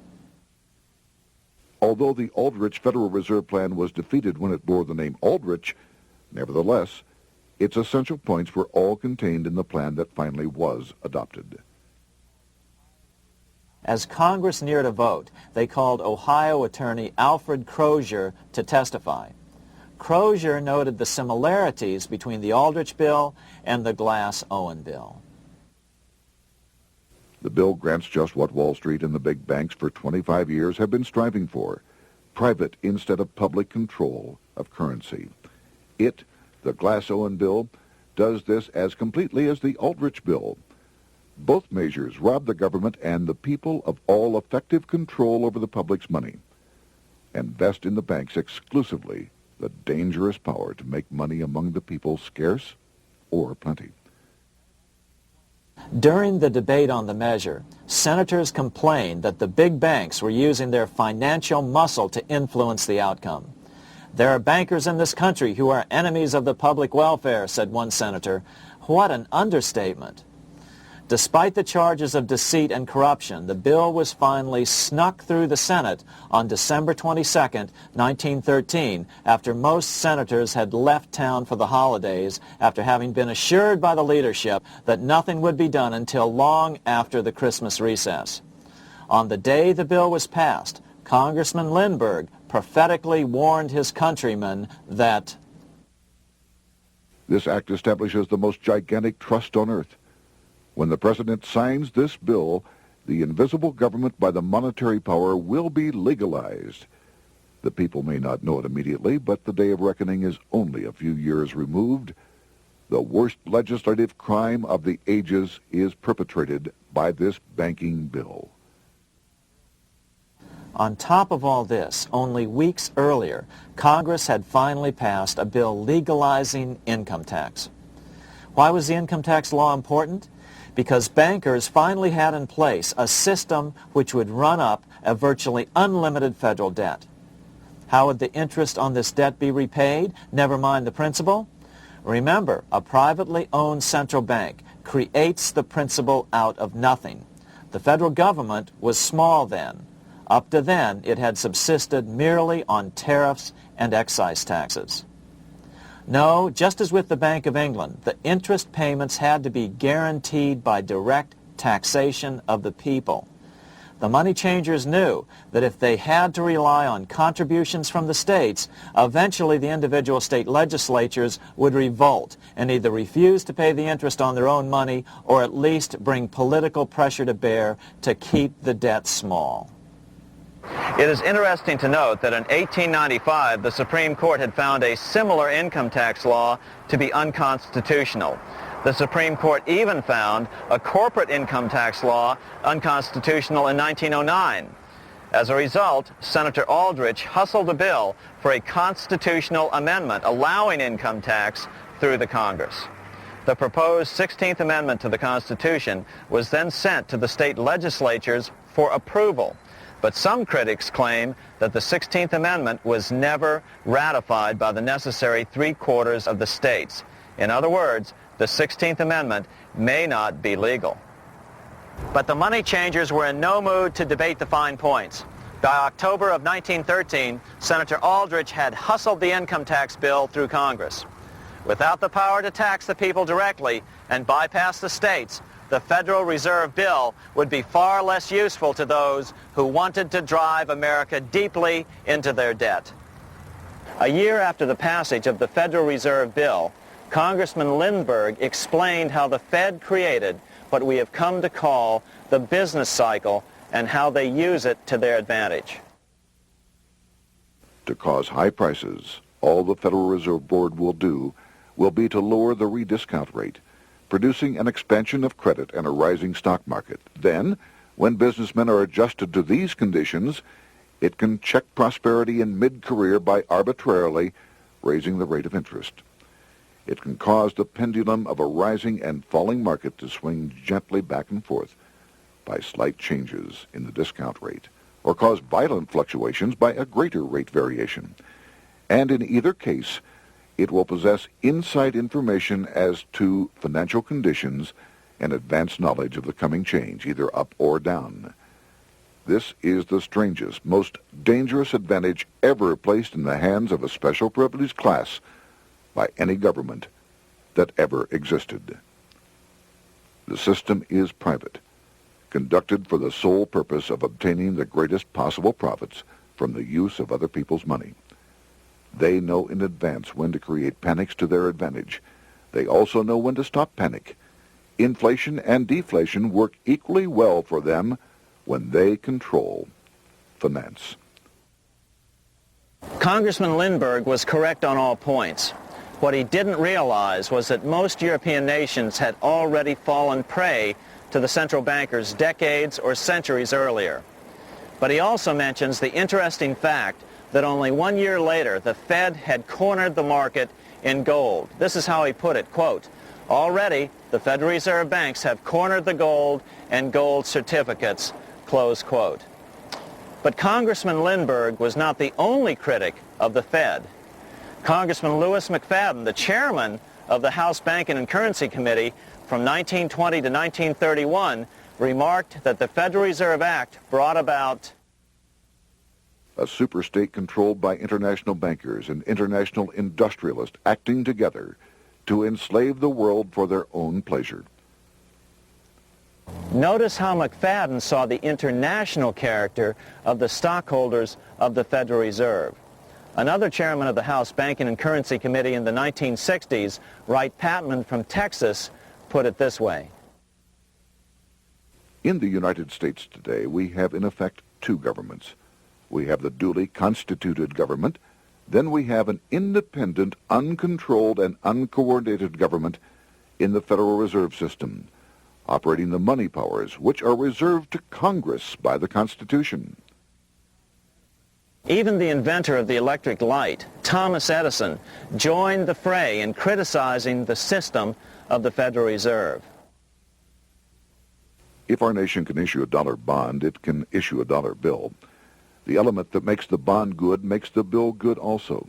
Although the Aldrich Federal Reserve Plan was defeated when it bore the name Aldrich, nevertheless, its essential points were all contained in the plan that finally was adopted. As Congress neared a vote, they called Ohio attorney Alfred Crozier to testify. Crozier noted the similarities between the Aldrich Bill and the Glass-Owen Bill. The bill grants just what Wall Street and the big banks for 25 years have been striving for, private instead of public control of currency. It, the Glass-Owen Bill, does this as completely as the Aldrich Bill. Both measures rob the government and the people of all effective control over the public's money and vest in the banks exclusively the dangerous power to make money among the people scarce or plenty. During the debate on the measure, senators complained that the big banks were using their financial muscle to influence the outcome. "There are bankers in this country who are enemies of the public welfare," said one senator. What an understatement. Despite the charges of deceit and corruption, the bill was finally snuck through the Senate on December 22, 1913, after most senators had left town for the holidays, after having been assured by the leadership that nothing would be done until long after the Christmas recess. On the day the bill was passed, Congressman Lindbergh prophetically warned his countrymen that this act establishes the most gigantic trust on earth. When the president signs this bill, the invisible government by the monetary power will be legalized. The people may not know it immediately, but the day of reckoning is only a few years removed. The worst legislative crime of the ages is perpetrated by this banking bill. On top of all this, only weeks earlier, Congress had finally passed a bill legalizing income tax. Why was the income tax law important? Because bankers finally had in place a system which would run up a virtually unlimited federal debt. How would the interest on this debt be repaid? Never mind the principal. Remember, a privately owned central bank creates the principal out of nothing. The federal government was small then. Up to then, it had subsisted merely on tariffs and excise taxes. No, just as with the Bank of England, the interest payments had to be guaranteed by direct taxation of the people. The money changers knew that if they had to rely on contributions from the states, eventually the individual state legislatures would revolt and either refuse to pay the interest on their own money or at least bring political pressure to bear to keep the debt small. It is interesting to note that in 1895, the Supreme Court had found a similar income tax law to be unconstitutional. The Supreme Court even found a corporate income tax law unconstitutional in 1909. As a result, Senator Aldrich hustled a bill for a constitutional amendment allowing income tax through the Congress. The proposed 16th Amendment to the Constitution was then sent to the state legislatures for approval. But some critics claim that the 16th Amendment was never ratified by the necessary 3/4 of the states. In other words, the 16th Amendment may not be legal. But the money changers were in no mood to debate the fine points. By October of 1913, Senator Aldrich had hustled the income tax bill through Congress. Without the power to tax the people directly and bypass the states, the Federal Reserve Bill would be far less useful to those who wanted to drive America deeply into their debt. A year after the passage of the Federal Reserve Bill, Congressman Lindbergh explained how the Fed created what we have come to call the business cycle and how they use it to their advantage. To cause high prices, all the Federal Reserve Board will do will be to lower the rediscount rate, producing an expansion of credit and a rising stock market. Then, when businessmen are adjusted to these conditions, it can check prosperity in mid-career by arbitrarily raising the rate of interest. It can cause the pendulum of a rising and falling market to swing gently back and forth by slight changes in the discount rate, or cause violent fluctuations by a greater rate variation. And in either case, it will possess inside information as to financial conditions and advanced knowledge of the coming change, either up or down. This is the strangest, most dangerous advantage ever placed in the hands of a special privileged class by any government that ever existed. The system is private, conducted for the sole purpose of obtaining the greatest possible profits from the use of other people's money. They know in advance when to create panics to their advantage. They also know when to stop panic. Inflation and deflation work equally well for them when they control finance. Congressman Lindbergh was correct on all points. What he didn't realize was that most European nations had already fallen prey to the central bankers decades or centuries earlier. But he also mentions the interesting fact that only 1 year later, the Fed had cornered the market in gold. This is how he put it, quote, "Already, the Federal Reserve banks have cornered the gold and gold certificates," close quote. But Congressman Lindbergh was not the only critic of the Fed. Congressman Lewis McFadden, the chairman of the House Banking and Currency Committee from 1920 to 1931, remarked that the Federal Reserve Act brought about a superstate controlled by international bankers and international industrialists acting together to enslave the world for their own pleasure. Notice how McFadden saw the international character of the stockholders of the Federal Reserve. Another chairman of the House Banking and Currency Committee in the 1960s, Wright Patman from Texas, put it this way. In the United States today, we have in effect two governments. We have the duly constituted government, then we have an independent, uncontrolled, and uncoordinated government in the Federal Reserve System, operating the money powers which are reserved to Congress by the Constitution. Even the inventor of the electric light, Thomas Edison, joined the fray in criticizing the system of the Federal Reserve. If our nation can issue a dollar bond, it can issue a dollar bill. The element that makes the bond good makes the bill good also.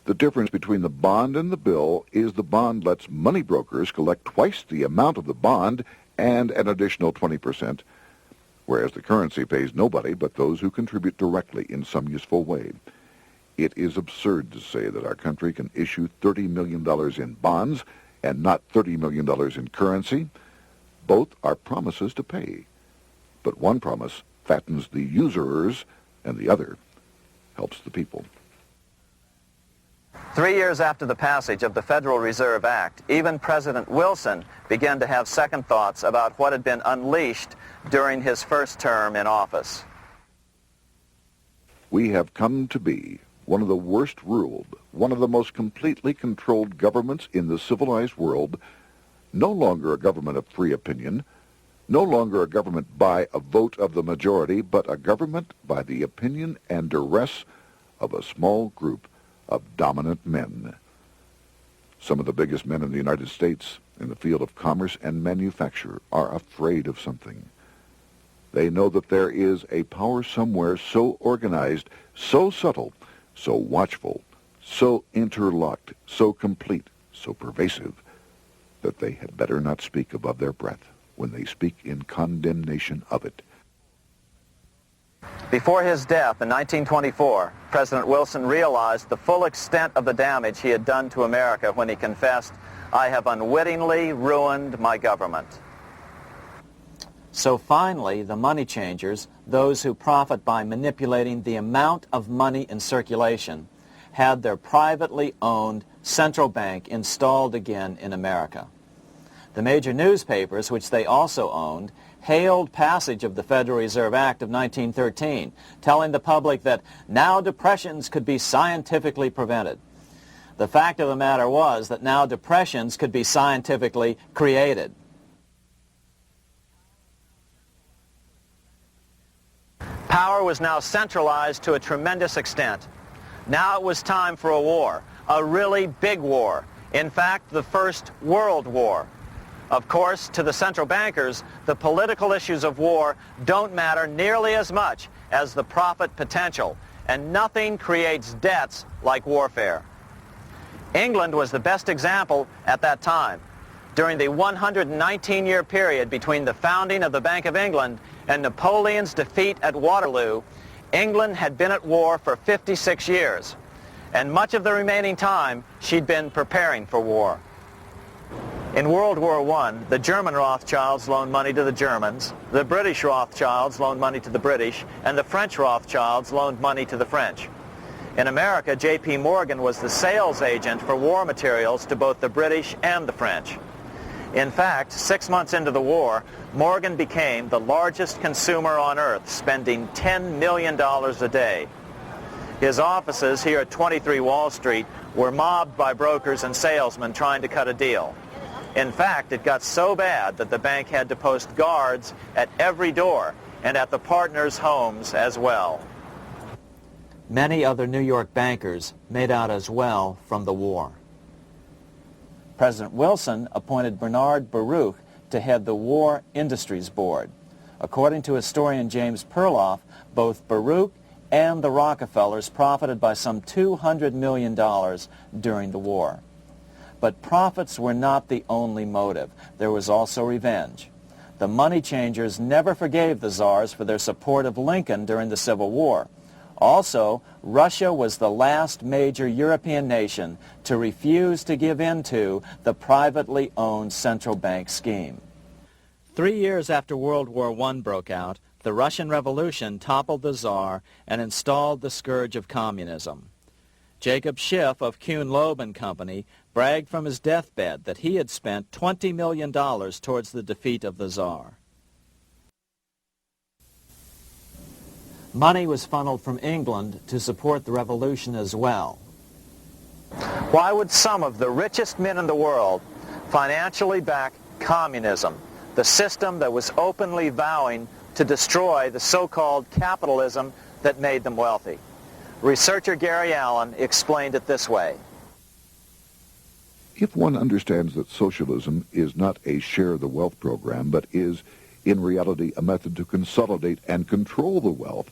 The difference between the bond and the bill is the bond lets money brokers collect twice the amount of the bond and an additional 20%, whereas the currency pays nobody but those who contribute directly in some useful way. It is absurd to say that our country can issue $30 million in bonds and not $30 million in currency. Both are promises to pay. But one promise fattens the usurers, and the other helps the people. 3 years after the passage of the Federal Reserve Act, even President Wilson began to have second thoughts about what had been unleashed during his first term in office. we have come to be one of the worst ruled, one of the most completely controlled governments in the civilized world, no longer a government of free opinion, no longer a government by a vote of the majority, but a government by the opinion and duress of a small group of dominant men. Some of the biggest men in the United States in the field of commerce and manufacture are afraid of something. They know that there is a power somewhere so organized, so subtle, so watchful, so interlocked, so complete, so pervasive, that they had better not speak above their breath when they speak in condemnation of it. Before his death in 1924, President Wilson realized the full extent of the damage he had done to America when he confessed, "I have unwittingly ruined my government." So finally, the money changers, those who profit by manipulating the amount of money in circulation, had their privately owned central bank installed again in America. The major newspapers, which they also owned, hailed passage of the Federal Reserve Act of 1913, telling the public that now depressions could be scientifically prevented. The fact of the matter was that now depressions could be scientifically created. Power was now centralized to a tremendous extent. Now it was time for a war, a really big war. In fact, the First World War. Of course, to the central bankers, the political issues of war don't matter nearly as much as the profit potential, and nothing creates debts like warfare. England was the best example at that time. During the 119-year period between the founding of the Bank of England and Napoleon's defeat at Waterloo, England had been at war for 56 years, and much of the remaining time she'd been preparing for war. In World War I, the German Rothschilds loaned money to the Germans, the British Rothschilds loaned money to the British, and the French Rothschilds loaned money to the French. In America, J.P. Morgan was the sales agent for war materials to both the British and the French. In fact, 6 months into the war, Morgan became the largest consumer on earth, spending $10 million a day. His offices here at 23 Wall Street were mobbed by brokers and salesmen trying to cut a deal. In fact, it got so bad that the bank had to post guards at every door and at the partners' homes as well. Many other New York bankers made out as well from the war. President Wilson appointed Bernard Baruch to head the War Industries Board. According to historian James Perloff, both Baruch and the Rockefellers profited by some $200 million during the war. But profits were not the only motive. There was also revenge. The money changers never forgave the czars for their support of Lincoln during the Civil War. Also, Russia was the last major European nation to refuse to give in to the privately owned central bank scheme. 3 years after World War I broke out, the Russian Revolution toppled the Tsar and installed the scourge of communism. Jacob Schiff of Kuhn Loeb and Company bragged from his deathbed that he had spent $20 million towards the defeat of the Tsar. Money was funneled from England to support the revolution as well. Why would some of the richest men in the world financially back communism, the system that was openly vowing to destroy the so-called capitalism that made them wealthy? Researcher Gary Allen explained it this way. If one understands that socialism is not a share the wealth program, but is, in reality, a method to consolidate and control the wealth,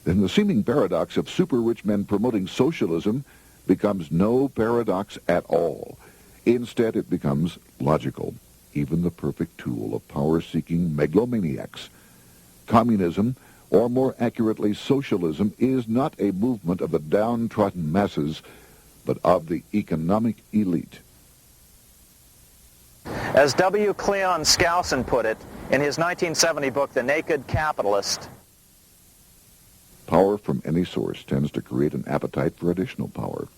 then the seeming paradox of super-rich men promoting socialism becomes no paradox at all. Instead, it becomes logical, even the perfect tool of power-seeking megalomaniacs. Communism, or more accurately socialism, is not a movement of the downtrodden masses, but of the economic elite. As W. Cleon Skousen put it in his 1970 book, The Naked Capitalist, power from any source tends to create an appetite for additional power.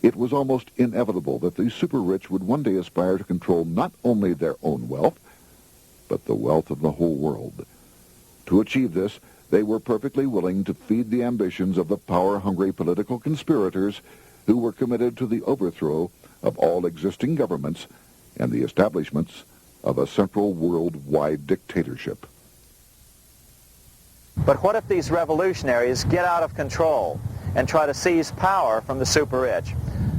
It was almost inevitable that the super-rich would one day aspire to control not only their own wealth, but the wealth of the whole world. To achieve this, they were perfectly willing to feed the ambitions of the power-hungry political conspirators who were committed to the overthrow of all existing governments and the establishments of a central worldwide dictatorship. But what if these revolutionaries get out of control and try to seize power from the super-rich?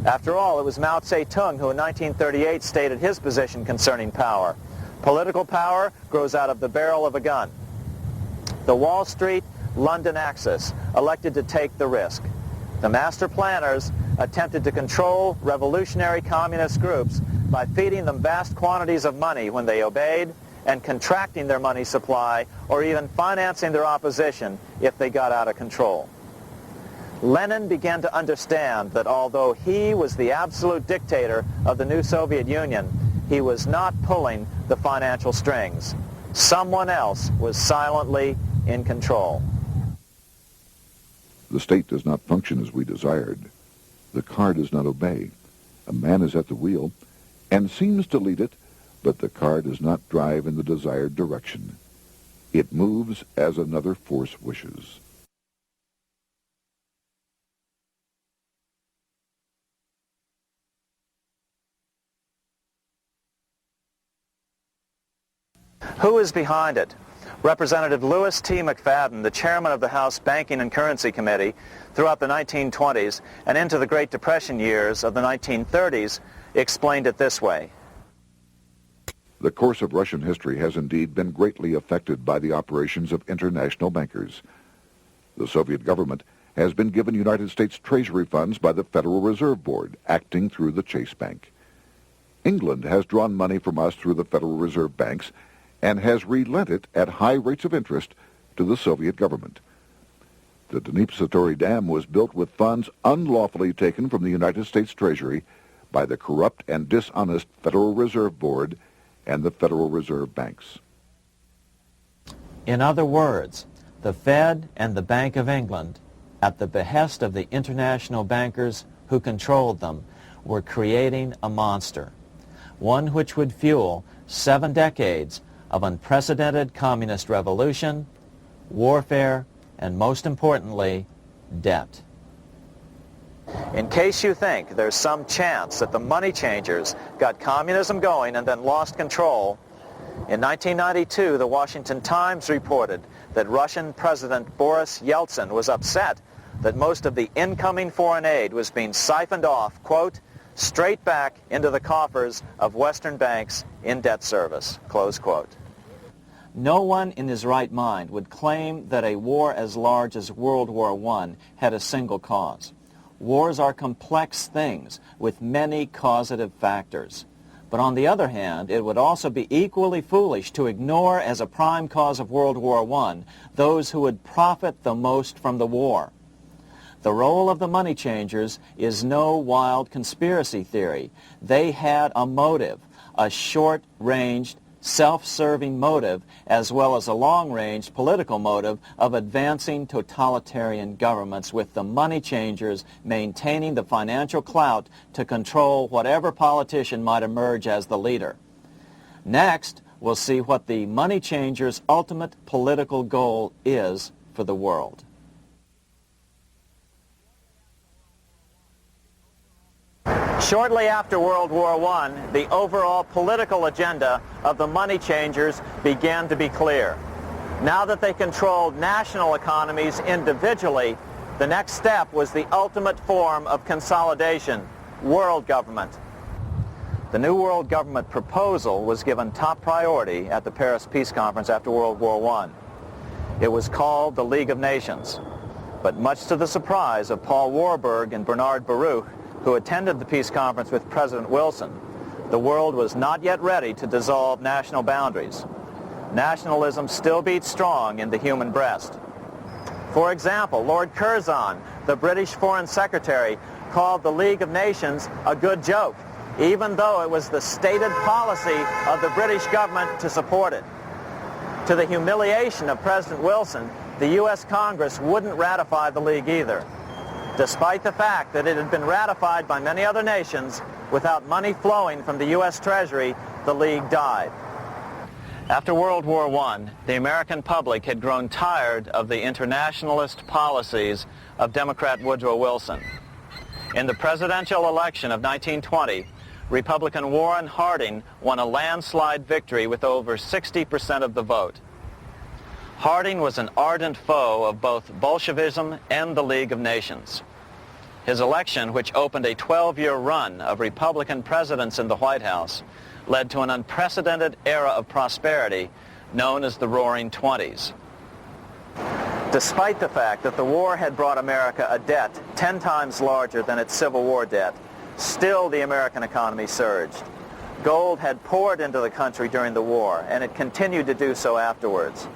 After all, it was Mao Zedong who in 1938 stated his position concerning power. Political power grows out of the barrel of a gun. The Wall Street, London axis elected to take the risk. The master planners attempted to control revolutionary communist groups by feeding them vast quantities of money when they obeyed and contracting their money supply or even financing their opposition if they got out of control. Lenin began to understand that although he was the absolute dictator of the new Soviet Union, he was not pulling the financial strings. Someone else was silently in control. The state does not function as we desired. The car does not obey. A man is at the wheel and seems to lead it, but the car does not drive in the desired direction. It moves as another force wishes. Who is behind it? Representative Louis T. McFadden, the chairman of the House Banking and Currency Committee throughout the 1920s and into the Great Depression years of the 1930s, explained it this way. The course of Russian history has indeed been greatly affected by the operations of international bankers. The Soviet government has been given United States Treasury funds by the Federal Reserve Board, acting through the Chase Bank. England has drawn money from us through the Federal Reserve banks and has relent it at high rates of interest to the Soviet government. The Dnipro Dam was built with funds unlawfully taken from the United States Treasury by the corrupt and dishonest Federal Reserve Board and the Federal Reserve banks. In other words, the Fed and the Bank of England, at the behest of the international bankers who controlled them, were creating a monster, one which would fuel 7 decades of unprecedented communist revolution, warfare, and most importantly, debt. In case you think there's some chance that the money changers got communism going and then lost control, in 1992 the Washington Times reported that Russian President Boris Yeltsin was upset that most of the incoming foreign aid was being siphoned off, quote, straight back into the coffers of Western banks in debt service, close quote. No one in his right mind would claim that a war as large as World War I had a single cause. Wars are complex things with many causative factors. But on the other hand, it would also be equally foolish to ignore as a prime cause of World War I those who would profit the most from the war. The role of the money changers is no wild conspiracy theory. They had a motive, a short-ranged, self-serving motive, as well as a long-range political motive of advancing totalitarian governments, with the money changers maintaining the financial clout to control whatever politician might emerge as the leader. Next, we'll see what the money changers' ultimate political goal is for the world. Shortly after World War I, the overall political agenda of the money changers began to be clear. Now that they controlled national economies individually, the next step was the ultimate form of consolidation, world government. The new world government proposal was given top priority at the Paris Peace Conference after World War I. It was called the League of Nations, but much to the surprise of Paul Warburg and Bernard Baruch, who attended the peace conference with President Wilson, the world was not yet ready to dissolve national boundaries. Nationalism still beats strong in the human breast. For example, Lord Curzon, the British Foreign Secretary, called the League of Nations a good joke, even though it was the stated policy of the British government to support it. To the humiliation of President Wilson, the U.S. Congress wouldn't ratify the League either. Despite the fact that it had been ratified by many other nations, without money flowing from the U.S. Treasury, the League died. After World War I, the American public had grown tired of the internationalist policies of Democrat Woodrow Wilson. In the presidential election of 1920, Republican Warren Harding won a landslide victory with over 60% of the vote. Harding was an ardent foe of both Bolshevism and the League of Nations. His election, which opened a 12-year run of Republican presidents in the White House, led to an unprecedented era of prosperity known as the Roaring Twenties. Despite the fact that the war had brought America a debt 10 times larger than its Civil War debt, still the American economy surged. Gold had poured into the country during the war, and it continued to do so afterwards.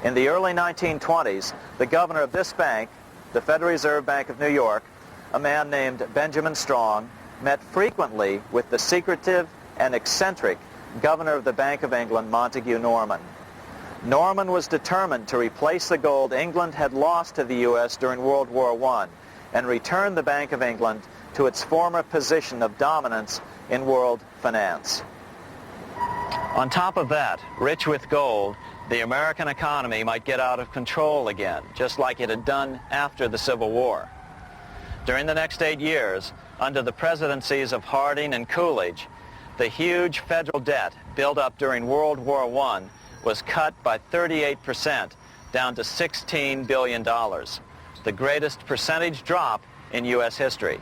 In the early 1920s, the governor of this bank, the Federal Reserve Bank of New York, a man named Benjamin Strong, met frequently with the secretive and eccentric governor of the Bank of England, Montague Norman. Norman was determined to replace the gold England had lost to the U.S. during World War I and return the Bank of England to its former position of dominance in world finance. On top of that, rich with gold, the American economy might get out of control again, just like it had done after the Civil War. During the next 8 years, under the presidencies of Harding and Coolidge, the huge federal debt built up during World War I was cut by 38%, down to $16 billion, the greatest percentage drop in U.S. history.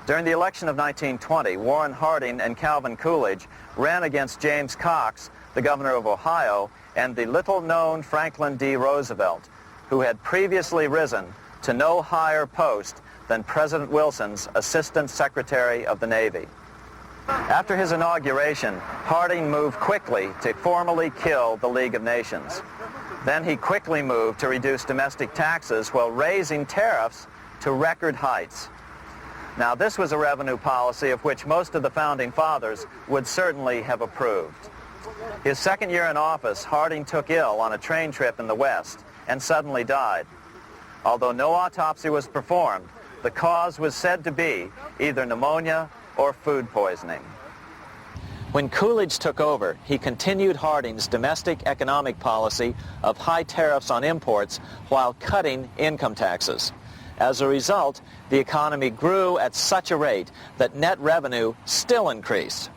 During the election of 1920, Warren Harding and Calvin Coolidge ran against James Cox, the governor of Ohio, and the little-known Franklin D. Roosevelt, who had previously risen to no higher post than President Wilson's Assistant Secretary of the Navy. After his inauguration, Harding moved quickly to formally kill the League of Nations. Then he quickly moved to reduce domestic taxes while raising tariffs to record heights. Now, this was a revenue policy of which most of the Founding Fathers would certainly have approved. His second year in office, Harding took ill on a train trip in the West and suddenly died. Although no autopsy was performed, the cause was said to be either pneumonia or food poisoning. When Coolidge took over, he continued Harding's domestic economic policy of high tariffs on imports while cutting income taxes. As a result, the economy grew at such a rate that net revenue still increased.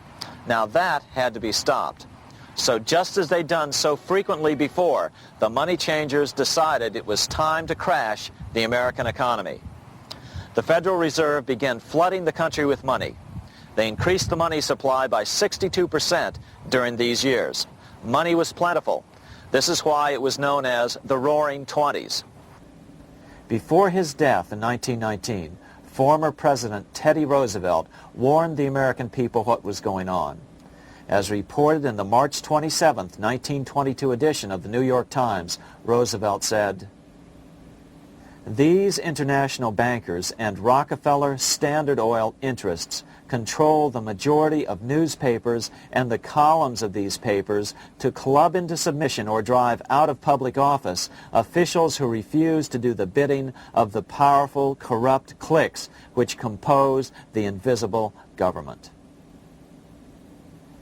Now that had to be stopped. So just as they'd done so frequently before, the money changers decided it was time to crash the American economy. The Federal Reserve began flooding the country with money. They increased the money supply by 62% during these years. Money was plentiful. This is why it was known as the Roaring Twenties. Before his death in 1919, former President Teddy Roosevelt warned the American people what was going on. As reported in the March 27, 1922 edition of the New York Times, Roosevelt said, "These international bankers and Rockefeller Standard Oil interests control the majority of newspapers and the columns of these papers to club into submission or drive out of public office officials who refuse to do the bidding of the powerful, corrupt cliques which compose the invisible government."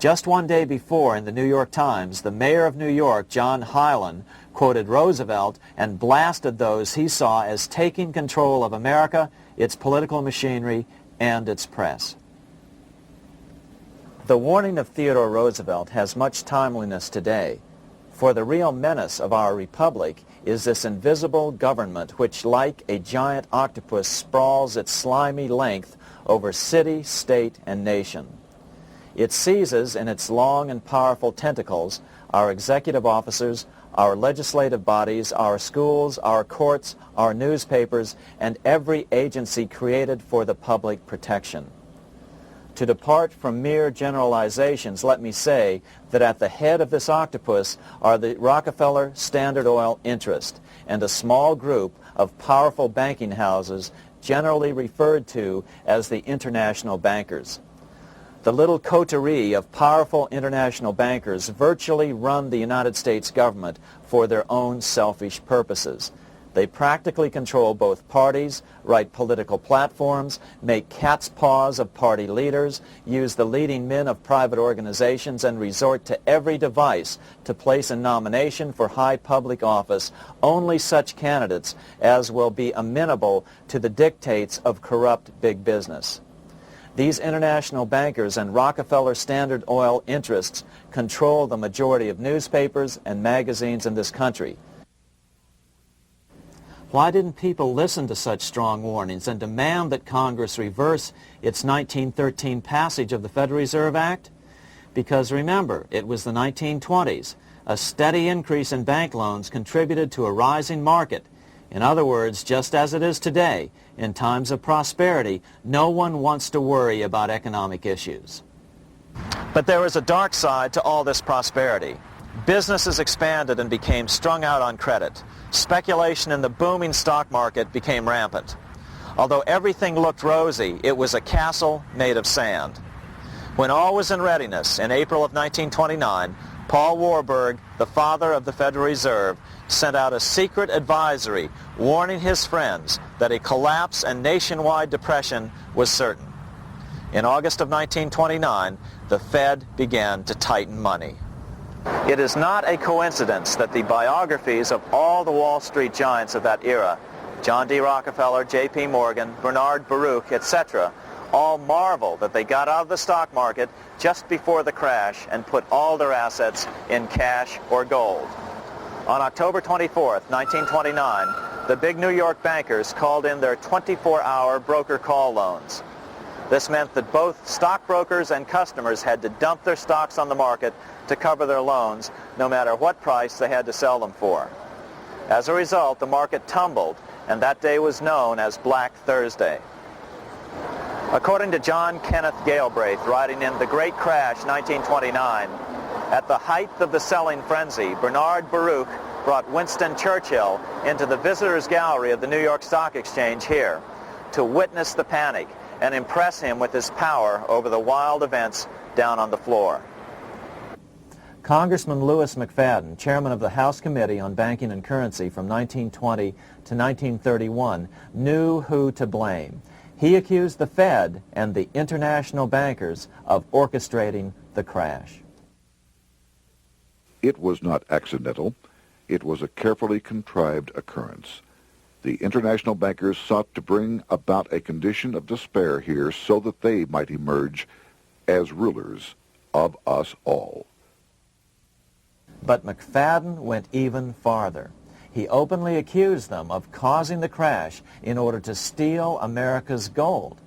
Just one day before, in the New York Times, the mayor of New York, John Hylan, quoted Roosevelt and blasted those he saw as taking control of America, its political machinery, and its press. The warning of Theodore Roosevelt has much timeliness today, for the real menace of our republic is this invisible government which, like a giant octopus, sprawls its slimy length over city, state, and nation. It seizes in its long and powerful tentacles our executive officers, our legislative bodies, our schools, our courts, our newspapers, and every agency created for the public protection. To depart from mere generalizations, let me say that at the head of this octopus are the Rockefeller Standard Oil interest and a small group of powerful banking houses generally referred to as the international bankers. The little coterie of powerful international bankers virtually run the United States government for their own selfish purposes. They practically control both parties, write political platforms, make cat's paws of party leaders, use the leading men of private organizations, and resort to every device to place in nomination for high public office only such candidates as will be amenable to the dictates of corrupt big business. These international bankers and Rockefeller Standard Oil interests control the majority of newspapers and magazines in this country. Why didn't people listen to such strong warnings and demand that Congress reverse its 1913 passage of the Federal Reserve Act? Because remember, it was the 1920s. A steady increase in bank loans contributed to a rising market. In other words, just as it is today, in times of prosperity, no one wants to worry about economic issues. But there was a dark side to all this prosperity. Businesses expanded and became strung out on credit. Speculation in the booming stock market became rampant. Although everything looked rosy, it was a castle made of sand. When all was in readiness, in April of 1929, Paul Warburg, the father of the Federal Reserve, sent out a secret advisory warning his friends that a collapse and nationwide depression was certain. In August of 1929, the Fed began to tighten money. It is not a coincidence that the biographies of all the Wall Street giants of that era, John D. Rockefeller, J.P. Morgan, Bernard Baruch, etc., all marvel that they got out of the stock market just before the crash and put all their assets in cash or gold. On October 24th, 1929, the big New York bankers called in their 24-hour broker call loans. This meant that both stockbrokers and customers had to dump their stocks on the market to cover their loans, no matter what price they had to sell them for. As a result, the market tumbled, and that day was known as Black Thursday. According to John Kenneth Galbraith, writing in The Great Crash, 1929, at the height of the selling frenzy, Bernard Baruch brought Winston Churchill into the visitors' gallery of the New York Stock Exchange here to witness the panic and impress him with his power over the wild events down on the floor. Congressman Louis McFadden, chairman of the House Committee on Banking and Currency from 1920 to 1931, knew who to blame. He accused the Fed and the international bankers of orchestrating the crash. It was not accidental. It was a carefully contrived occurrence. The international bankers sought to bring about a condition of despair here so that they might emerge as rulers of us all. But McFadden went even farther. He openly accused them of causing the crash in order to steal America's gold.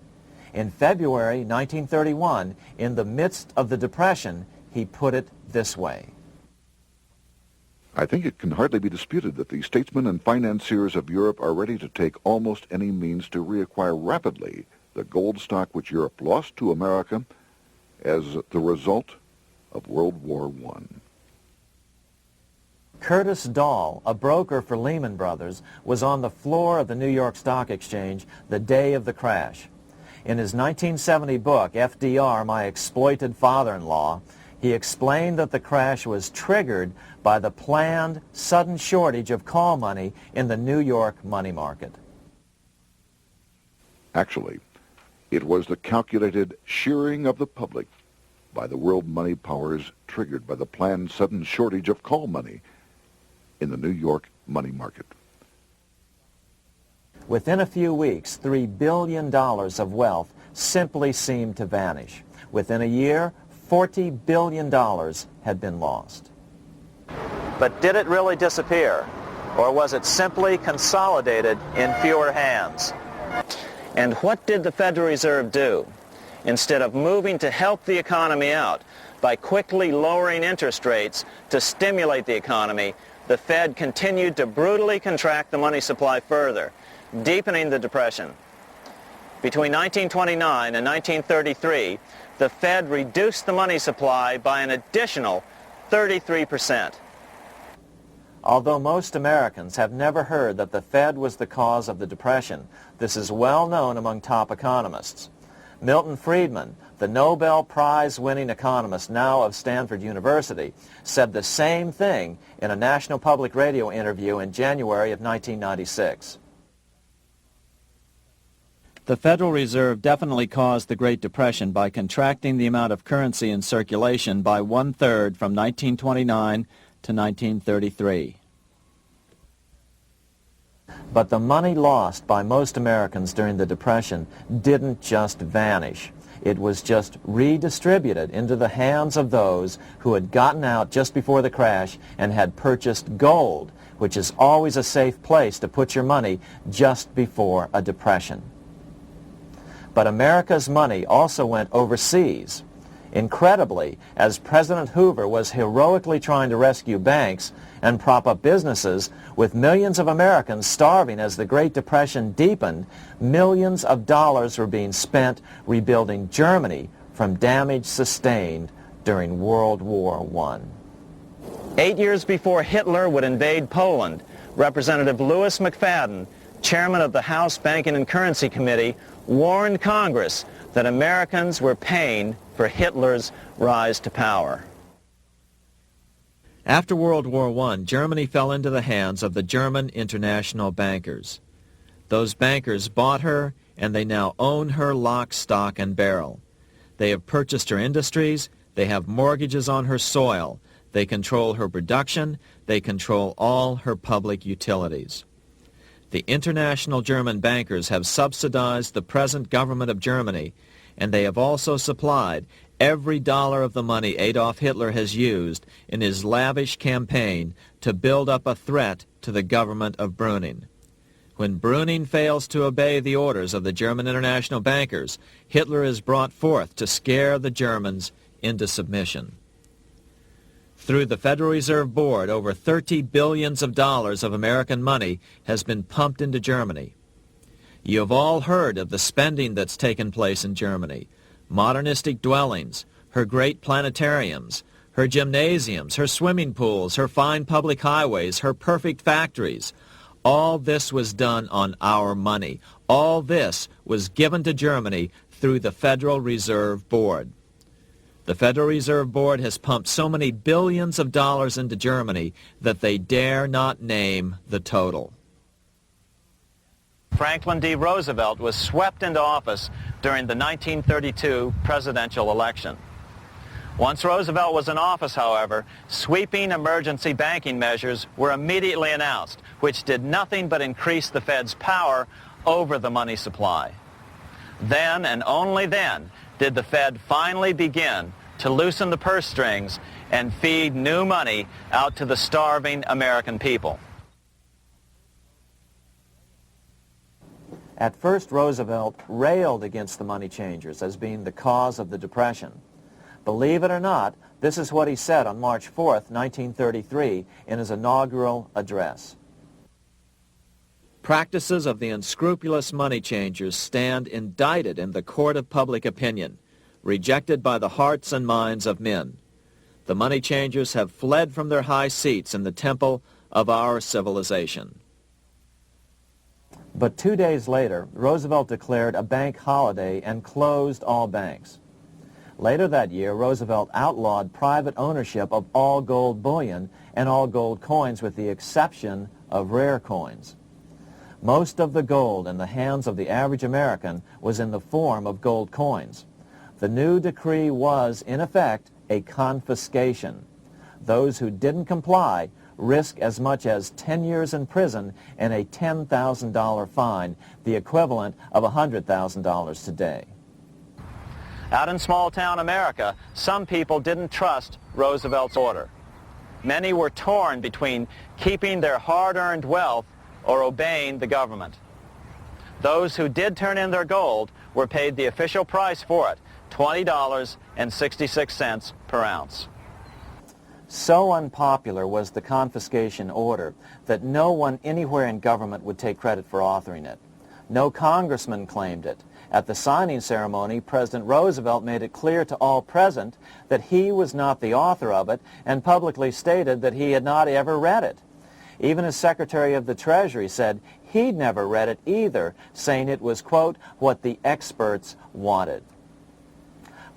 In February 1931, in the midst of the Depression, he put it this way. I think it can hardly be disputed that the statesmen and financiers of Europe are ready to take almost any means to reacquire rapidly the gold stock which Europe lost to America as the result of World War I. Curtis Dahl, a broker for Lehman Brothers, was on the floor of the New York Stock Exchange the day of the crash. In his 1970 book, FDR, My Exploited Father-in-Law, he explained that the crash was triggered by the planned sudden shortage of call money in the New York money market. Actually, it was the calculated shearing of the public by the world money powers triggered by the planned sudden shortage of call money in the New York money market. Within a few weeks, $3 billion of wealth simply seemed to vanish. Within a year, $40 billion had been lost. But did it really disappear? Or was it simply consolidated in fewer hands? And what did the Federal Reserve do? Instead of moving to help the economy out by quickly lowering interest rates to stimulate the economy, the Fed continued to brutally contract the money supply further, deepening the Depression. Between 1929 and 1933, the Fed reduced the money supply by an additional 33%. Although most Americans have never heard that the Fed was the cause of the Depression, this is well known among top economists. Milton Friedman, the Nobel Prize-winning economist, now of Stanford University, said the same thing in a National Public Radio interview in January of 1996. The Federal Reserve definitely caused the Great Depression by contracting the amount of currency in circulation by 1/3 from 1929 to 1933. But the money lost by most Americans during the Depression didn't just vanish. It was just redistributed into the hands of those who had gotten out just before the crash and had purchased gold, which is always a safe place to put your money just before a depression. But America's money also went overseas. Incredibly, as President Hoover was heroically trying to rescue banks and prop up businesses, with millions of Americans starving as the Great Depression deepened, millions of dollars were being spent rebuilding Germany from damage sustained during World War I. 8 years before Hitler would invade Poland, Representative Louis McFadden, chairman of the House Banking and Currency Committee, warned Congress that Americans were paying for Hitler's rise to power. After World War I, Germany fell into the hands of the German international bankers. Those bankers bought her, and they now own her lock, stock, and barrel. They have purchased her industries, they have mortgages on her soil, they control her production, they control all her public utilities. The international German bankers have subsidized the present government of Germany, and they have also supplied every dollar of the money Adolf Hitler has used in his lavish campaign to build up a threat to the government of Brüning. When Brüning fails to obey the orders of the German international bankers, Hitler is brought forth to scare the Germans into submission. Through the Federal Reserve Board, over $30 billion of American money has been pumped into Germany. You have all heard of the spending that's taken place in Germany. Modernistic dwellings, her great planetariums, her gymnasiums, her swimming pools, her fine public highways, her perfect factories. All this was done on our money. All this was given to Germany through the Federal Reserve Board. The Federal Reserve Board has pumped so many billions of dollars into Germany that they dare not name the total. Franklin D. Roosevelt was swept into office during the 1932 presidential election. Once Roosevelt was in office, however, sweeping emergency banking measures were immediately announced, which did nothing but increase the Fed's power over the money supply. Then, and only then, did the Fed finally begin to loosen the purse strings and feed new money out to the starving American people. At first, Roosevelt railed against the money changers as being the cause of the Depression. Believe it or not, this is what he said on March 4th, 1933, in his inaugural address. Practices of the unscrupulous money changers stand indicted in the court of public opinion, rejected by the hearts and minds of men. The money changers have fled from their high seats in the temple of our civilization. But 2 days later, Roosevelt declared a bank holiday and closed all banks. Later that year, Roosevelt outlawed private ownership of all gold bullion and all gold coins with the exception of rare coins. Most of the gold in the hands of the average American was in the form of gold coins. The new decree was, in effect, a confiscation. Those who didn't comply risk as much as 10 years in prison and a $10,000 fine, the equivalent of $100,000 today. Out in small-town America, some people didn't trust Roosevelt's order. Many were torn between keeping their hard-earned wealth or obeying the government. Those who did turn in their gold were paid the official price for it, $20.66 per ounce. So unpopular was the confiscation order that no one anywhere in government would take credit for authoring it. No congressman claimed it. At the signing ceremony, President Roosevelt made it clear to all present that he was not the author of it and publicly stated that he had not ever read it. Even his Secretary of the Treasury said he'd never read it either, saying it was, quote, what the experts wanted.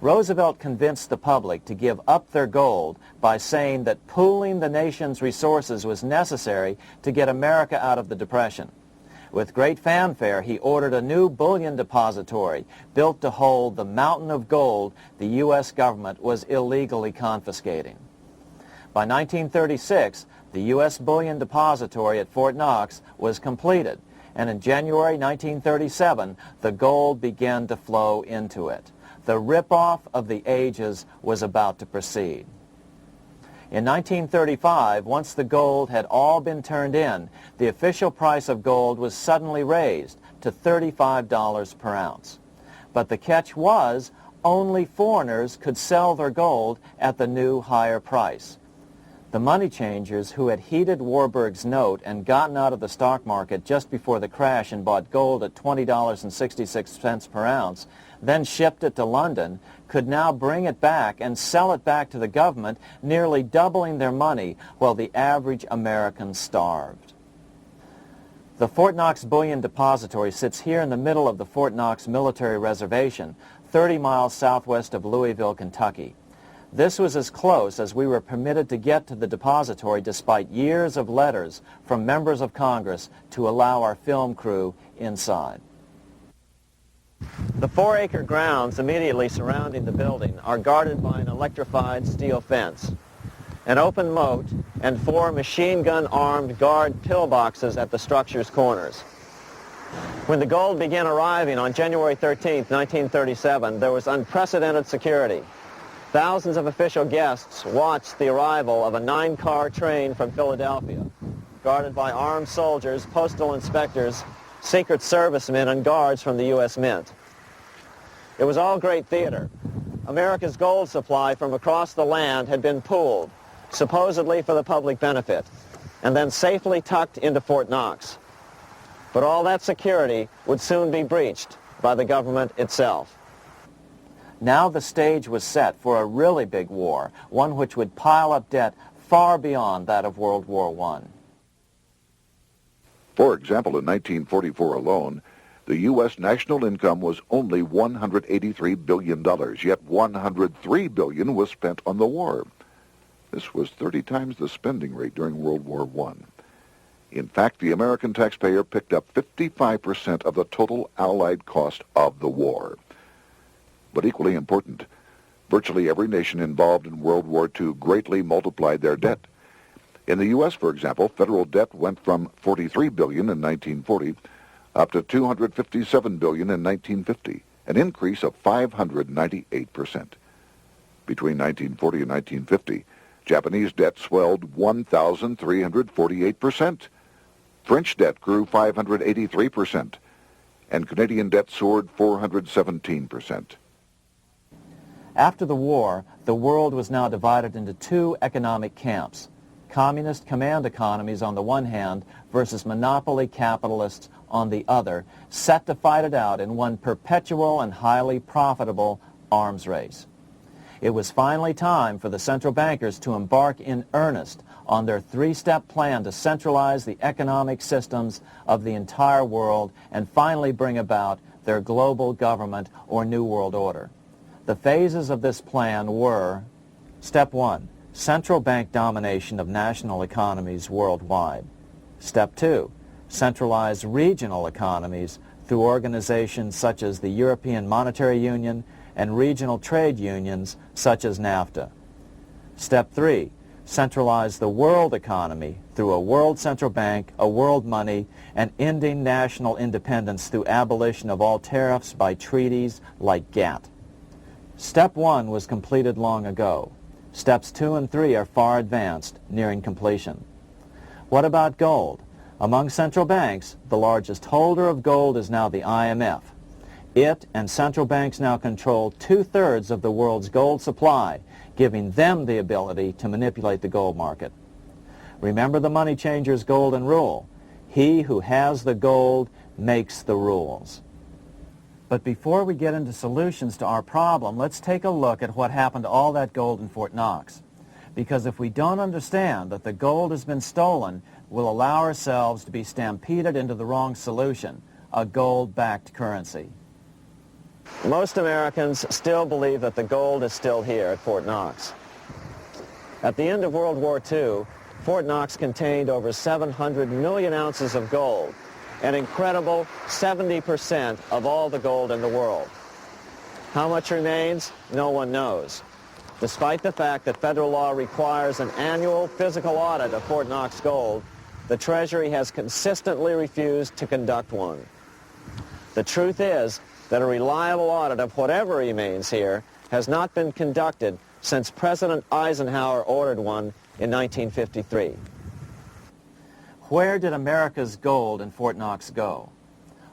Roosevelt convinced the public to give up their gold by saying that pooling the nation's resources was necessary to get America out of the Depression. With great fanfare, he ordered a new bullion depository built to hold the mountain of gold the U.S. government was illegally confiscating. By 1936, the U.S. bullion depository at Fort Knox was completed, and in January 1937, the gold began to flow into it. The rip-off of the ages was about to proceed. In 1935, once the gold had all been turned in, the official price of gold was suddenly raised to $35 per ounce. But the catch was, only foreigners could sell their gold at the new higher price. The money changers who had heeded Warburg's note and gotten out of the stock market just before the crash and bought gold at $20.66 per ounce, then shipped it to London, could now bring it back and sell it back to the government, nearly doubling their money while the average American starved. The Fort Knox Bullion Depository sits here in the middle of the Fort Knox Military Reservation, 30 miles southwest of Louisville, Kentucky. This was as close as we were permitted to get to the depository despite years of letters from members of Congress to allow our film crew inside. The 4-acre grounds immediately surrounding the building are guarded by an electrified steel fence, an open moat, and 4 machine-gun-armed guard pillboxes at the structure's corners. When the gold began arriving on January 13, 1937, there was unprecedented security. Thousands of official guests watched the arrival of a 9-car train from Philadelphia, guarded by armed soldiers, postal inspectors, Secret Servicemen, and guards from the U.S. Mint. It was all great theater. America's gold supply from across the land had been pooled, supposedly for the public benefit, and then safely tucked into Fort Knox. But all that security would soon be breached by the government itself. Now the stage was set for a really big war, one which would pile up debt far beyond that of World War I. For example, in 1944 alone, the U.S. national income was only $183 billion, yet $103 billion was spent on the war. This was 30 times the spending rate during World War I. In fact, the American taxpayer picked up 55% of the total Allied cost of the war. But equally important, virtually every nation involved in World War II greatly multiplied their debt. In the U.S., for example, federal debt went from $43 billion in 1940 up to $257 billion in 1950, an increase of 598%. Between 1940 and 1950, Japanese debt swelled 1,348%. French debt grew 583%, and Canadian debt soared 417%. After the war, the world was now divided into 2 economic camps: communist command economies on the one hand versus monopoly capitalists on the other, set to fight it out in one perpetual and highly profitable arms race. It was finally time for the central bankers to embark in earnest on their 3-step plan to centralize the economic systems of the entire world and finally bring about their global government or New World Order. The phases of this plan were: Step 1, central bank domination of national economies worldwide. Step 2, centralized regional economies through organizations such as the European Monetary Union and regional trade unions such as NAFTA. Step 3, centralize the world economy through a world central bank, a world money, and ending national independence through abolition of all tariffs by treaties like GATT. Step 1 was completed long ago. Steps 2 and 3 are far advanced, nearing completion. What about gold? Among central banks, the largest holder of gold is now the IMF. It and central banks now control 2/3 of the world's gold supply, giving them the ability to manipulate the gold market. Remember the money changer's golden rule: he who has the gold makes the rules. But before we get into solutions to our problem, let's take a look at what happened to all that gold in Fort Knox. Because if we don't understand that the gold has been stolen, we'll allow ourselves to be stampeded into the wrong solution, a gold-backed currency. Most Americans still believe that the gold is still here at Fort Knox. At the end of World War II, Fort Knox contained over 700 million ounces of gold, an incredible 70% of all the gold in the world. How much remains? No one knows. Despite the fact that federal law requires an annual physical audit of Fort Knox gold, the Treasury has consistently refused to conduct one. The truth is that a reliable audit of whatever remains here has not been conducted since President Eisenhower ordered one in 1953. Where did America's gold in Fort Knox go?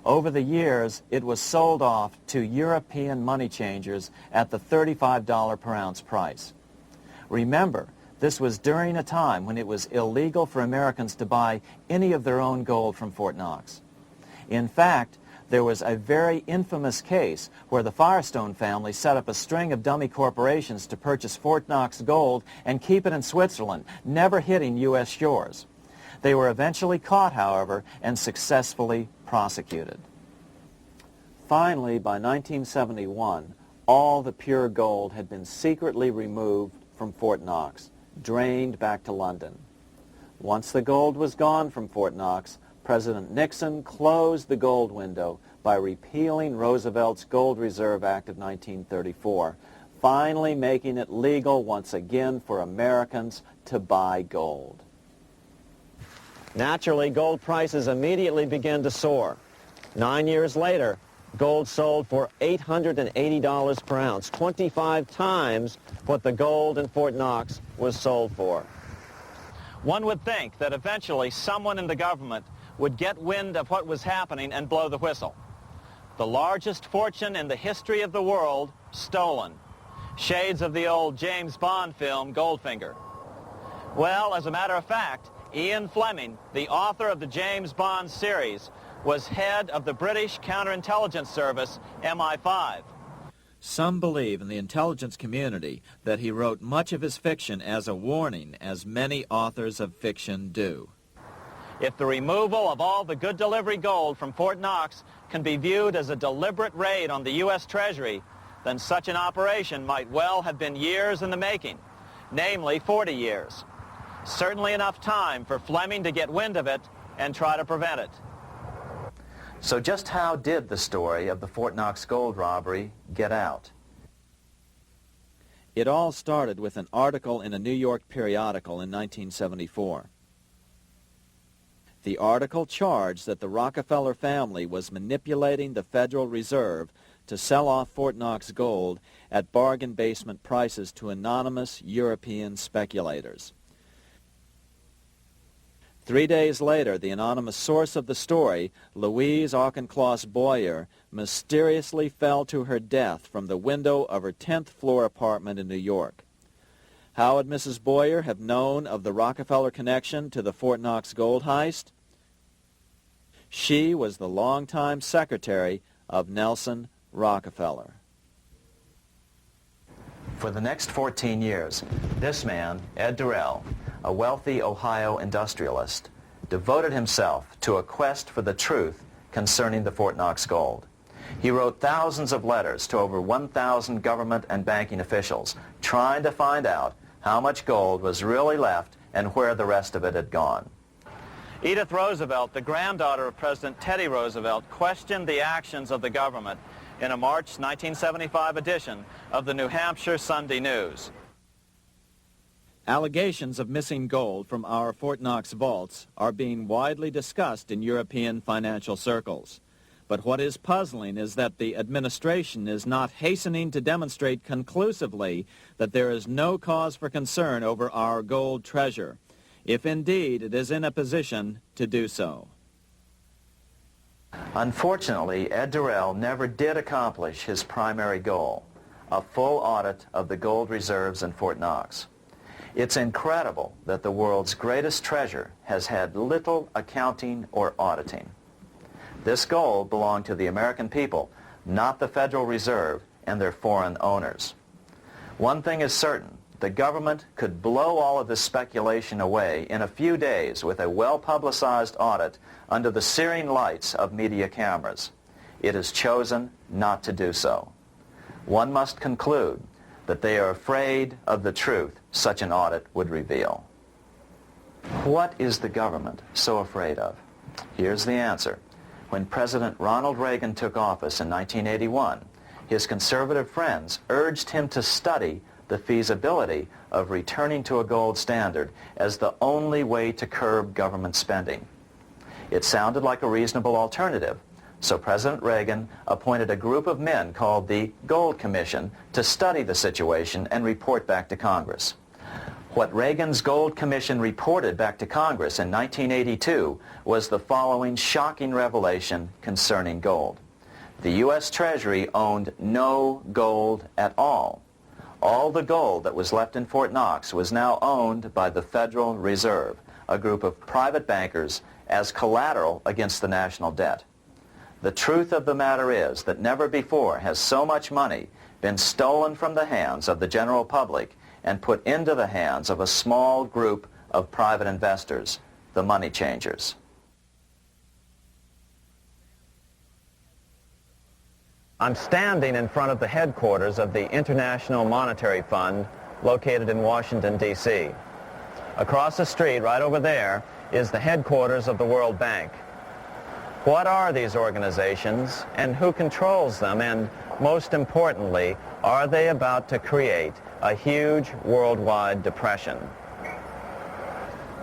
Over the years, it was sold off to European money changers at the $35 per ounce price. Remember, this was during a time when it was illegal for Americans to buy any of their own gold from Fort Knox. In fact, there was a very infamous case where the Firestone family set up a string of dummy corporations to purchase Fort Knox gold and keep it in Switzerland, never hitting U.S. shores. They were eventually caught, however, and successfully prosecuted. Finally, by 1971, all the pure gold had been secretly removed from Fort Knox, drained back to London. Once the gold was gone from Fort Knox, President Nixon closed the gold window by repealing Roosevelt's Gold Reserve Act of 1934, finally making it legal once again for Americans to buy gold. Naturally, gold prices immediately began to soar. 9 years later, gold sold for $880 per ounce, 25 times what the gold in Fort Knox was sold for. One would think that eventually someone in the government would get wind of what was happening and blow the whistle. The largest fortune in the history of the world stolen. Shades of the old James Bond film, Goldfinger. Well, as a matter of fact, Ian Fleming, the author of the James Bond series, was head of the British counterintelligence service, MI5. Some believe in the intelligence community that he wrote much of his fiction as a warning, as many authors of fiction do. If the removal of all the good delivery gold from Fort Knox can be viewed as a deliberate raid on the U.S. Treasury, then such an operation might well have been years in the making, namely 40 years. Certainly enough time for Fleming to get wind of it and try to prevent it. So just how did the story of the Fort Knox gold robbery get out? It all started with an article in a New York periodical in 1974. The article charged that the Rockefeller family was manipulating the Federal Reserve to sell off Fort Knox gold at bargain basement prices to anonymous European speculators. 3 days later, the anonymous source of the story, Louise Auchincloss Boyer, mysteriously fell to her death from the window of her 10th floor apartment in New York. How would Mrs. Boyer have known of the Rockefeller connection to the Fort Knox gold heist? She was the longtime secretary of Nelson Rockefeller. For the next 14 years, this man, Ed Durrell, a wealthy Ohio industrialist, devoted himself to a quest for the truth concerning the Fort Knox gold. He wrote thousands of letters to over 1,000 government and banking officials, trying to find out how much gold was really left and where the rest of it had gone. Edith Roosevelt, the granddaughter of President Teddy Roosevelt, questioned the actions of the government in a March 1975 edition of the New Hampshire Sunday News. Allegations of missing gold from our Fort Knox vaults are being widely discussed in European financial circles. But what is puzzling is that the administration is not hastening to demonstrate conclusively that there is no cause for concern over our gold treasure, if indeed it is in a position to do so. Unfortunately, Ed Durrell never did accomplish his primary goal, a full audit of the gold reserves in Fort Knox. It's incredible that the world's greatest treasure has had little accounting or auditing. This gold belonged to the American people, not the Federal Reserve and their foreign owners. One thing is certain, the government could blow all of this speculation away in a few days with a well-publicized audit under the searing lights of media cameras. it has chosen not to do so. One must conclude that they are afraid of the truth such an audit would reveal. What is the government so afraid of? Here's the answer. When President Ronald Reagan took office in 1981, his conservative friends urged him to study the feasibility of returning to a gold standard as the only way to curb government spending. It sounded like a reasonable alternative, so President Reagan appointed a group of men called the Gold Commission to study the situation and report back to Congress. What Reagan's Gold Commission reported back to Congress in 1982 was the following shocking revelation concerning gold. The U.S. Treasury owned no gold at all. All the gold that was left in Fort Knox was now owned by the Federal Reserve, a group of private bankers, as collateral against the national debt. The truth of the matter is that never before has so much money been stolen from the hands of the general public and put into the hands of a small group of private investors, the money changers. I'm standing in front of the headquarters of the International Monetary Fund located in Washington, D.C. Across the street, right over there, is the headquarters of the World Bank. What are these organizations and who controls them? And most importantly, are they about to create a huge worldwide depression?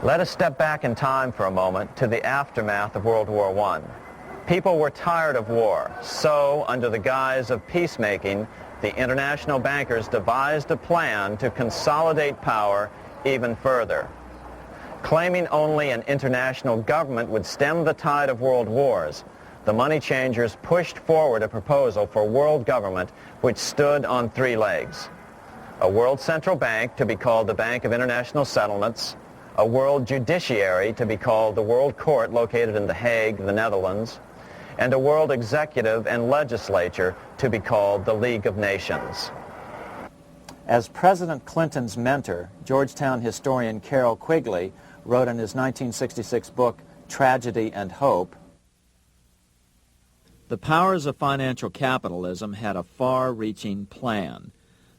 Let us step back in time for a moment to the aftermath of World War I. People were tired of war, so under the guise of peacemaking, the international bankers devised a plan to consolidate power even further. Claiming only an international government would stem the tide of world wars, the money changers pushed forward a proposal for world government which stood on three legs. A world central bank to be called the Bank of International Settlements, a world judiciary to be called the World Court located in The Hague, the Netherlands, and a world executive and legislature to be called the League of Nations. As President Clinton's mentor, Georgetown historian Carroll Quigley wrote in his 1966 book, Tragedy and Hope, the powers of financial capitalism had a far-reaching plan,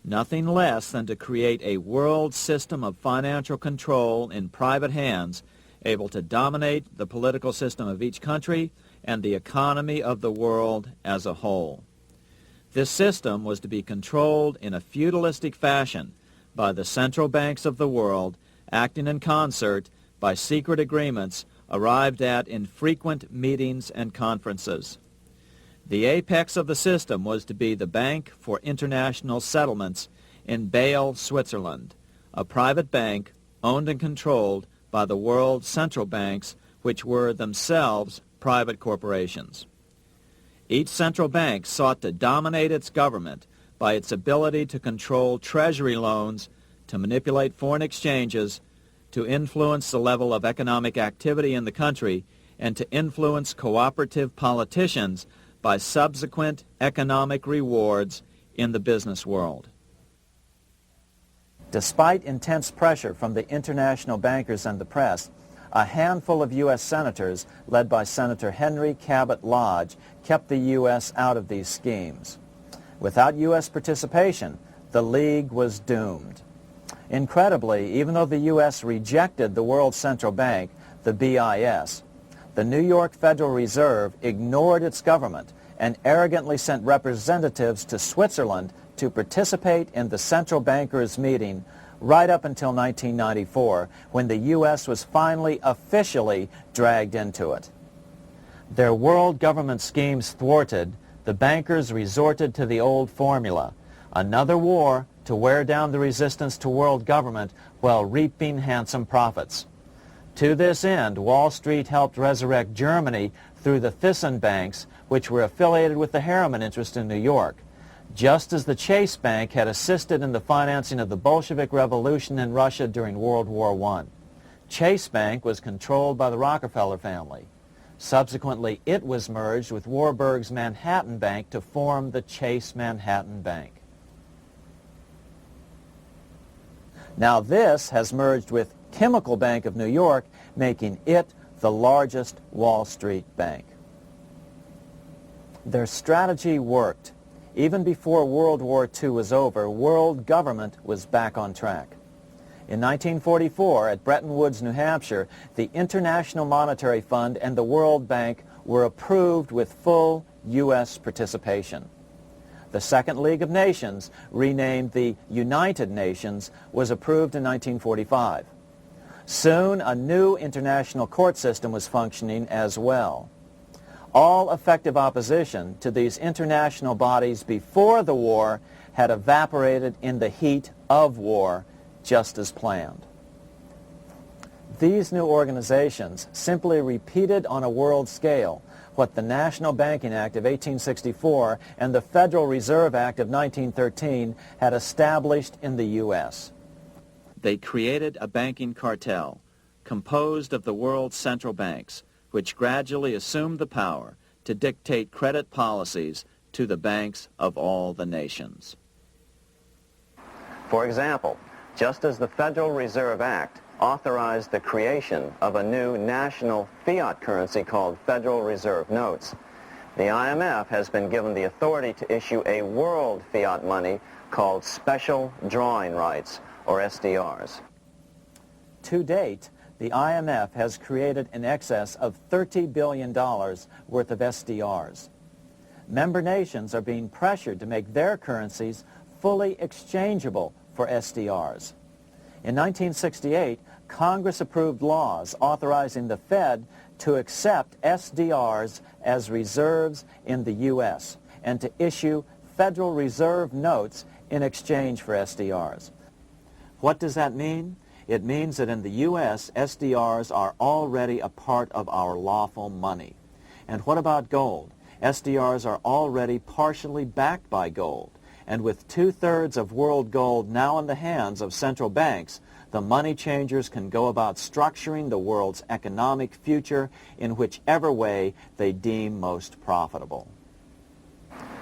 nothing less than to create a world system of financial control in private hands, able to dominate the political system of each country and the economy of the world as a whole. This system was to be controlled in a feudalistic fashion by the central banks of the world, acting in concert by secret agreements arrived at in frequent meetings and conferences. The apex of the system was to be the Bank for International Settlements in Bâle, Switzerland, a private bank owned and controlled by the world central banks, which were themselves private corporations. Each central bank sought to dominate its government by its ability to control treasury loans, to manipulate foreign exchanges, to influence the level of economic activity in the country, and to influence cooperative politicians by subsequent economic rewards in the business world. Despite intense pressure from the international bankers and the press, a handful of U.S. senators, led by Senator Henry Cabot Lodge, kept the U.S. out of these schemes. Without U.S. participation, the League was doomed. Incredibly, even though the U.S. rejected the World Central Bank, the BIS, the New York Federal Reserve ignored its government and arrogantly sent representatives to Switzerland to participate in the central bankers' meeting right up until 1994, when the U.S. was finally officially dragged into it. Their world government schemes thwarted, the bankers resorted to the old formula, another war to wear down the resistance to world government while reaping handsome profits. To this end, Wall Street helped resurrect Germany through the Thyssen banks, which were affiliated with the Harriman interest in New York, just as the Chase Bank had assisted in the financing of the Bolshevik Revolution in Russia during World War I. Chase Bank was controlled by the Rockefeller family. Subsequently, it was merged with Warburg's Manhattan Bank to form the Chase Manhattan Bank. Now this has merged with Chemical Bank of New York, making it the largest Wall Street bank. Their strategy worked. Even before World War II was over, world government was back on track. In 1944, at Bretton Woods, New Hampshire, the International Monetary Fund and the World Bank were approved with full U.S. participation. The Second League of Nations, renamed the United Nations, was approved in 1945. Soon, a new international court system was functioning as well. All effective opposition to these international bodies before the war had evaporated in the heat of war, just as planned. These new organizations simply repeated on a world scale what the National Banking Act of 1864 and the Federal Reserve Act of 1913 had established in the U.S. They created a banking cartel composed of the world's central banks, which gradually assumed the power to dictate credit policies to the banks of all the nations. For example, just as the Federal Reserve Act authorized the creation of a new national fiat currency called Federal Reserve Notes, the IMF has been given the authority to issue a world fiat money called Special Drawing Rights, or SDRs. To date, the IMF has created in excess of $30 billion worth of SDRs. Member nations are being pressured to make their currencies fully exchangeable for SDRs. In 1968, Congress approved laws authorizing the Fed to accept SDRs as reserves in the U.S. and to issue Federal Reserve notes in exchange for SDRs. What does that mean? It means that in the U.S., SDRs are already a part of our lawful money. And what about gold? SDRs are already partially backed by gold. And with 2/3 of world gold now in the hands of central banks, the money changers can go about structuring the world's economic future in whichever way they deem most profitable.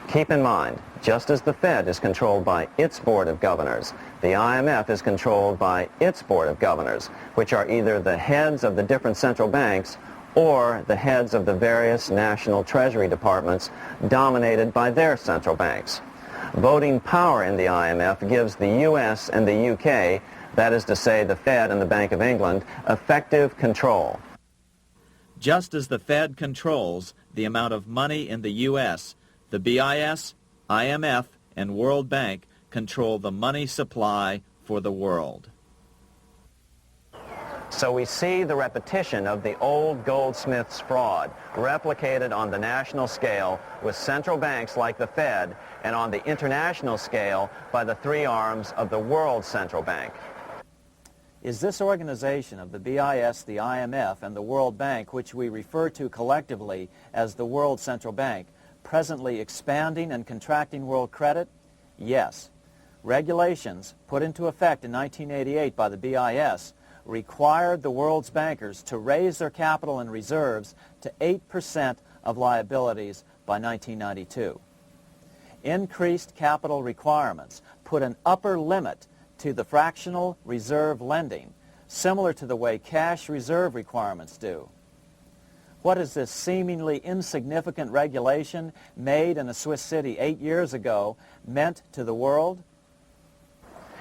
Keep in mind, just as the Fed is controlled by its Board of Governors, the IMF is controlled by its Board of Governors, which are either the heads of the different central banks or the heads of the various national treasury departments dominated by their central banks. Voting power in the IMF gives the U.S. and the UK, that is to say the Fed and the Bank of England, effective control. Just as the Fed controls the amount of money in the U.S., the BIS, IMF, and World Bank control the money supply for the world. So we see the repetition of the old goldsmith's fraud replicated on the national scale with central banks like the Fed and on the international scale by the three arms of the world central bank. Is this organization of the BIS, the IMF, and the World Bank, which we refer to collectively as the World Central Bank, presently expanding and contracting world credit? Yes. Regulations put into effect in 1988 by the BIS required the world's bankers to raise their capital and reserves to 8% of liabilities by 1992. Increased capital requirements put an upper limit to the fractional reserve lending, similar to the way cash reserve requirements do. What is this seemingly insignificant regulation made in a Swiss city 8 years ago meant to the world?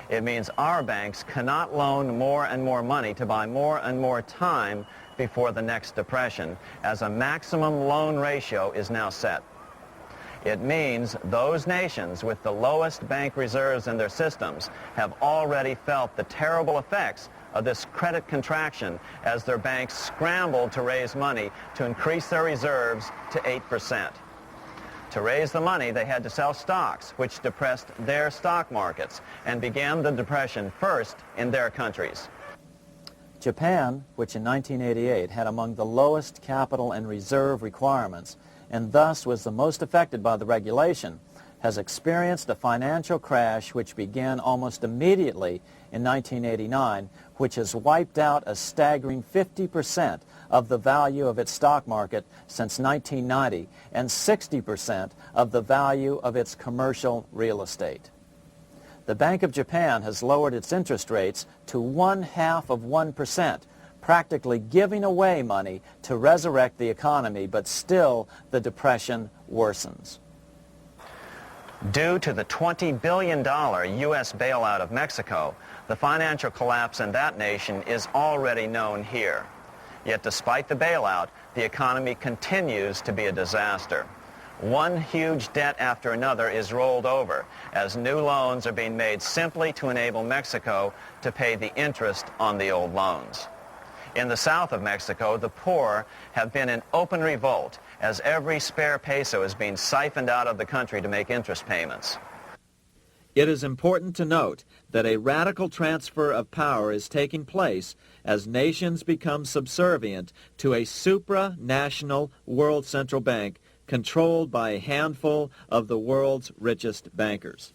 It means our banks cannot loan more and more money to buy more and more time before the next depression, as a maximum loan ratio is now set. It means those nations with the lowest bank reserves in their systems have already felt the terrible effects of this credit contraction as their banks scrambled to raise money to increase their reserves to 8%. To raise the money, they had to sell stocks, which depressed their stock markets and began the depression first in their countries. Japan, which in 1988 had among the lowest capital and reserve requirements and thus was the most affected by the regulation, has experienced a financial crash which began almost immediately in 1989, which has wiped out a staggering 50% of the value of its stock market since 1990 and 60% of the value of its commercial real estate. The Bank of Japan has lowered its interest rates to 0.5%, practically giving away money to resurrect the economy, but still the depression worsens. Due to the $20 billion U.S. bailout of Mexico, the financial collapse in that nation is already known here. Yet despite the bailout, the economy continues to be a disaster. One huge debt after another is rolled over as new loans are being made simply to enable Mexico to pay the interest on the old loans. In the south of Mexico, the poor have been in open revolt as every spare peso is being siphoned out of the country to make interest payments. It is important to note that a radical transfer of power is taking place as nations become subservient to a supranational world central bank controlled by a handful of the world's richest bankers.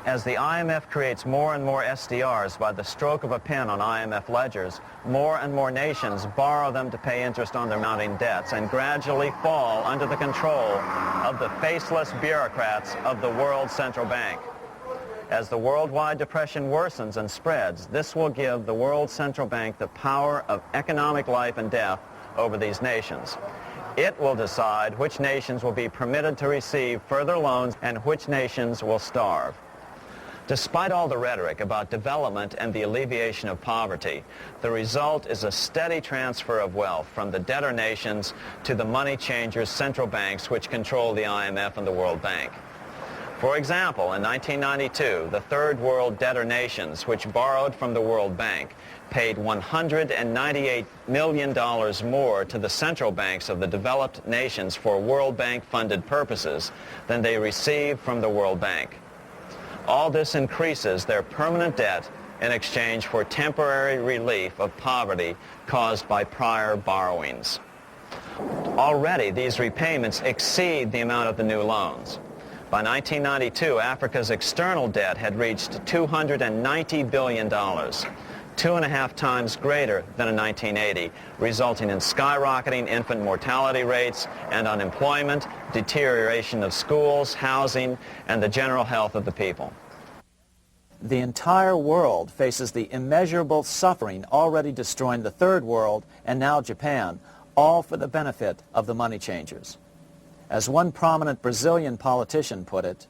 As the IMF creates more and more SDRs by the stroke of a pen on IMF ledgers, more and more nations borrow them to pay interest on their mounting debts and gradually fall under the control of the faceless bureaucrats of the World Central Bank. As the worldwide depression worsens and spreads, this will give the World Central Bank the power of economic life and death over these nations. It will decide which nations will be permitted to receive further loans and which nations will starve. Despite all the rhetoric about development and the alleviation of poverty, the result is a steady transfer of wealth from the debtor nations to the money changers' central banks which control the IMF and the World Bank. For example, in 1992, the third world debtor nations, which borrowed from the World Bank, paid $198 million more to the central banks of the developed nations for World Bank-funded purposes than they received from the World Bank. All this increases their permanent debt in exchange for temporary relief of poverty caused by prior borrowings. Already, these repayments exceed the amount of the new loans. By 1992, Africa's external debt had reached $290 billion, 2.5 times greater than in 1980, resulting in skyrocketing infant mortality rates and unemployment, deterioration of schools, housing, and the general health of the people. The entire world faces the immeasurable suffering already destroying the third world and now Japan, all for the benefit of the money changers. As one prominent Brazilian politician put it,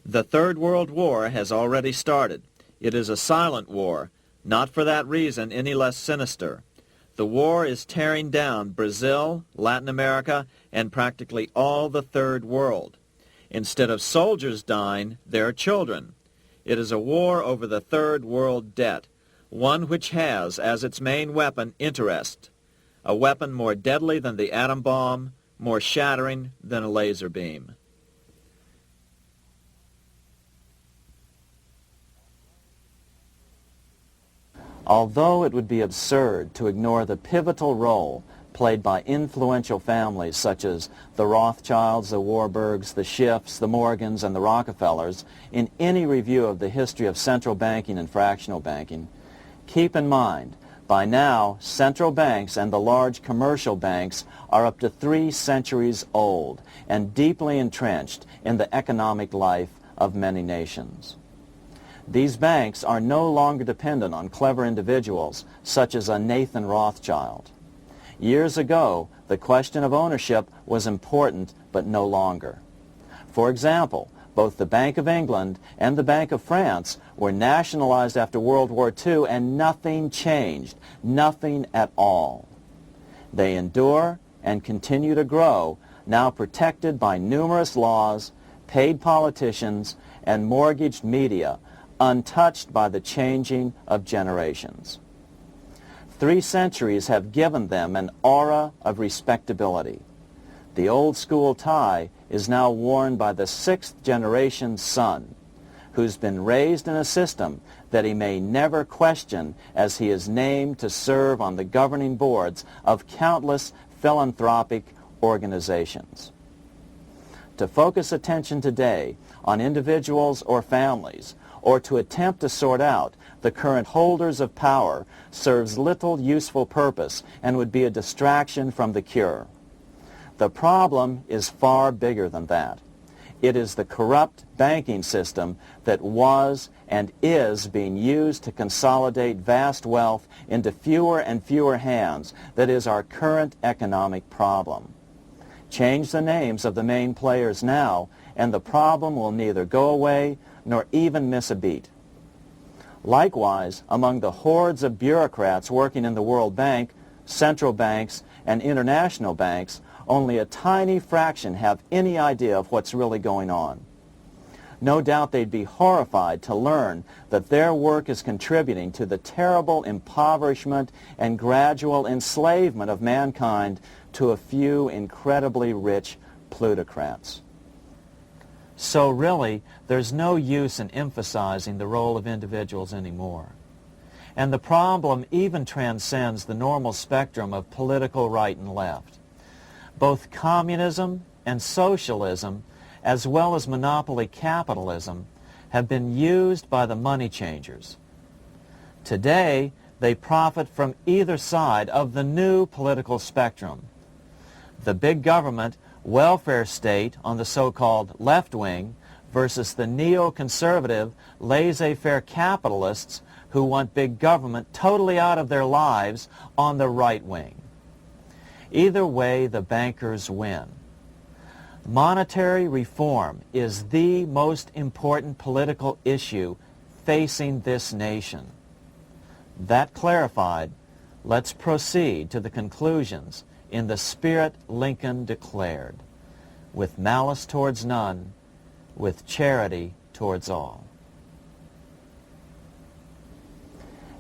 "The Third World War has already started. It is a silent war, not for that reason any less sinister. The war is tearing down Brazil, Latin America, and practically all the Third World. Instead of soldiers dying, there are children. It is a war over the Third World debt, one which has as its main weapon interest, a weapon more deadly than the atom bomb, more shattering than a laser beam." although it would be absurd to ignore the pivotal role played by influential families such as the Rothschilds, the Warburgs, the Schiffs, the Morgans, and the Rockefellers in any review of the history of central banking and fractional banking, keep in mind, by now, central banks and the large commercial banks are up to 3 centuries old and deeply entrenched in the economic life of many nations. These banks are no longer dependent on clever individuals such as a Nathan Rothschild. Years ago, the question of ownership was important, but no longer. For example, both the Bank of England and the Bank of France were nationalized after World War II, and nothing changed, nothing at all. They endure and continue to grow, now protected by numerous laws, paid politicians, and mortgaged media, untouched by the changing of generations. 3 centuries have given them an aura of respectability. The old school tie is now worn by the 6th generation son, who's been raised in a system that he may never question as he is named to serve on the governing boards of countless philanthropic organizations. To focus attention today on individuals or families, or to attempt to sort out the current holders of power serves little useful purpose and would be a distraction from the cure. The problem is far bigger than that. It is the corrupt banking system that was and is being used to consolidate vast wealth into fewer and fewer hands that is our current economic problem. Change the names of the main players now, and the problem will neither go away nor even miss a beat. Likewise, among the hordes of bureaucrats working in the World Bank, central banks, and international banks, only a tiny fraction have any idea of what's really going on. No doubt they'd be horrified to learn that their work is contributing to the terrible impoverishment and gradual enslavement of mankind to a few incredibly rich plutocrats. So really, there's no use in emphasizing the role of individuals anymore. And the problem even transcends the normal spectrum of political right and left. Both communism and socialism, as well as monopoly capitalism, have been used by the money changers. Today, they profit from either side of the new political spectrum. The big government welfare state on the so-called left wing versus the neoconservative laissez-faire capitalists who want big government totally out of their lives on the right wing. Either way, the bankers win. Monetary reform is the most important political issue facing this nation. That clarified, let's proceed to the conclusions in the spirit Lincoln declared, with malice towards none, with charity towards all.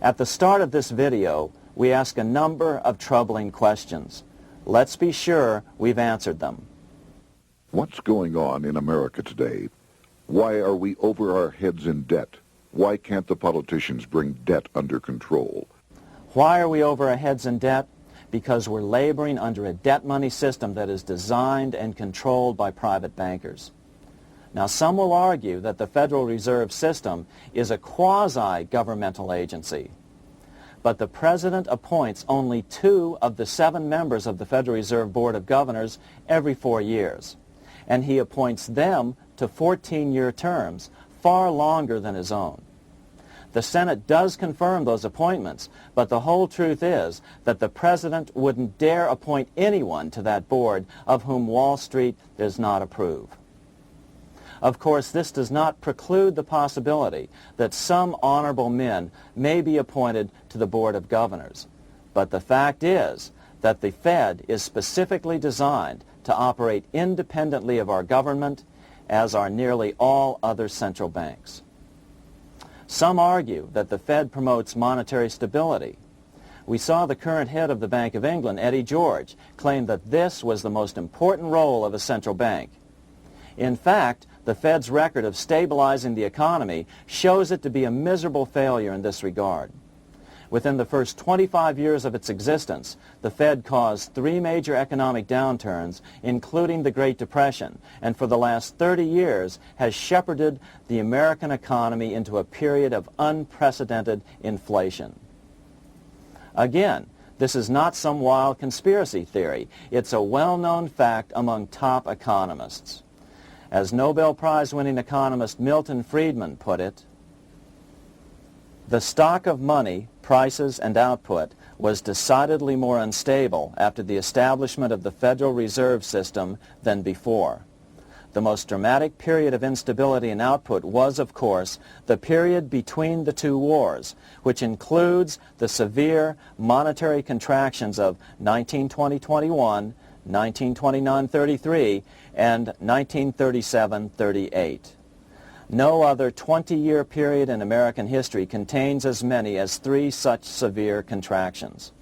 At the start of this video, we ask a number of troubling questions. Let's be sure we've answered them. What's going on in America today? Why are we over our heads in debt? Why can't the politicians bring debt under control? Why are we over our heads in debt? Because we're laboring under a debt money system that is designed and controlled by private bankers. Now, some will argue that the Federal Reserve System is a quasi-governmental agency. But the President appoints only 2 of the 7 members of the Federal Reserve Board of Governors every 4 years. And he appoints them to 14-year terms, far longer than his own. The Senate does confirm those appointments, but the whole truth is that the President wouldn't dare appoint anyone to that board of whom Wall Street does not approve. Of course, this does not preclude the possibility that some honorable men may be appointed to the Board of Governors. But the fact is that the Fed is specifically designed to operate independently of our government, as are nearly all other central banks. Some argue that the Fed promotes monetary stability. We saw the current head of the Bank of England, Eddie George, claim that this was the most important role of a central bank. In fact, the Fed's record of stabilizing the economy shows it to be a miserable failure in this regard. Within the first 25 years of its existence, the Fed caused 3 major economic downturns, including the Great Depression, and for the last 30 years has shepherded the American economy into a period of unprecedented inflation. Again, this is not some wild conspiracy theory. It's a well-known fact among top economists. As Nobel Prize-winning economist Milton Friedman put it, the stock of money, prices, and output was decidedly more unstable after the establishment of the Federal Reserve System than before. The most dramatic period of instability in output was, of course, the period between the 2 wars, which includes the severe monetary contractions of 1920-21, 1929-33, and 1937-38. No other 20-year period in American history contains as many as 3 such severe contractions.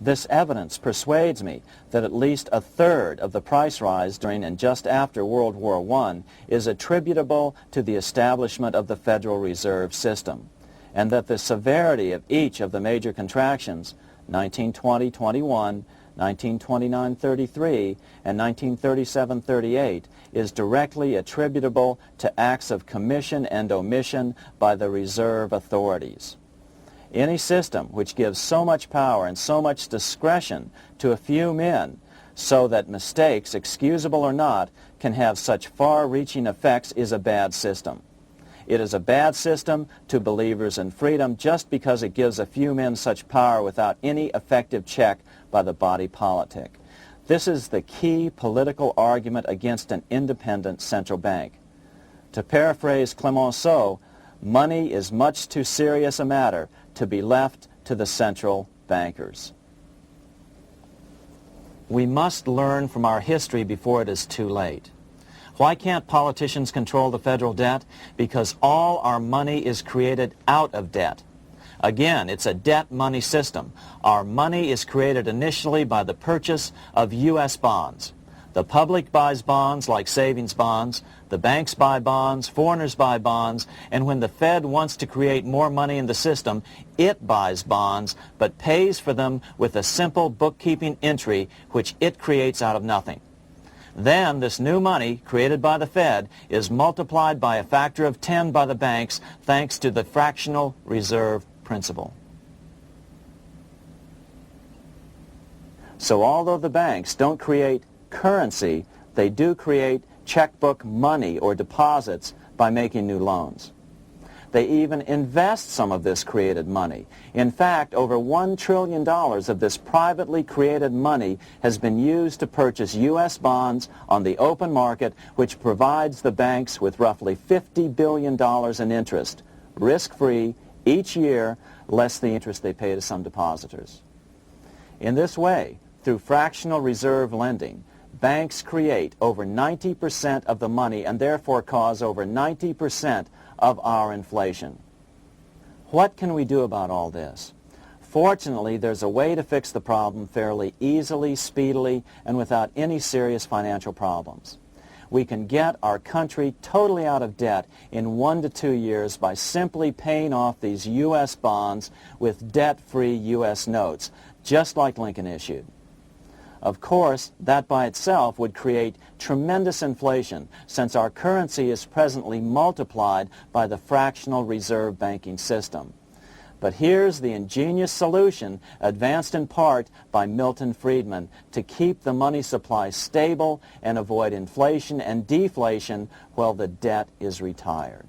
This evidence persuades me that at least a third of the price rise during and just after World War I is attributable to the establishment of the Federal Reserve System, and that the severity of each of the major contractions, 1920-21, 1929-33, and 1937-38, is directly attributable to acts of commission and omission by the reserve authorities. Any system which gives so much power and so much discretion to a few men so that mistakes, excusable or not, can have such far-reaching effects is a bad system. It is a bad system to believers in freedom just because it gives a few men such power without any effective check by the body politic. This is the key political argument against an independent central bank. To paraphrase Clemenceau, money is much too serious a matter to be left to the central bankers. We must learn from our history before it is too late. Why can't politicians control the federal debt? Because all our money is created out of debt. Again, it's a debt money system. Our money is created initially by the purchase of U.S. bonds. The public buys bonds like savings bonds, the banks buy bonds, foreigners buy bonds, and when the Fed wants to create more money in the system, it buys bonds, but pays for them with a simple bookkeeping entry which it creates out of nothing. Then this new money created by the Fed is multiplied by a factor of 10 by the banks thanks to the fractional reserve principle. So although the banks don't create currency, they do create checkbook money or deposits by making new loans. They even invest some of this created money. In fact, over $1 trillion of this privately created money has been used to purchase U.S. bonds on the open market, which provides the banks with roughly $50 billion in interest, risk-free, each year, less the interest they pay to some depositors. In this way, through fractional reserve lending, banks create over 90% of the money and therefore cause over 90% of our inflation. What can we do about all this? Fortunately, there's a way to fix the problem fairly easily, speedily, and without any serious financial problems. We can get our country totally out of debt in 1 to 2 years by simply paying off these U.S. bonds with debt-free U.S. notes, just like Lincoln issued. Of course, that by itself would create tremendous inflation since our currency is presently multiplied by the fractional reserve banking system. But here's the ingenious solution advanced in part by Milton Friedman to keep the money supply stable and avoid inflation and deflation while the debt is retired.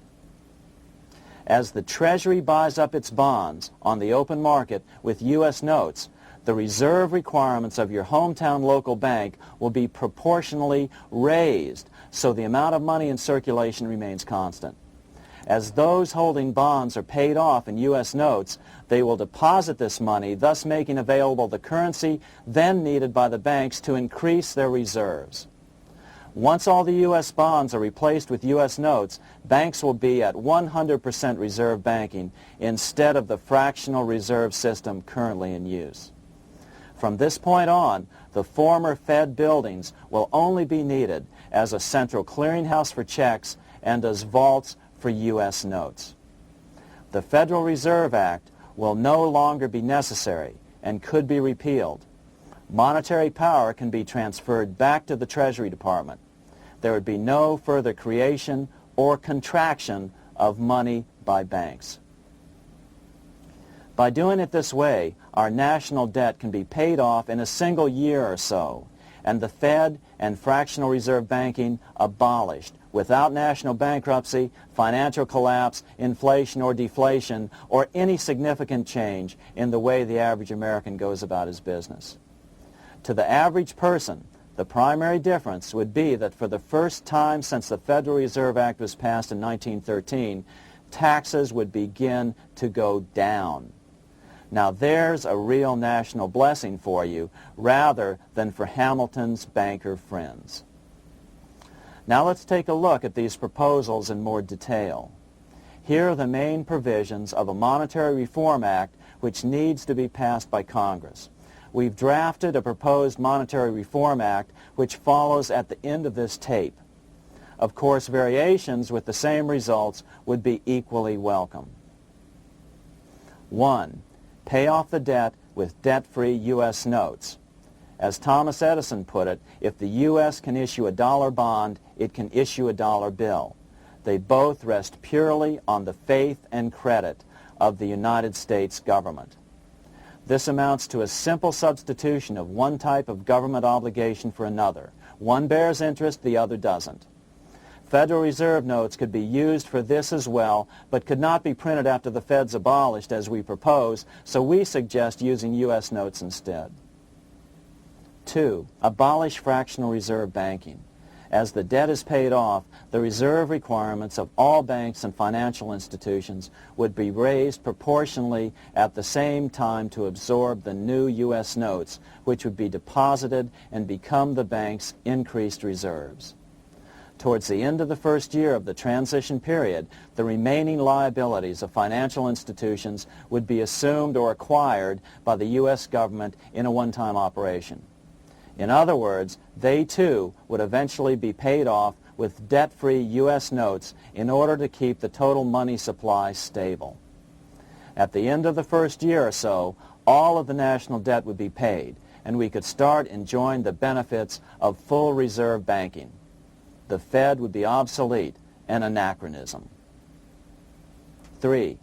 As the Treasury buys up its bonds on the open market with U.S. notes, the reserve requirements of your hometown local bank will be proportionally raised so the amount of money in circulation remains constant. As those holding bonds are paid off in U.S. notes, they will deposit this money, thus making available the currency then needed by the banks to increase their reserves. Once all the U.S. bonds are replaced with U.S. notes, banks will be at 100% reserve banking instead of the fractional reserve system currently in use. From this point on, the former Fed buildings will only be needed as a central clearinghouse for checks and as vaults for U.S. notes. The Federal Reserve Act will no longer be necessary and could be repealed. Monetary power can be transferred back to the Treasury Department. There would be no further creation or contraction of money by banks. By doing it this way, our national debt can be paid off in a single year or so, and the Fed and fractional reserve banking abolished without national bankruptcy, financial collapse, inflation or deflation, or any significant change in the way the average American goes about his business. To the average person, the primary difference would be that for the first time since the Federal Reserve Act was passed in 1913, taxes would begin to go down. Now there's a real national blessing for you, rather than for Hamilton's banker friends. Now let's take a look at these proposals in more detail. Here are the main provisions of a Monetary Reform Act which needs to be passed by Congress. We've drafted a proposed Monetary Reform Act which follows at the end of this tape. Of course, variations with the same results would be equally welcome. 1. Pay off the debt with debt-free U.S. notes. As Thomas Edison put it, if the U.S. can issue a dollar bond, it can issue a dollar bill. They both rest purely on the faith and credit of the United States government. This amounts to a simple substitution of one type of government obligation for another. One bears interest, the other doesn't. Federal Reserve notes could be used for this as well, but could not be printed after the Fed's abolished as we propose, so we suggest using U.S. notes instead. 2. Abolish fractional reserve banking. As the debt is paid off, the reserve requirements of all banks and financial institutions would be raised proportionally at the same time to absorb the new U.S. notes, which would be deposited and become the bank's increased reserves. Towards the end of the first year of the transition period, the remaining liabilities of financial institutions would be assumed or acquired by the U.S. government in a one-time operation. In other words, they too would eventually be paid off with debt-free U.S. notes in order to keep the total money supply stable. At the end of the first year or so, all of the national debt would be paid, and we could start enjoying the benefits of full reserve banking. The Fed would be obsolete, an anachronism. 3.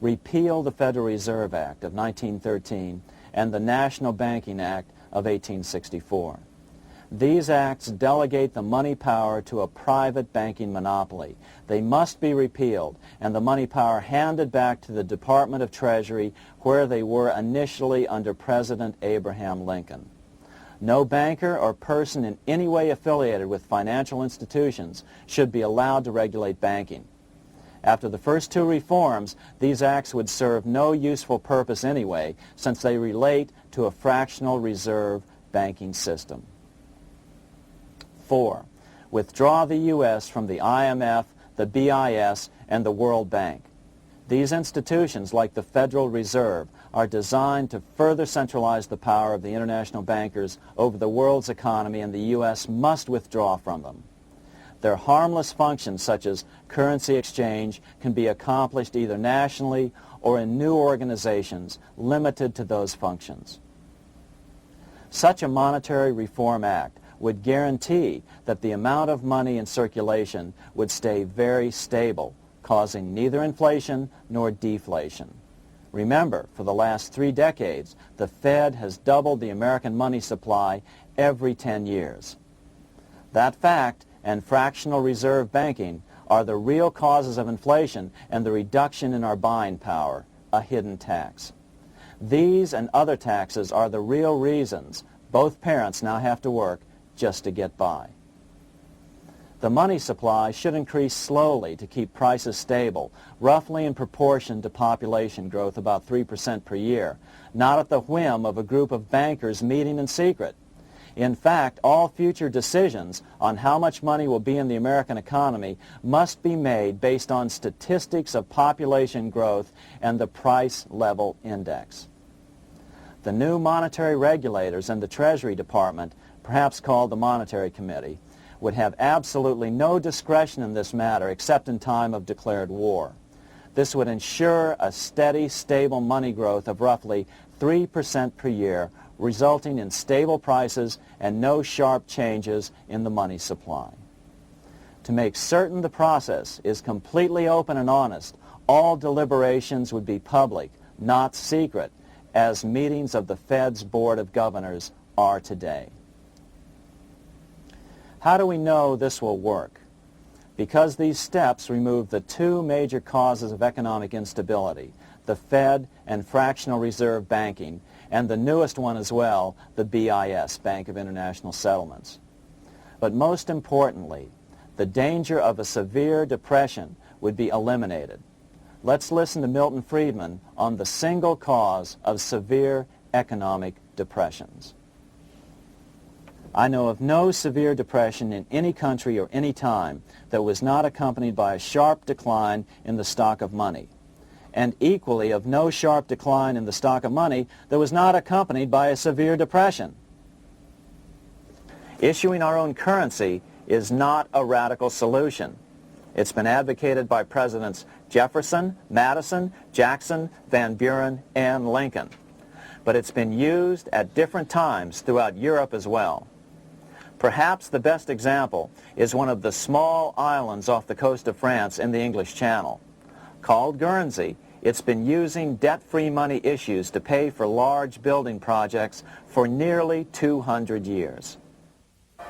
Repeal the Federal Reserve Act of 1913 and the National Banking Act of 1864. These acts delegate the money power to a private banking monopoly. They must be repealed, and the money power handed back to the Department of Treasury, where they were initially under President Abraham Lincoln. No banker or person in any way affiliated with financial institutions should be allowed to regulate banking. After the first two reforms, these acts would serve no useful purpose anyway, since they relate to a fractional reserve banking system. 4. Withdraw the U.S. from the IMF, the BIS, and the World Bank. These institutions, like the Federal Reserve, are designed to further centralize the power of the international bankers over the world's economy, and the U.S. must withdraw from them. Their harmless functions, such as currency exchange, can be accomplished either nationally or in new organizations limited to those functions. Such a monetary reform act would guarantee that the amount of money in circulation would stay very stable, causing neither inflation nor deflation. Remember, for the last 3 decades, the Fed has doubled the American money supply every 10 years. That fact and fractional reserve banking are the real causes of inflation and the reduction in our buying power, a hidden tax. These and other taxes are the real reasons both parents now have to work just to get by. The money supply should increase slowly to keep prices stable, roughly in proportion to population growth, about 3% per year, not at the whim of a group of bankers meeting in secret. In fact, all future decisions on how much money will be in the American economy must be made based on statistics of population growth and the price level index. The new monetary regulators and the Treasury Department, perhaps called the Monetary Committee, would have absolutely no discretion in this matter except in time of declared war. This would ensure a steady, stable money growth of roughly 3% per year, resulting in stable prices and no sharp changes in the money supply. To make certain the process is completely open and honest, all deliberations would be public, not secret, as meetings of the Fed's Board of Governors are today. How do we know this will work? Because these steps remove the 2 major causes of economic instability, the Fed and fractional reserve banking, and the newest one as well, the BIS, Bank of International Settlements. But most importantly, the danger of a severe depression would be eliminated. Let's listen to Milton Friedman on the single cause of severe economic depressions. I know of no severe depression in any country or any time that was not accompanied by a sharp decline in the stock of money, and equally of no sharp decline in the stock of money that was not accompanied by a severe depression. Issuing our own currency is not a radical solution. It's been advocated by Presidents Jefferson, Madison, Jackson, Van Buren, and Lincoln. But it's been used at different times throughout Europe as well. Perhaps the best example is one of the small islands off the coast of France in the English Channel. Called Guernsey, It's been using debt-free money issues to pay for large building projects for nearly 200 years.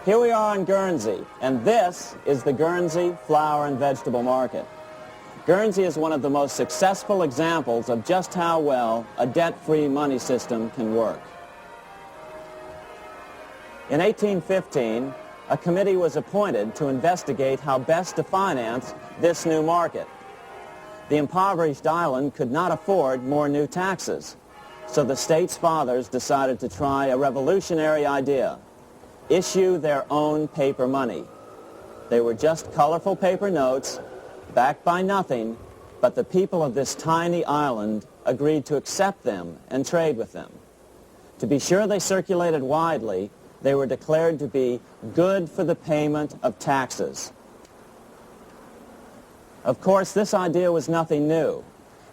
Here we are on Guernsey, and this is the Guernsey flower and vegetable market. Guernsey is one of the most successful examples of just how well a debt-free money system can work. In 1815, a committee was appointed to investigate how best to finance this new market. The impoverished island could not afford more new taxes, so the state's fathers decided to try a revolutionary idea: issue their own paper money. They were just colorful paper notes, backed by nothing, but the people of this tiny island agreed to accept them and trade with them. To be sure they circulated widely, they were declared to be good for the payment of taxes. Of course, this idea was nothing new.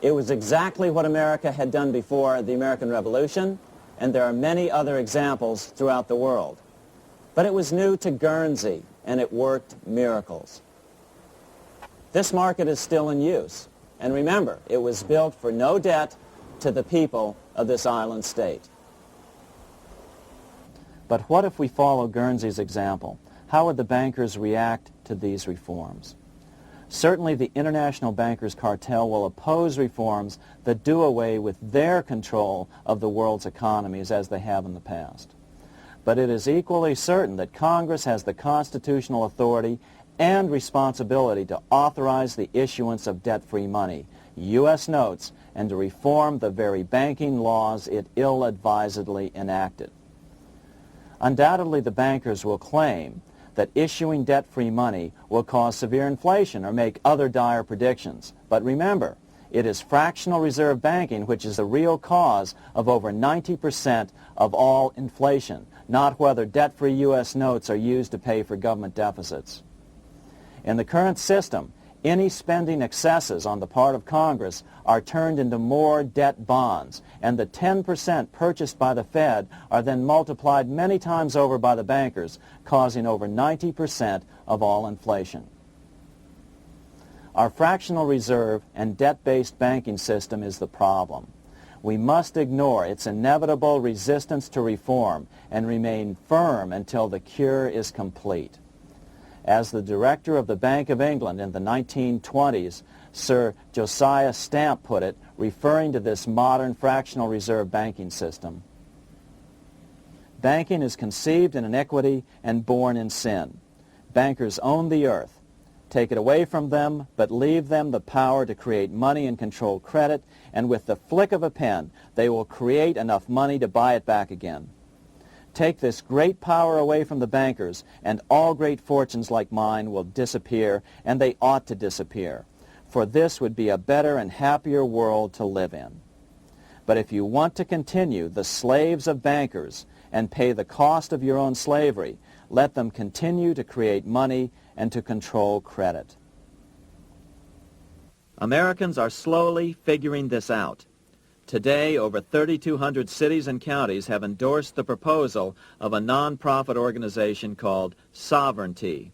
It was exactly what America had done before the American Revolution, and there are many other examples throughout the world. But it was new to Guernsey, and it worked miracles. This market is still in use, and remember, it was built for no debt to the people of this island state. But what if we follow Guernsey's example? How would the bankers react to these reforms? Certainly the international bankers cartel will oppose reforms that do away with their control of the world's economies as they have in the past. But it is equally certain that Congress has the constitutional authority and responsibility to authorize the issuance of debt-free money, U.S. notes, and to reform the very banking laws it ill-advisedly enacted. Undoubtedly, the bankers will claim that issuing debt-free money will cause severe inflation or make other dire predictions. But remember, it is fractional reserve banking which is the real cause of over 90% of all inflation, not whether debt-free U.S. notes are used to pay for government deficits. In the current system, any spending excesses on the part of Congress are turned into more debt bonds, and the 10% purchased by the Fed are then multiplied many times over by the bankers, causing over 90% of all inflation. Our fractional reserve and debt-based banking system is the problem. We must ignore its inevitable resistance to reform and remain firm until the cure is complete. As the director of the Bank of England in the 1920s, Sir Josiah Stamp put it, referring to this modern fractional reserve banking system, "Banking is conceived in iniquity and born in sin. Bankers own the earth. Take it away from them, but leave them the power to create money and control credit, and with the flick of a pen, they will create enough money to buy it back again. Take this great power away from the bankers, and all great fortunes like mine will disappear, and they ought to disappear, for this would be a better and happier world to live in. But if you want to continue the slaves of bankers and pay the cost of your own slavery, let them continue to create money and to control credit." Americans are slowly figuring this out. Today, over 3,200 cities and counties have endorsed the proposal of a nonprofit organization called Sovereignty.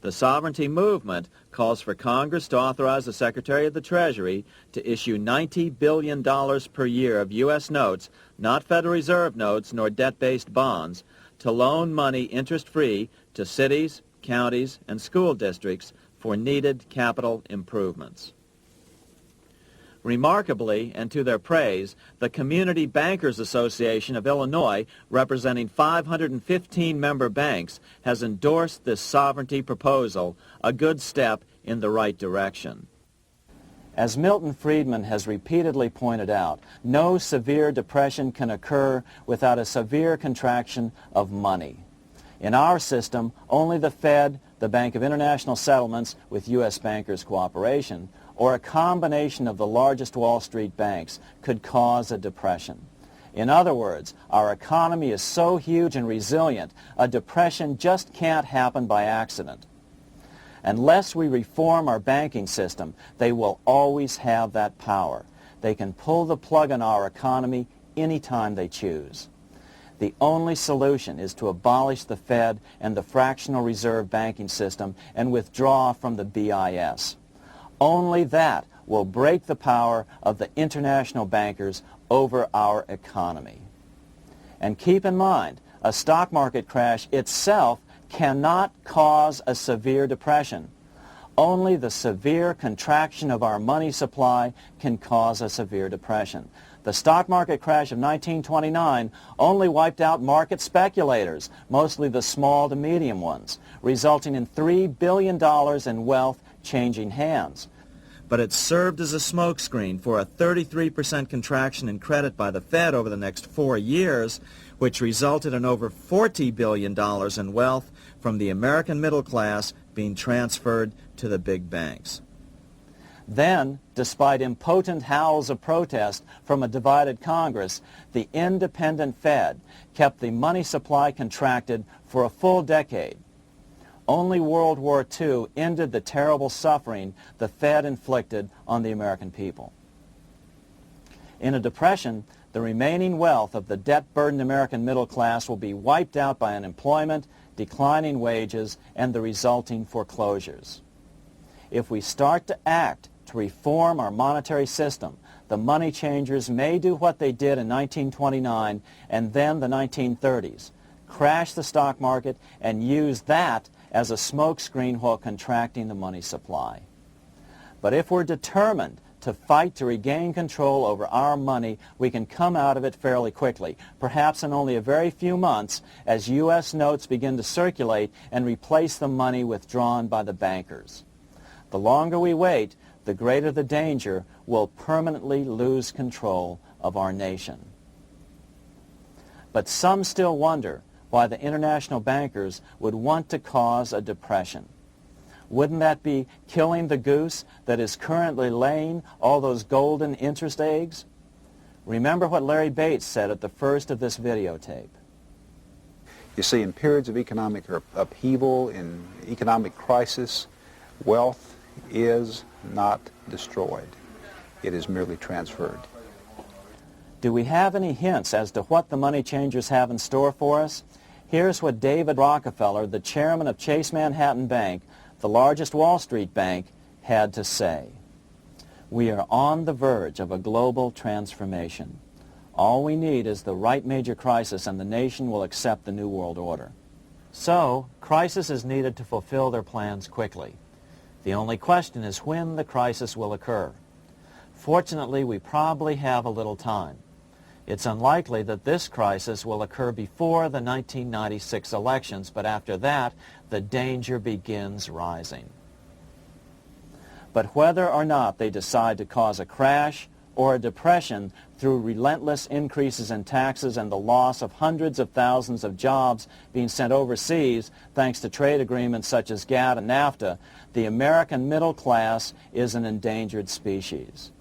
The Sovereignty movement calls for Congress to authorize the Secretary of the Treasury to issue $90 billion per year of U.S. notes, not Federal Reserve notes nor debt-based bonds, to loan money interest-free to cities, counties, and school districts for needed capital improvements. Remarkably, and to their praise, the Community Bankers Association of Illinois, representing 515 member banks, has endorsed this sovereignty proposal, a good step in the right direction. As Milton Friedman has repeatedly pointed out, no severe depression can occur without a severe contraction of money. In our system, only the Fed, the Bank of International Settlements, with U.S. bankers' cooperation, or a combination of the largest Wall Street banks could cause a depression. In other words, our economy is so huge and resilient, a depression just can't happen by accident. Unless we reform our banking system, they will always have that power. They can pull the plug on our economy anytime they choose. The only solution is to abolish the Fed and the fractional reserve banking system and withdraw from the BIS. Only that will break the power of the international bankers over our economy. And keep in mind, a stock market crash itself cannot cause a severe depression. Only the severe contraction of our money supply can cause a severe depression. The stock market crash of 1929 only wiped out market speculators, mostly the small to medium ones, resulting in $3 billion in wealth changing hands. But it served as a smokescreen for a 33% contraction in credit by the Fed over the next 4 years, which resulted in over $40 billion in wealth from the American middle class being transferred to the big banks. Then, despite impotent howls of protest from a divided Congress, the independent Fed kept the money supply contracted for a full decade. Only World War II ended the terrible suffering the Fed inflicted on the American people. In a depression, the remaining wealth of the debt-burdened American middle class will be wiped out by unemployment, declining wages, and the resulting foreclosures. If we start to act to reform our monetary system, the money changers may do what they did in 1929 and then the 1930s, crash the stock market and use that as a smokescreen while contracting the money supply. But if we're determined to fight to regain control over our money, we can come out of it fairly quickly, perhaps in only a very few months, as U.S. notes begin to circulate and replace the money withdrawn by the bankers. The longer we wait, the greater the danger we'll permanently lose control of our nation. But some still wonder why the international bankers would want to cause a depression. Wouldn't that be killing the goose that is currently laying all those golden interest eggs? Remember what Larry Bates said at the first of this videotape. You see, in periods of economic upheaval, in economic crisis, wealth is not destroyed. It is merely transferred. Do we have any hints as to what the money changers have in store for us? Here's what David Rockefeller, the chairman of Chase Manhattan Bank, the largest Wall Street bank, had to say. We are on the verge of a global transformation. All we need is the right major crisis and the nation will accept the New World Order. So, crisis is needed to fulfill their plans quickly. The only question is when the crisis will occur. Fortunately, we probably have a little time. It's unlikely that this crisis will occur before the 1996 elections, but after that, the danger begins rising. But whether or not they decide to cause a crash or a depression through relentless increases in taxes and the loss of hundreds of thousands of jobs being sent overseas thanks to trade agreements such as GATT and NAFTA, the American middle class is an endangered species.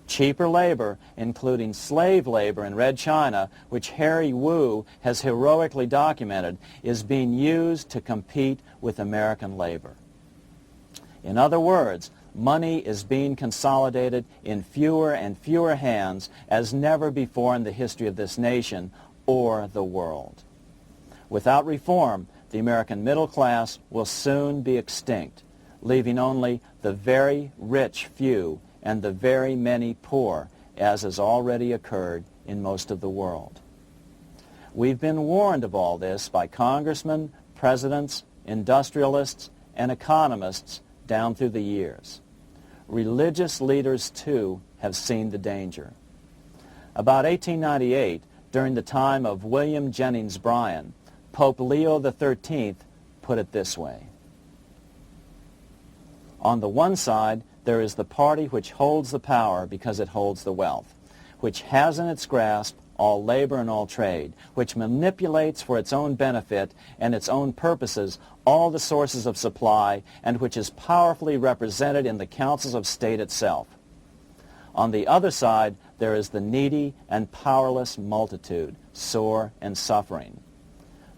Cheaper labor, including slave labor in Red China, which Harry Wu has heroically documented, is being used to compete with American labor. In other words, money is being consolidated in fewer and fewer hands as never before in the history of this nation or the world. Without reform, the American middle class will soon be extinct, leaving only the very rich few and the very many poor, as has already occurred in most of the world. We've been warned of all this by congressmen, presidents, industrialists, and economists down through the years. Religious leaders, too, have seen the danger. About 1898, during the time of William Jennings Bryan, Pope Leo XIII put it this way. On the one side, there is the party which holds the power because it holds the wealth, which has in its grasp all labor and all trade, which manipulates for its own benefit and its own purposes all the sources of supply, and which is powerfully represented in the councils of state itself. On the other side, there is the needy and powerless multitude, sore and suffering.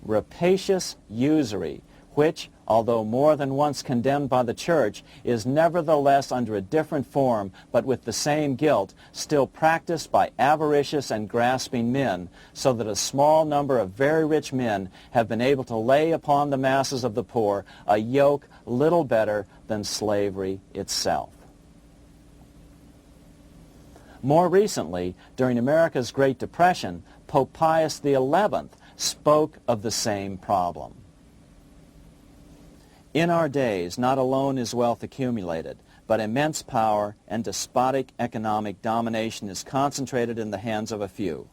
Rapacious usury, which, although more than once condemned by the Church, is nevertheless under a different form, but with the same guilt, still practiced by avaricious and grasping men, so that a small number of very rich men have been able to lay upon the masses of the poor a yoke little better than slavery itself. More recently, during America's Great Depression, Pope Pius XI spoke of the same problem. In our days, not alone is wealth accumulated, but immense power and despotic economic domination is concentrated in the hands of a few.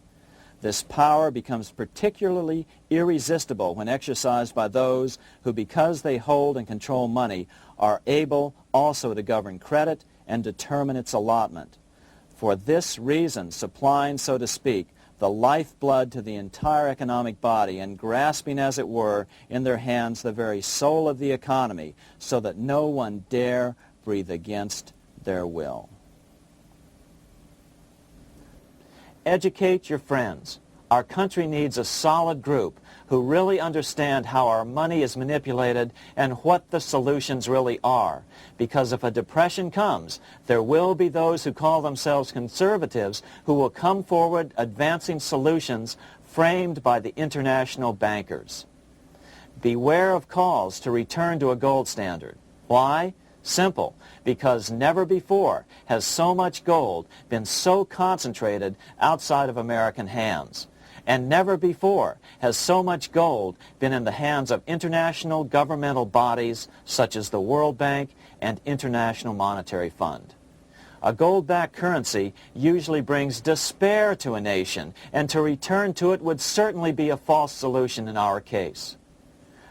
This power becomes particularly irresistible when exercised by those who, because they hold and control money, are able also to govern credit and determine its allotment. For this reason, supplying, so to speak, the lifeblood to the entire economic body and grasping, as it were, in their hands the very soul of the economy, so that no one dare breathe against their will. Educate your friends. Our country needs a solid group who really understand how our money is manipulated and what the solutions really are. Because if a depression comes, there will be those who call themselves conservatives who will come forward advancing solutions framed by the international bankers. Beware of calls to return to a gold standard. Why? Simple, because never before has so much gold been so concentrated outside of American hands. And never before has so much gold been in the hands of international governmental bodies such as the World Bank and International Monetary Fund. A gold-backed currency usually brings despair to a nation, and to return to it would certainly be a false solution in our case.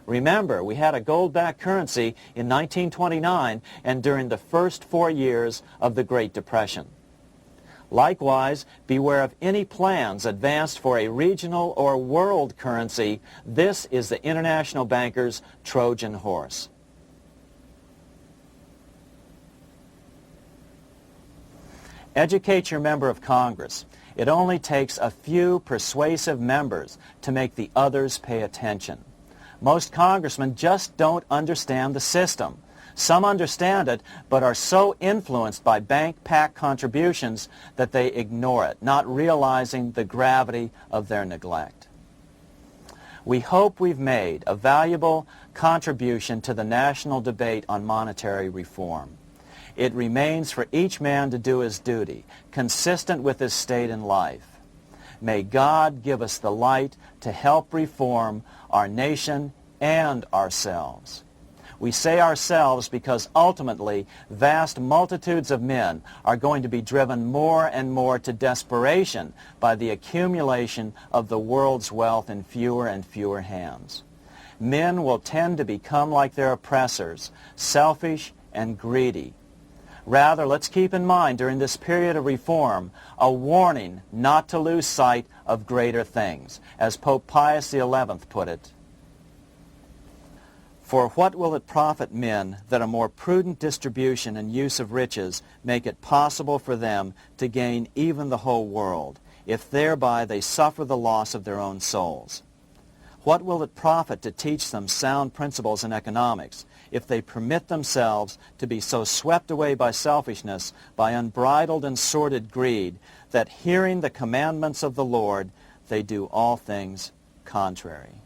Remember, we had a gold-backed currency in 1929 and during the first 4 years of the Great Depression. Likewise, beware of any plans advanced for a regional or world currency. This is the international bankers' Trojan horse. Educate your member of Congress. It only takes a few persuasive members to make the others pay attention. Most congressmen just don't understand the system. Some understand it, but are so influenced by bank PAC contributions that they ignore it, not realizing the gravity of their neglect. We hope we've made a valuable contribution to the national debate on monetary reform. It remains for each man to do his duty, consistent with his state in life. May God give us the light to help reform our nation and ourselves. We say ourselves because ultimately vast multitudes of men are going to be driven more and more to desperation by the accumulation of the world's wealth in fewer and fewer hands. Men will tend to become like their oppressors, selfish and greedy. Rather, let's keep in mind during this period of reform a warning not to lose sight of greater things, as Pope Pius XI put it. For what will it profit men that a more prudent distribution and use of riches make it possible for them to gain even the whole world, if thereby they suffer the loss of their own souls? What will it profit to teach them sound principles in economics, if they permit themselves to be so swept away by selfishness, by unbridled and sordid greed, that hearing the commandments of the Lord, they do all things contrary?